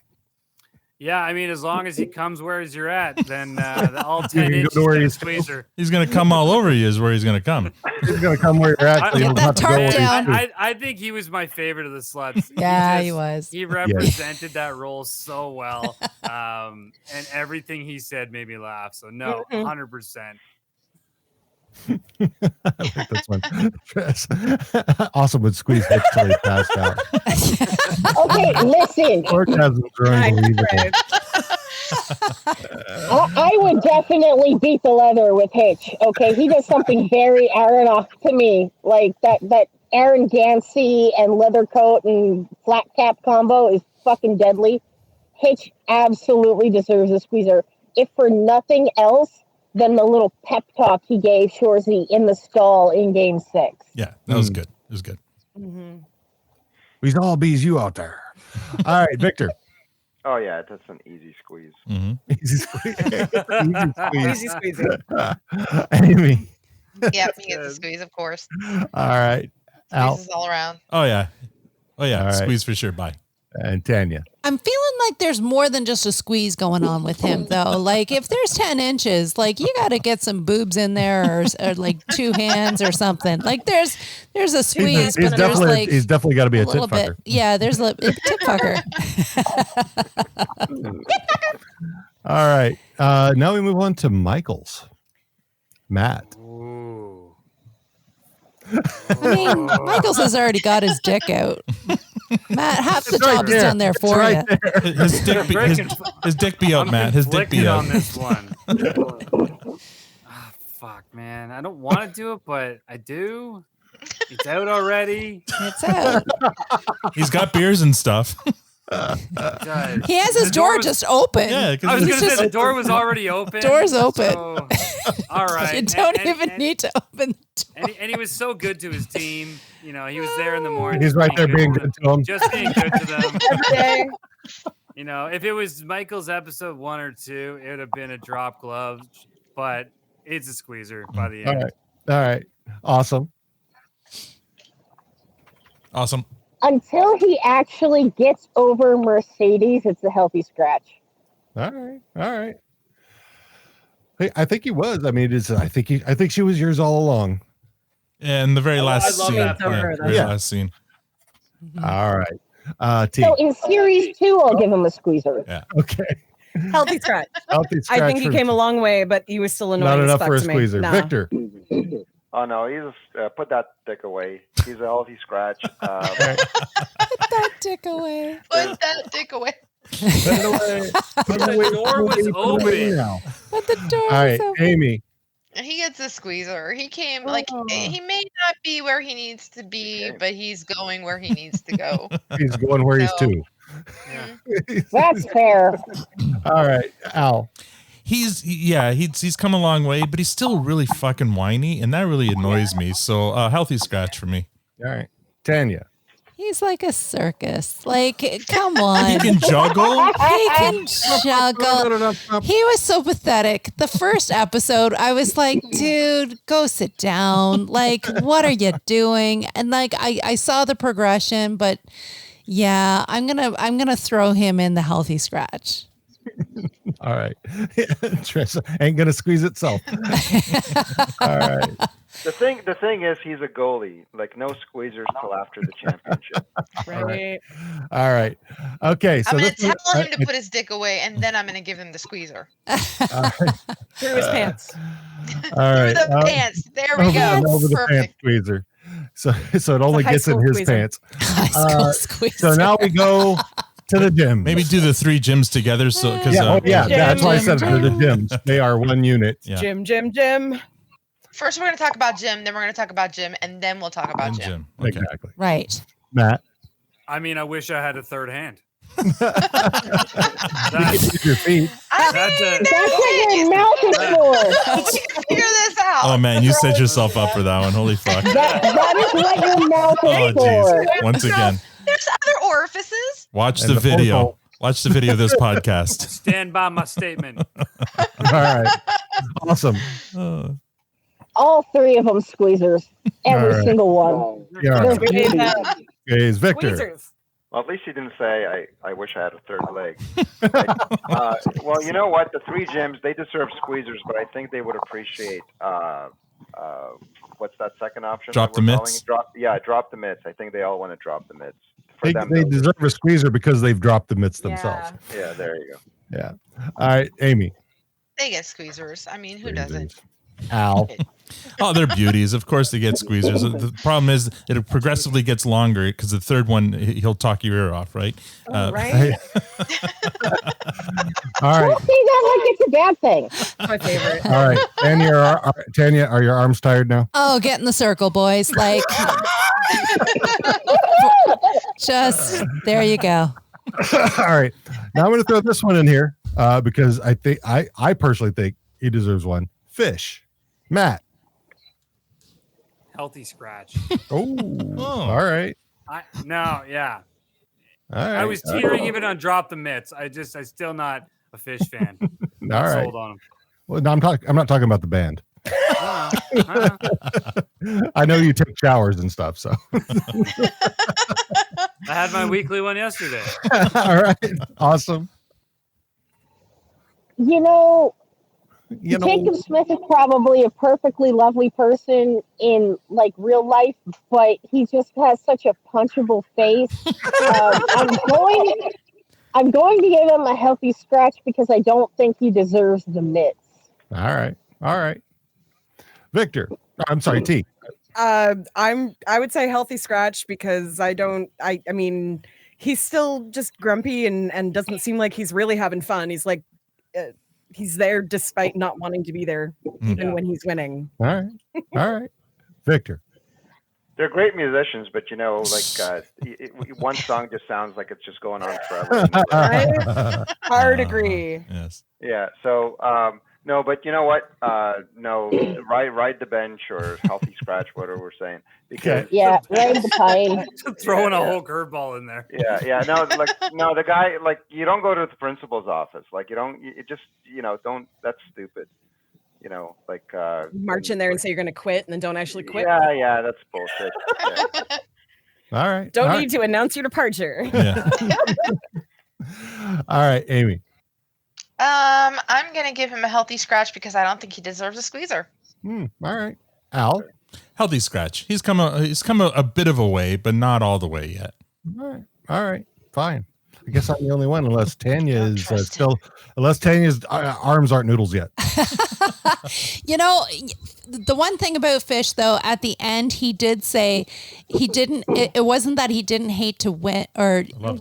Yeah, I mean, as long as he comes where you're at, then all 10
can go
inches
to where
get a
he's-
squeezer.
He's gonna come all over you. Is where he's gonna come.
He's gonna come where you're at. So you don't have to go where he's to.
I think he was my favorite of the sluts.
Yeah, he was.
He represented that role so well, and everything he said made me laugh. So no, 100%.
I like this one. Awesome would squeeze Hitch till he passed out.
Okay, listen.
Orgasms are unbelievable.
I would definitely beat the leather with Hitch. Okay, he does something very Aaron to me, like that Aaron Gansey and leather coat and flat cap combo is fucking deadly. Hitch absolutely deserves a squeezer, if for nothing else than the little pep talk he gave Shoresy in the stall in Game 6.
Yeah, that was good. It was good.
We all bees you out there. All right, Victor.
Oh yeah, that's an easy squeeze.
Easy squeeze.
Easy squeeze.
Amy.
Yep, he gets a squeeze, of course.
All right. Al.
Squeezes all around.
Oh yeah.
All right.
Squeeze for sure. Bye.
And Tanya.
I'm feeling like there's more than just a squeeze going on with him, though. Like, if there's 10 inches, like, you got to get some boobs in there or like 2 hands or something. Like, there's a squeeze, but there's like
he's definitely got to be a tit
little
fucker.
bit. Yeah, there's a tit fucker.
All right. Now we move on to Michael's. Matt.
I mean, Michaels has already got his dick out. Matt, half the
It's right
job is
there.
done there
It's
for
right
you.
there.
His dick be out, Matt. His dick be
Conflicted
out.
on this one. Fuck, man. I don't want to do it, but I do. It's out already.
It's out.
He's got beers and stuff.
He has his door just open.
Yeah,
I was going to say the door was already open.
Door's open.
So, all right.
You don't even need to open the door.
And he was so good to his team. You know, he was there in the morning.
He's right there being good to him.
Just being good to them.
Every day.
You know, if it was Michael's episode 1 or 2, it would have been a drop glove, but it's a squeezer by the end.
All right. Awesome.
Awesome.
Until he actually gets over Mercedes, it's a healthy scratch.
All right. Hey, I think he was. I mean, I think she was yours all along.
And the very last
love
scene.
that
Very last scene.
All right. T.
So in series 2, I'll give him a squeezer.
Yeah.
Okay.
Healthy scratch.
Healthy scratch
I think he
for-
came a long way, but he was still annoying.
Not
as
enough
fuck
for a
to me.
squeezer.
Nah.
Victor.
Oh no, he's put that dick away. He's a healthy scratch.
Put that dick away.
Put that dick away.
Put it away. Put it away.
The door was
Put it away
open.
now.
But the door
All right,
is open.
Amy.
He gets a squeezer. He came he may not be where he needs to be, but he's going where he needs to go.
He's going where he's to.
That's fair.
All right, Al.
He's come a long way, but he's still really fucking whiny, and that really annoys me. So healthy scratch for me.
All right, Tanya.
He's like a circus. Like, come on.
He can juggle.
He can juggle. He was so pathetic. The first episode, I was like, dude, go sit down. Like, what are you doing? And like, I saw the progression, but yeah, I'm gonna throw him in the healthy scratch.
All right. Tressa ain't gonna squeeze itself. All right.
The thing is, he's a goalie. Like no squeezers till after the championship.
Right.
All right. Okay. So
I'm gonna
this
tell him to put his dick away, and then I'm gonna give him the squeezer.
Through his pants.
All right.
Through the pants. There we go.
Over the pants
Perfect.
squeezer. So it only
high
gets in
school
his
squeezer.
pants.
High school squeezer.
So now we go to the gym.
Maybe do the 3 gyms together. So because
that's why I said they're the gyms. They are one unit.
Yeah.
Jim.
First, we're gonna talk about Jim. Then we're gonna talk about Jim, and then we'll talk about Jim.
Okay.
Exactly.
Right.
Matt.
I mean, I wish I had a third hand.
You can use your feet.
That's
That's what your mouth is for.
We can figure this out.
Oh man, you set yourself up for that one. Holy fuck.
That is what your mouth
Oh
is for.
jeez. Once again,
There's other orifices.
watch
And
the
the
video.
photo.
Watch the video of this podcast.
Stand by my statement.
All right. Awesome.
All 3 of them squeezers. Every
All right.
single one.
Yeah.
They're
Okay,
beauties.
is Victor.
Squeezers.
Well, at least he didn't say, I wish I had a third leg. Well, you know what? The 3 gyms, they deserve squeezers, but I think they would appreciate, what's that second option?
Drop
that
the
we're calling
mitts?
it? Drop the mitts. I think they all want to drop the mitts. For them,
They deserve a squeezer because they've dropped the mitts
Yeah.
themselves.
Yeah, there you go.
Yeah. All right, Amy.
They get squeezers. I mean, who doesn't?
Al.
Oh, they're beauties. Of course they get squeezers. The problem is it progressively gets longer because the third one, he'll talk your ear off, right?
Right?
All right.
Don't say that like it's a bad thing.
My favorite.
All right. Tanya, are your arms tired now?
Oh, get in the circle, boys. Like, just there you go.
All right. Now I'm going to throw this one in here because I personally think he deserves one. Fish. Matt.
Healthy scratch.
Oh, all right.
No, yeah.
All right.
I was teetering even on drop the mitts. I still not a Fish fan. Not
All right.
sold on him.
Well, no, I'm not talking about the band. I know you take showers and stuff, so.
I had my weekly one yesterday.
All right. Awesome.
Jacob Smith is probably a perfectly lovely person in like real life, but he just has such a punchable face. I'm going to give him a healthy scratch because I don't think he deserves the mitts.
All right. Victor. I'm sorry, T.
I would say healthy scratch because I mean, he's still just grumpy and doesn't seem like he's really having fun. He's like, he's there despite not wanting to be there, even when he's winning.
All right. Victor.
They're great musicians, but one song just sounds like it's just going on forever.
Hard agree.
Yes.
Yeah. So no, but you know what? No, ride the bench or healthy scratch, whatever we're saying. Because
ride the pine.
Throwing a whole curveball in there.
Yeah. No, the guy, you don't go to the principal's office. Don't. That's stupid.
March in there and say you're going to quit and then don't actually quit.
Yeah, that's bullshit. Yeah.
All right.
Don't need to announce your departure.
Yeah.
All right, Amy.
I'm gonna give him a healthy scratch because I don't think he deserves a squeezer.
All right. Al.
Healthy scratch. He's come a bit of a way, but not all the way yet.
All right. Fine. I guess I'm the only one, unless Tanya is unless Tanya's arms aren't noodles yet.
The one thing about Fish, though, at the end, he did say it wasn't that he didn't hate to win or love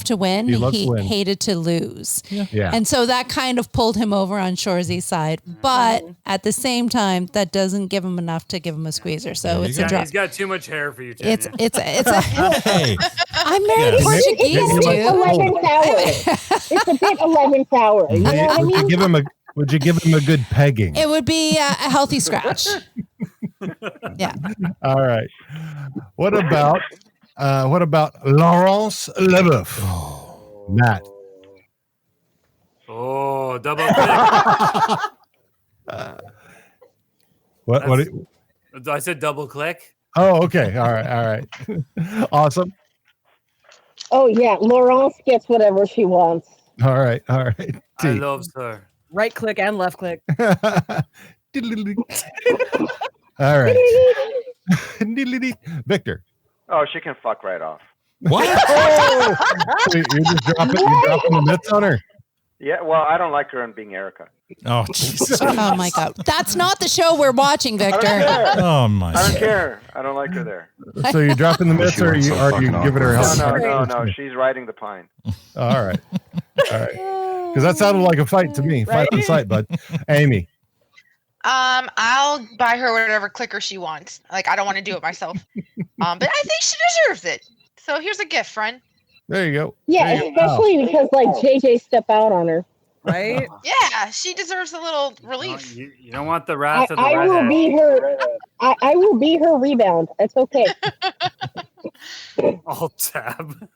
to win. He hated to lose.
Yeah.
And so that kind of pulled him over on Shoresy's side. But at the same time, that doesn't give him enough to give him a squeezer. So it's a drop.
He's got too much hair for you, Tanya.
It's a
hey.
I'm married Portuguese, dude.
11th hour. It's a bit 11th hour. You know what I mean?
Would you give him a good pegging?
It would be a healthy scratch. Yeah.
All right. What about Laurence Leboeuf? Matt.
Oh, double click.
What?
I said double click.
Oh, okay. All right. Awesome.
Oh yeah, Laurence gets whatever she wants.
All right.
I love her.
Right click and left click.
All right. Victor.
Oh, she can fuck right off.
What?
Wait, you're dropping the mitts on her?
Yeah, well, I don't like her in being Erica.
Oh, Jesus.
Oh, my God. That's not the show we're watching, Victor.
Oh, my
I don't care. I don't like her there.
So you're dropping the mitts, or are you giving her help?
No. She's riding the pine.
All right. Because that sounded like a fight to me. Fight on sight, bud. Amy.
I'll buy her whatever clicker she wants. I don't want to do it myself. But I think she deserves it. So here's a gift, friend.
There you go.
Yeah, especially because JJ stepped out on her.
Right?
Yeah, she deserves a little relief.
You don't want the wrath of the
I will
redhead.
be her. I will be her rebound. It's okay.
Alt tab.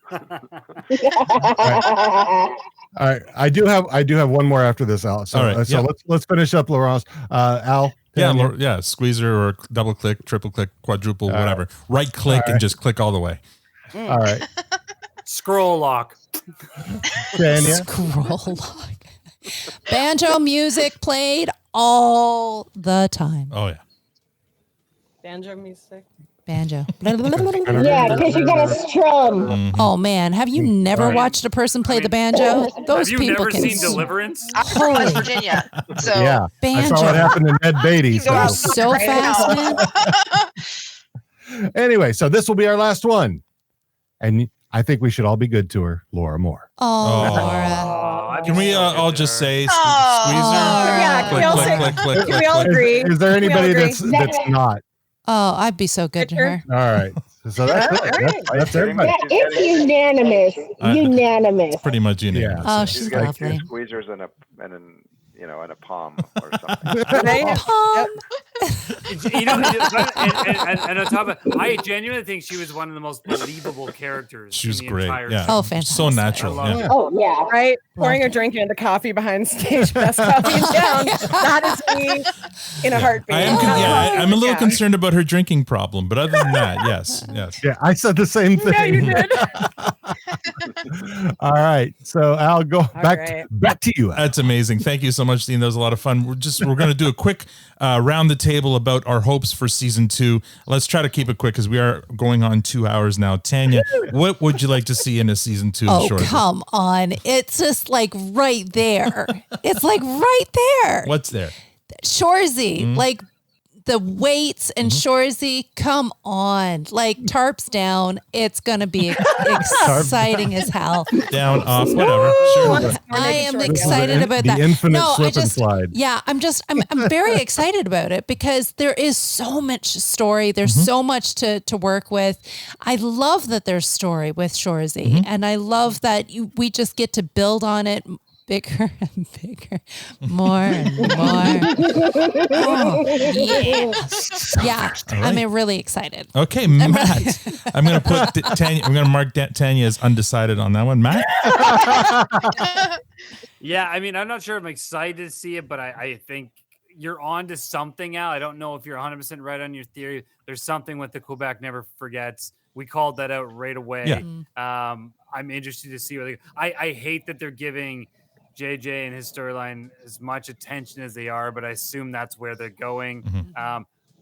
All right. I do have one more after this, Al. So,
All right,
so let's finish up Laurence. Al.
Yeah, squeezer or double click, triple click, quadruple, whatever. Right click and just click all the way.
All right.
Scroll lock.
Tanya?
Scroll lock. Banjo music played all the time.
Oh yeah.
Banjo music.
Banjo.
Yeah, because you got a strum.
Oh man, have you never watched a person play the banjo? Those
Have you
people
never
can
seen Deliverance?
I'm from West Virginia, so
Yeah, I saw
Banjo.
what happened to Ned Beatty.
Go
So.
outside
So
right
fast,
now.
man.
Anyway, so this will be our last one. And I think we should all be good to her, Laura Moore.
Oh, Laura.
Can we all just say squeeze her?
Yeah, can we all say- can we all
click.
agree?
Is there
We all
anybody
agree.
that's not?
Oh, I'd be so good to her.
All right. So that's everybody.
Yeah, it's unanimous. Unanimous.
Pretty much unanimous.
Oh,
She's
she's
got
lovely.
two squeezers and a palm or something.
And on top of it, I genuinely think she was one of the most believable characters.
She was
in the
great.
entire
Yeah.
show.
Oh, fantastic.
So natural.
I love
Yeah.
Oh, yeah.
Right? Pouring a drink into the coffee behind stage, best coffee in town. That is me in a heartbeat.
I'm a little concerned about her drinking problem, but other than that, yes.
Yeah, I said the same thing.
Yeah, you did.
All right. So I'll go back to you.
That's amazing. Thank you so much, Dean. That was a lot of fun. We're going to do a quick round the table about our hopes for season 2. Let's try to keep it quick because we are going on 2 hours now. Tanya, what would you like to see in a season 2 of
Oh,
Shoresy?
come on. It's just like right there. It's like right there.
What's there?
Shoresy, like the weights and Shoresy, come on. Like tarps down. It's going to be exciting as hell.
Down, off, whatever. Sure.
I am excited about
the
that.
infinite
No,
slip and slide.
Yeah, I'm very excited about it because there is so much story. There's so much to work with. I love that there's story with Shoresy, and I love that we just get to build on it bigger and bigger, more and more. Oh, yeah. Yeah,
right.
I'm really excited.
Okay, Matt. I'm going to put Tanya. I'm going to mark Tanya as undecided on that one. Matt.
Yeah, I mean, I'm not sure I'm excited to see it, but I think you're on to something, Al. I don't know if you're 100% right on your theory. There's something with the Quebec Never Forgets. We called that out right away.
Yeah.
I'm interested to see what I hate that they're giving JJ and his storyline as much attention as they are, but I assume that's where they're going.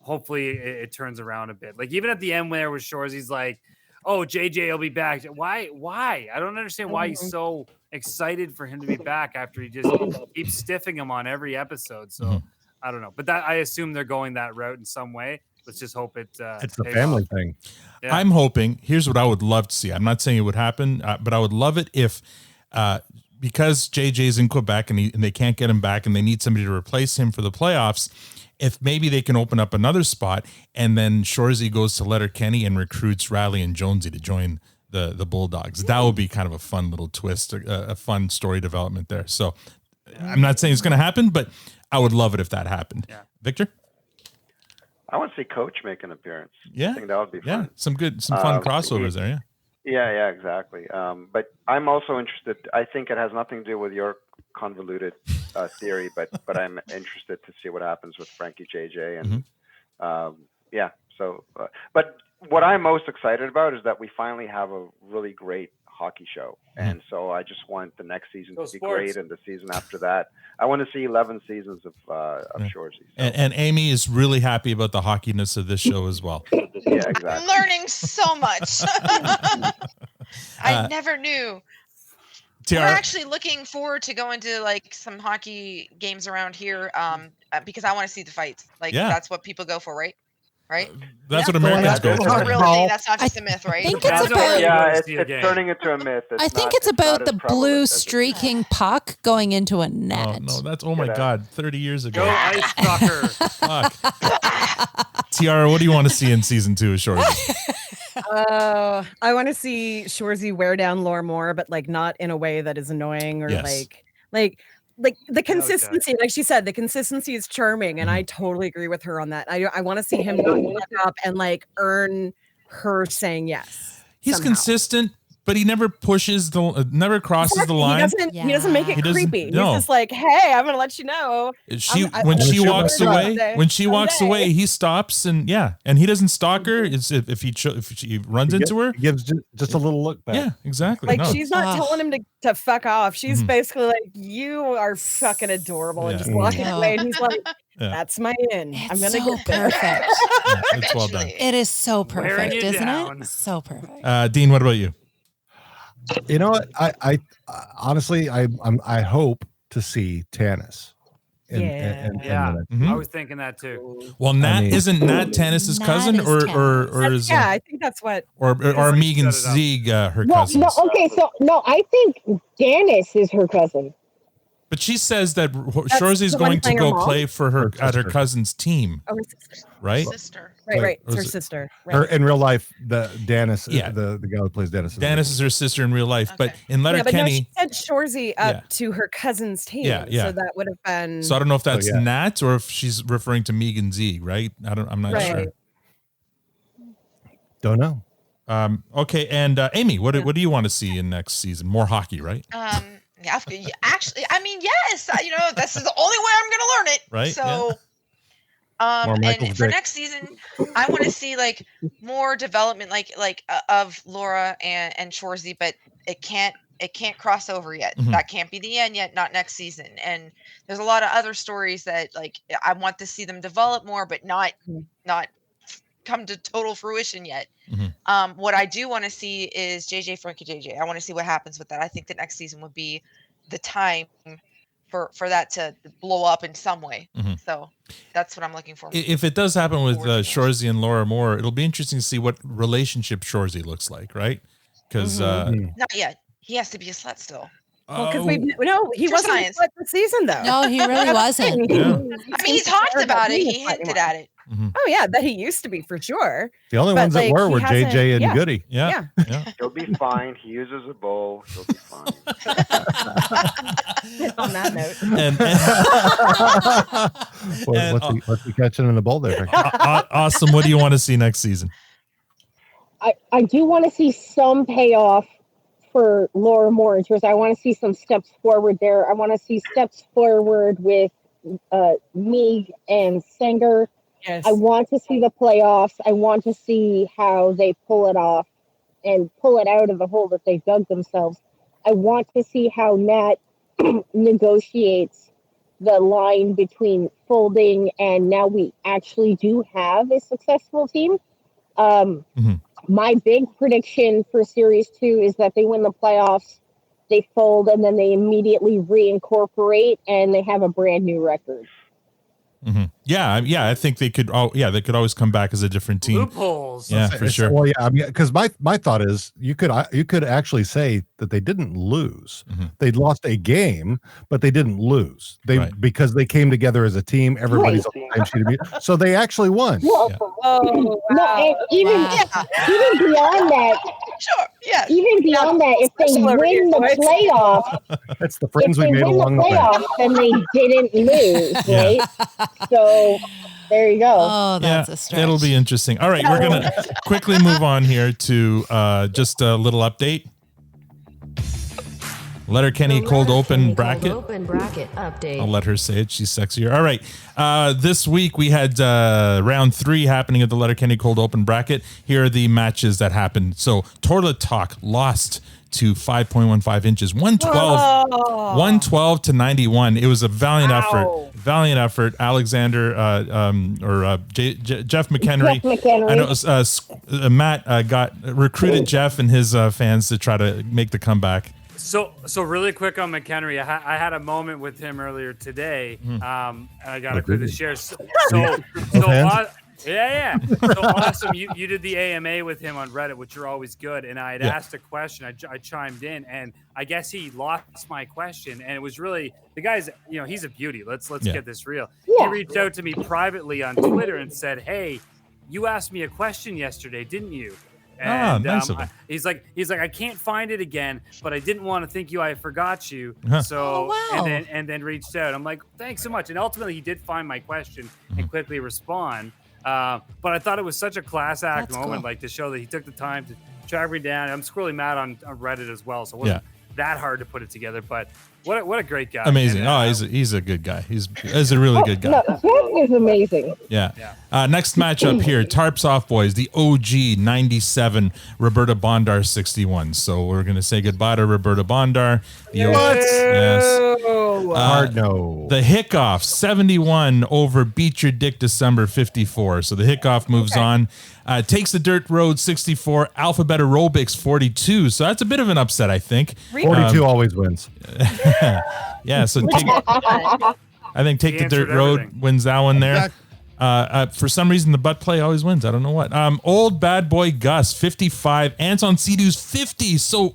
Hopefully it turns around a bit. Like even at the end where with Shoresy's like, oh, JJ will be back. Why? I don't understand why he's so excited for him to be back after he just keeps stiffing him on every episode. So I don't know, but that I assume they're going that route in some way. Let's just hope it's
a family thing.
Yeah. I'm hoping. Here's what I would love to see. I'm not saying it would happen, but I would love it if, because JJ's in Quebec and they can't get him back, and they need somebody to replace him for the playoffs. If maybe they can open up another spot, and then Shoresy goes to Letterkenny and recruits Riley and Jonesy to join the Bulldogs. That would be kind of a fun little twist, a fun story development there. So I'm not saying it's going to happen, but I would love it if that happened.
Yeah.
Victor?
I want to see Coach make an appearance.
Yeah.
I think that would be fun.
Yeah, some fun crossovers there, yeah.
Yeah, exactly. But I'm also interested. I think it has nothing to do with your convoluted theory, but I'm interested to see what happens with Frankie JJ and yeah. So, but what I'm most excited about is that we finally have a really great hockey show, and so I just want the next season to be great, and the season after that, I want to see 11 seasons of Shoresy. So.
And Amy is really happy about the hockeyness of this show as well.
Yeah, exactly.
I'm learning so much. I never knew.
Tiara,
We're actually looking forward to going to like some hockey games around here because I want to see the fights. Like that's what people go for, right? Right?
That's what Americans go
It's
for.
a real thing. That's not just a myth, right?
I think it's about,
it's turning into a myth.
I think it's about the blue streaking puck going into a net.
Oh, no, that's, oh my God, 30 years ago.
Go Ice Stalker.
Fuck. Tiara, what do you want to see in season 2 of Shoresy?
I want to see Shoresy wear down Laura Moore, but like not in a way that is annoying or like the consistency. Like she said, the consistency is charming, and I totally agree with her on that. I want to see him not let up and like earn her saying yes.
He's
somehow.
consistent, But he never pushes never crosses the line.
He doesn't make it creepy.
No.
He's just like, hey, I'm gonna let you know.
When she walks away, he stops and he doesn't stalk her. It's if she runs into her,
he gives just a little look back.
Yeah, exactly.
Like she's not telling him to fuck off. She's basically like, you are fucking adorable, and just walking away. And he's like, that's my in. I'm gonna get there.
Perfect.
It's well done.
It is so perfect, isn't
down.
it? So perfect.
Dean, what about you?
You know what? I honestly, I hope to see Tanis.
I was thinking that too.
Well, isn't Nat Tanis's cousin, or is
I think that's what.
Or Megan Zieg her cousin?
I think Tanis is her cousin.
But she says that Shoresy is going to go play for her at her cousin's team.
Oh, her sister.
Right?
Sister. Right. It's her sister. Right.
Her in real life, the Danis, the guy who plays Danis.
Danis is her sister in real life, but in Letterkenny,
she sent Shoresy up to her cousin's team.
Yeah.
So that would have been.
So I don't know if that's Nat or if she's referring to Megan Zieg, right? I'm not sure.
Don't know.
Okay, and Amy, what do you want to see in next season? More hockey, right?
Yeah, actually, I mean, yes. This is the only way I'm going to learn it.
Right.
So, and for next season, I want to see like more development, of Laura and Shoresy, but it can't cross over yet.
Mm-hmm.
That can't be the end yet. Not next season. And there's a lot of other stories that I want to see them develop more, but not come to total fruition yet.
Mm-hmm.
What I do want to see is Frankie JJ. I want to see what happens with that. I think the next season would be the time for that to blow up in some way.
Mm-hmm.
So that's what I'm looking for.
If it does happen with Shoresy and Laura Moore, it'll be interesting to see what relationship Shoresy looks like, right? Because
not yet. He has to be a slut still.
Well, because he wasn't this season though.
No, he really wasn't.
Yeah.
I mean, he talked about it. He hinted at it.
Mm-hmm.
Oh yeah, that he used to be for sure.
The only ones that were JJ and Goody.
Yeah.
He'll be fine. He uses a bowl. He'll be fine.
On that note.
What's he catching in the bowl there?
Awesome. What do you want to see next season?
I do want to see some payoff for Laura Moore. I want to see some steps forward there. I want to see steps forward with Meeg and Sanger.
Yes.
I want to see the playoffs. I want to see how they pull it off and pull it out of the hole that they dug themselves. I want to see how Nat negotiates the line between folding and now we actually do have a successful team. My big prediction for Series 2 is that they win the playoffs, they fold, and then they immediately reincorporate and they have a brand new record.
Mm-hmm. Yeah. I think they could. They could always come back as a different team.
Loopholes.
Yeah, for sure.
Well, yeah, I mean, because my thought is you could actually say that they didn't lose.
Mm-hmm.
They lost a game, but they didn't lose. Because they came together as a team. Everybody's on the same sheet of music, so they actually won.
Well,
Oh,
no, and even beyond that,
sure, yeah.
Even beyond that, if they win the playoff,
that's the friends we made along the way.
Then they didn't lose, right? So there you go.
Oh, that's a stretch.
It'll be interesting. All right, we're gonna quickly move on here to just a little update. Letterkenny cold open bracket.
Update.
I'll let her say it. She's sexier. All right. This week we had round 3 happening at the Letterkenny cold open bracket. Here are the matches that happened. So Toilet Talk lost to 5.15 inches, 112 to 91. It was a valiant effort. Valiant effort. Alexander Jeff McHenry. I know Matt recruited Jeff and his fans to try to make the comeback.
So really quick on McHenry, I had a moment with him earlier today. I got to quickly share. So awesome. You did the AMA with him on Reddit, which you're always good. And I had asked a question. I chimed in, and I guess he lost my question. And it was really the guy's. He's a beauty. Let's get this real. He reached out to me privately on Twitter and said, "Hey, you asked me a question yesterday, didn't you?" And
nice of him.
He's like, I can't find it again, but I didn't want to think I forgot you.
Huh.
So, and then reached out. I'm like, thanks so much. And ultimately he did find my question and quickly respond. But I thought it was such a class act moment, like to show that he took the time track me down. I'm squirrely mad on Reddit as well, so it wasn't that hard to put it together. But what a great guy!
Amazing.
And,
He's a good guy. He's a really good guy.
No, that is amazing.
Yeah. Next matchup here, Tarps Off Boys, the OG 97, Roberta Bondar 61. So we're going to say goodbye to Roberta Bondar. Yes.
Hard no.
The Hickoff 71 over Beat Your Dick December 54. So the Hickoff moves on. Takes the Dirt Road 64, Alphabet Aerobics 42. So that's a bit of an upset, I think.
42 always wins.
Yeah, so I think Take the Dirt Road wins that one there. For some reason, the butt play always wins. I don't know what. Old Bad Boy Gus 55, Anton Seadoo's 50. So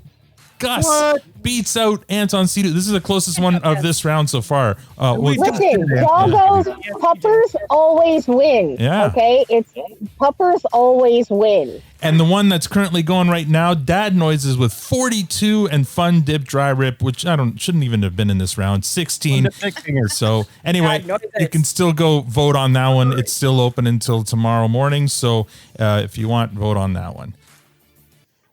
Gus beats out Anton Seadoo. This is the closest one of this round so far.
Listen, doggos, puppers always win.
Yeah.
Okay, it's puppers always win.
And the one that's currently going right now, Dad Noises with 42 and Fun Dip Dry Rip, which shouldn't even have been in this round, 16. So anyway, you can still go vote on that one. It's still open until tomorrow morning. So if you want, vote on that one.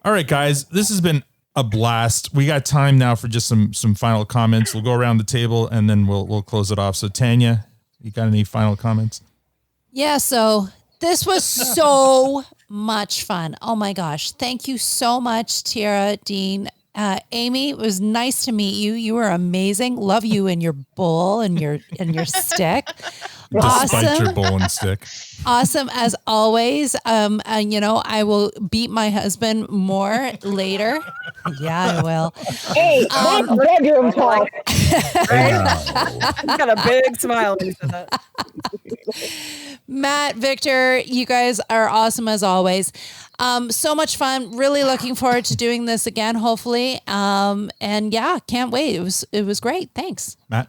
All right, guys, this has been a blast. We got time now for just some final comments. We'll go around the table and then we'll close it off. So Tanya, you got any final comments?
Yeah, so this was so much fun. Oh my gosh. Thank you so much, Tiara, Dean. Amy, it was nice to meet you. You were amazing. Love you and your bowl and your stick.
Despite your bowl and stick.
Awesome as always. And I will beat my husband more later. Yeah, I will.
Hey, that's bedroom talk.
He's got a big smile when he said that.
Matt, Victor, you guys are awesome as always. So much fun. Really looking forward to doing this again, hopefully. And yeah, can't wait. It was great. Thanks.
Matt?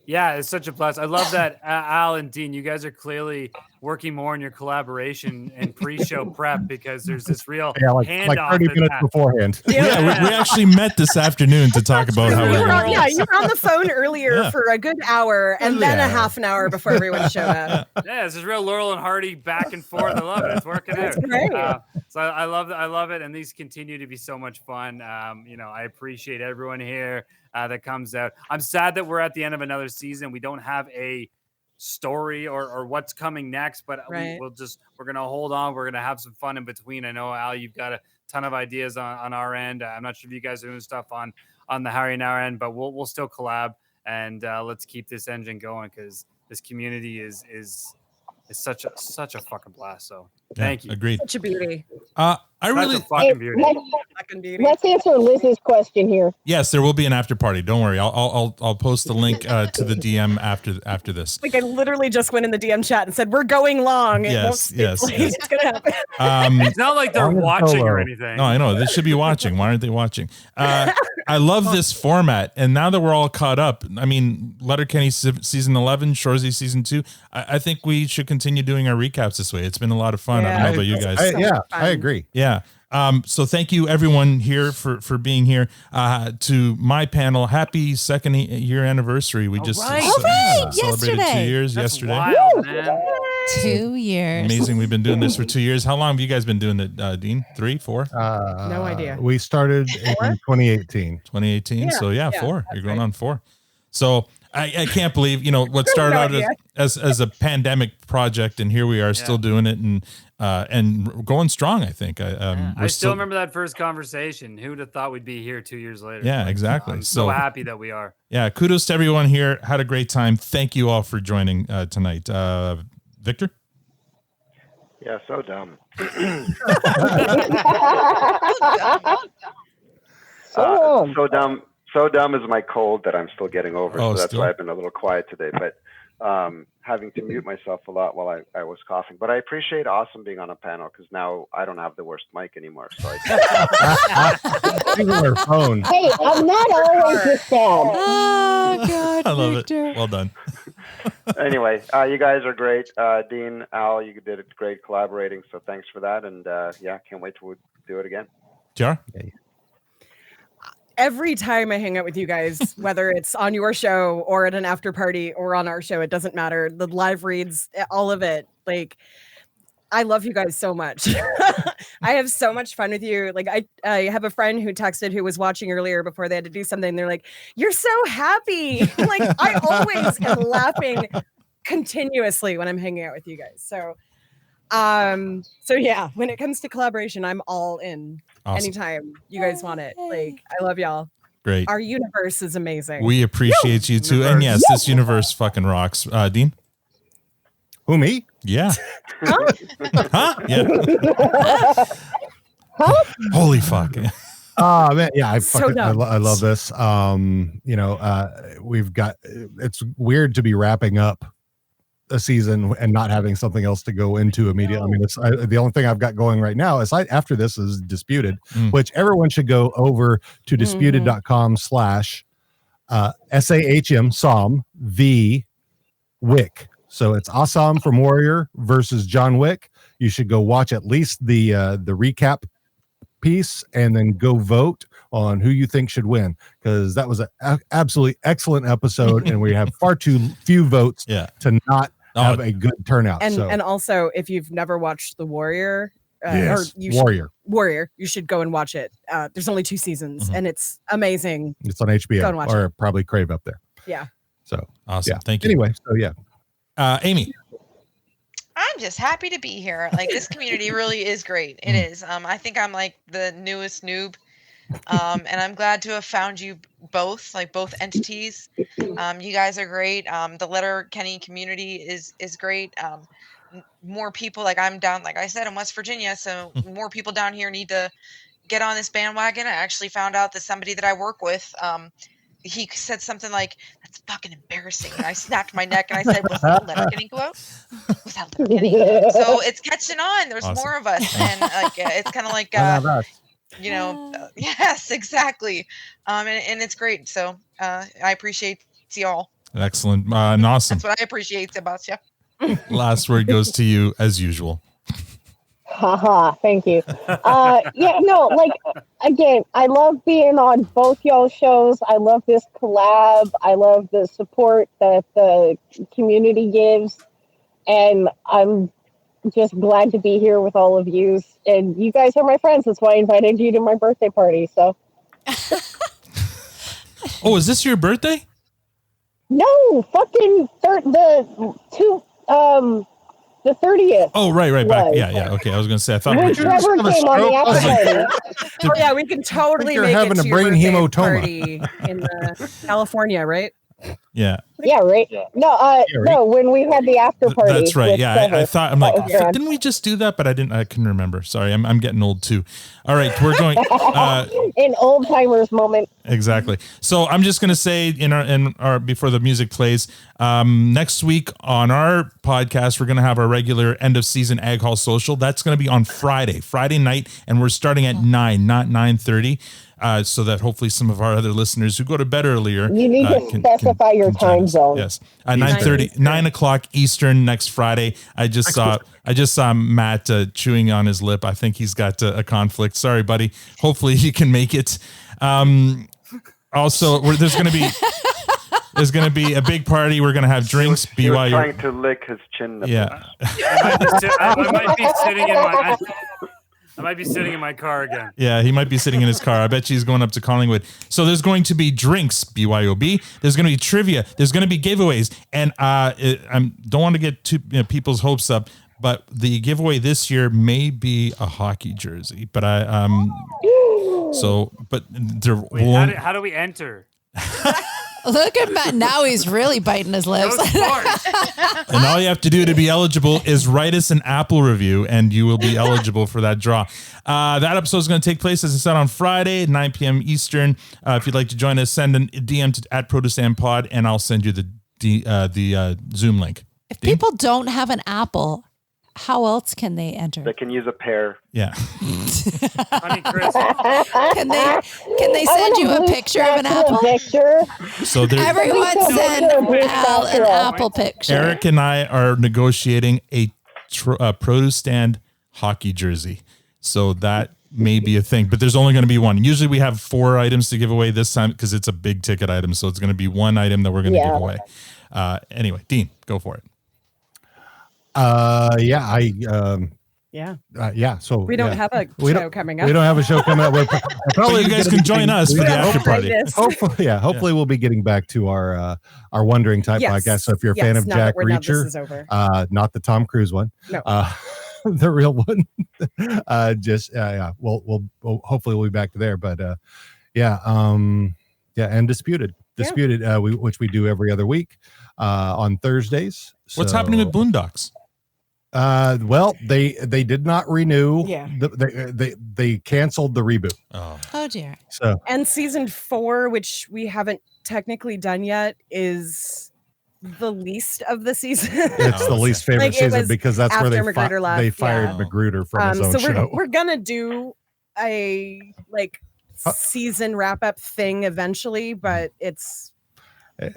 Yeah, it's such a plus. I love that Al and Dean, you guys are clearly working more in your collaboration and pre-show prep because there's this real handoff.
30 minutes beforehand.
Yeah, we actually met this afternoon to talk about how we're going.
You were on the phone earlier for a good hour and then a half an hour before everyone showed up.
Yeah, this is real Laurel and Hardy back and forth. I love it. It's working out.
That's great.
So I love it, and these continue to be so much fun. I appreciate everyone here that comes out. I'm sad that we're at the end of another season. We don't have a story or what's coming next, but we're gonna hold on. We're gonna have some fun in between. I know, Al, you've got a ton of ideas on our end. I'm not sure if you guys are doing stuff on the Harry and our end, but we'll still collab and let's keep this engine going because this community is such a fucking blast. So thank you.
Agreed.
Such a beauty.
I really
fucking beauty.
Let's answer Liz's question here.
Yes, there will be an after party. Don't worry. I'll post the link to the DM after this.
Like I literally just went in the DM chat and said we're going long.
Yes.
It's gonna happen.
It's not like they're watching or anything.
No, I know. They should be watching. Why aren't they watching? I love this format. And now that we're all caught up, I mean, Letterkenny season 11, Shoresy season 2, I think we should continue doing our recaps this way. It's been a lot of fun. I don't know about you guys.
I agree.
Yeah. So thank you everyone here for being here. To my panel, happy second year anniversary. We just celebrated
yesterday.
2 years yesterday.
Wild, man.
2 years.
Amazing. We've been doing this for 2 years. How long have you guys been doing it, Dean? 3, 4?
No idea.
We started in 2018.
2018.
Yeah,
So
yeah,
4. You're going on 4. So I can't believe, what started out as a pandemic project, and here we are still doing it and going strong, I think.
I still remember that first conversation. Who'd have thought we'd be here 2 years later?
Yeah, exactly.
I'm so happy that we are.
Yeah, kudos to everyone here. Had a great time. Thank you all for joining tonight. Victor?
Yeah, so dumb. So dumb is my cold that I'm still getting over. So that's why I've been a little quiet today. But having to mute myself a lot while I was coughing. But I appreciate Awesome being on a panel because now I don't have the worst mic anymore. So
Her phone.
Hey, I'm not always this sad.
Oh, God,
I love
Victor.
it. Well done.
Anyway, you guys are great. Dean, Al, you did it great collaborating. So thanks for that. And can't wait to do it again.
Tiara?
Every time I hang out with you guys, whether it's on your show or at an after party or on our show, it doesn't matter. The live reads, all of it. Like I love you guys so much. I have so much fun with you. Like I have a friend who texted who was watching earlier before they had to do something. They're like, "You're so happy." Like I always am laughing continuously when I'm hanging out with you guys. So yeah, when it comes to collaboration, I'm all in.
Awesome.
Anytime you guys want it. Like I love y'all.
Great.
Our universe is amazing.
We appreciate you too. And yes, this universe fucking rocks. Dean?
Who, me?
Yeah.
Huh?
Yeah. Holy fuck.
Oh man, yeah, I
So
fucking
dumb.
I love this. We've got, it's weird to be wrapping up a season and not having something else to go into immediately. I mean, the only thing I've got going right now is after this is Disputed, which everyone should go over to disputed.com/SAHM Psalm V Wick. So it's Assam from Warrior versus John Wick. You should go watch at least the recap piece and then go vote on who you think should win, because that was an absolutely excellent episode and we have far too few votes to not have a good turnout.
And also, if you've never watched The Warrior,
Yes,
or
Warrior,
you should go and watch it. There's only 2 seasons and it's amazing.
it's on HBO
Go and watch
or probably Crave up there.
Yeah.
So
awesome.
yeah.
Thank you.
Anyway, so yeah.
Amy.
I'm just happy to be here. Like this community really is great. It is. I think I'm like the newest noob. And I'm glad to have found you both, like both entities. You guys are great. The Letterkenny community is great. More people, like I'm down, like I said, in West Virginia, so more people down here need to get on this bandwagon. I actually found out that somebody that I work with, he said something like, "That's fucking embarrassing." And I snapped my neck and I said, "Was that Letterkenny glow? Was that Letterkenny?" So it's catching on. There's
Awesome.
more of us, and like it's kind of like yes, exactly. And it's great. So I appreciate y'all.
Excellent. And awesome.
That's what I appreciate about you.
Last word goes to you as usual.
Haha, thank you. Yeah, no, like again, I love being on both y'all shows. I love this collab. I love the support that the community gives, and I'm just glad to be here with all of you. And you guys are my friends. That's why I invited you to my birthday party. So.
Oh, is this your birthday?
No, fucking the 30th.
Oh, right, back. Yeah. Okay, I was gonna say. I thought.
When Trevor came on the after party.
Oh yeah, we can totally
you're
make
having
it
a
to
brain
your birthday
hematoma.
party in California, right?
Yeah.
Yeah, right. No, no, when we had the after party.
That's right.
with
Yeah,
Trevor.
I thought I'm like,
That was fun.
didn't we just do that? But I didn't. I couldn't remember. Sorry, I'm getting old too. All right, we're going.
An old timers moment.
Exactly. So I'm just going to say in our before the music plays, next week on our podcast, we're going to have our regular end of season Ag Hall social. That's going to be on Friday night, and we're starting at 9, not 9:30. So that hopefully some of our other listeners who go to bed earlier,
You need to specify your time zone.
Yes, 9:30, 9 o'clock Eastern next Friday. I just saw Matt chewing on his lip. I think he's got a conflict. Sorry, buddy. Hopefully he can make it. Also, there's going to be a big party. We're going to have drinks.
He was
BYU.
trying to lick his chin.
Yeah.
I might be sitting in my car again.
Yeah, he might be sitting in his car. I bet you he's going up to Collingwood. So there's going to be drinks, BYOB. There's going to be trivia. There's going to be giveaways. And I don't want to get people's hopes up, but the giveaway this year may be a hockey jersey. But
How do we enter?
Look at Matt. Now he's really biting his lips.
And all you have to do to be eligible is write us an Apple review, and you will be eligible for that draw. That episode is going to take place, as I said, on Friday at 9 p.m. Eastern. If you'd like to join us, send a DM to @ProduceandPod, and I'll send you the Zoom link.
If people don't have an Apple, how else can they enter?
They can use a pair.
Yeah.
Honey, Chris.
Can they send you a picture of an apple?
So
Everyone send Al an apple picture.
Eric and I are negotiating a produce stand hockey jersey. So that may be a thing, but there's only going to be one. Usually we have 4 items to give away this time because it's a big ticket item. So it's going to be one item that we're going to give away. Anyway, Dean, go for it.
Yeah, Yeah. So
we don't have a show coming up.
We don't have a show coming up.
Probably you guys can join us for the after party.
Hopefully we'll be getting back to our Wondering Type podcast. So if you're a fan of Jack Reacher, not the Tom Cruise one,
no.
The real one, we'll hopefully we'll be back to there. But and Disputed, which we do every other week on Thursdays.
What's happening with Boondocks?
Well, they did not renew.
Yeah.
They canceled the reboot.
Oh dear.
So
and season 4, which we haven't technically done yet, is the least of the season.
It's the least favorite season because that's where they fired Magruder from his own
so
show.
We're gonna do a season wrap up thing eventually, but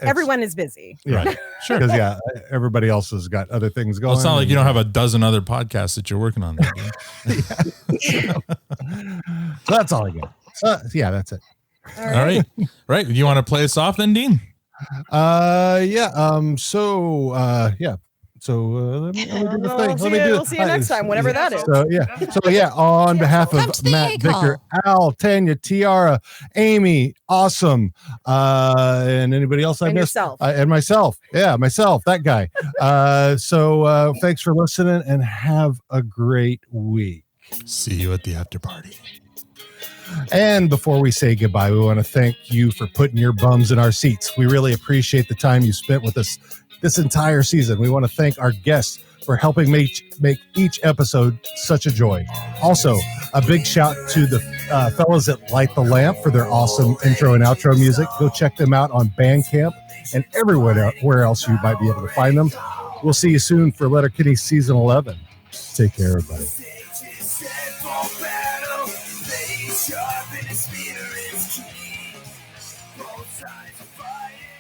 everyone is busy.
Yeah, right. Sure. Because everybody else has got other things going.
Well, it's not like you don't have a dozen other podcasts that you're working on. There,
so that's all I got. That's it.
All
right. Right. You want to play us off then, Dean?
So let me do the thing.
We'll see you next time, whenever that is.
On behalf of Matt, Victor, Al, Tanya, Tiara, Amy, Awesome, and anybody else I missed? And myself. Yeah, myself, that guy. So thanks for listening and have a great week.
See you at the after party.
And before we say goodbye, we want to thank you for putting your bums in our seats. We really appreciate the time you spent with us this entire season. We want to thank our guests for helping make each episode such a joy. Also, a big shout to the fellas at Light the Lamp for their awesome intro and outro music. Go check them out on Bandcamp and everywhere else you might be able to find them. We'll see you soon for Letterkenny Season 11. Take care, everybody. Sharp and the speeder is keen. Both sides are fighting.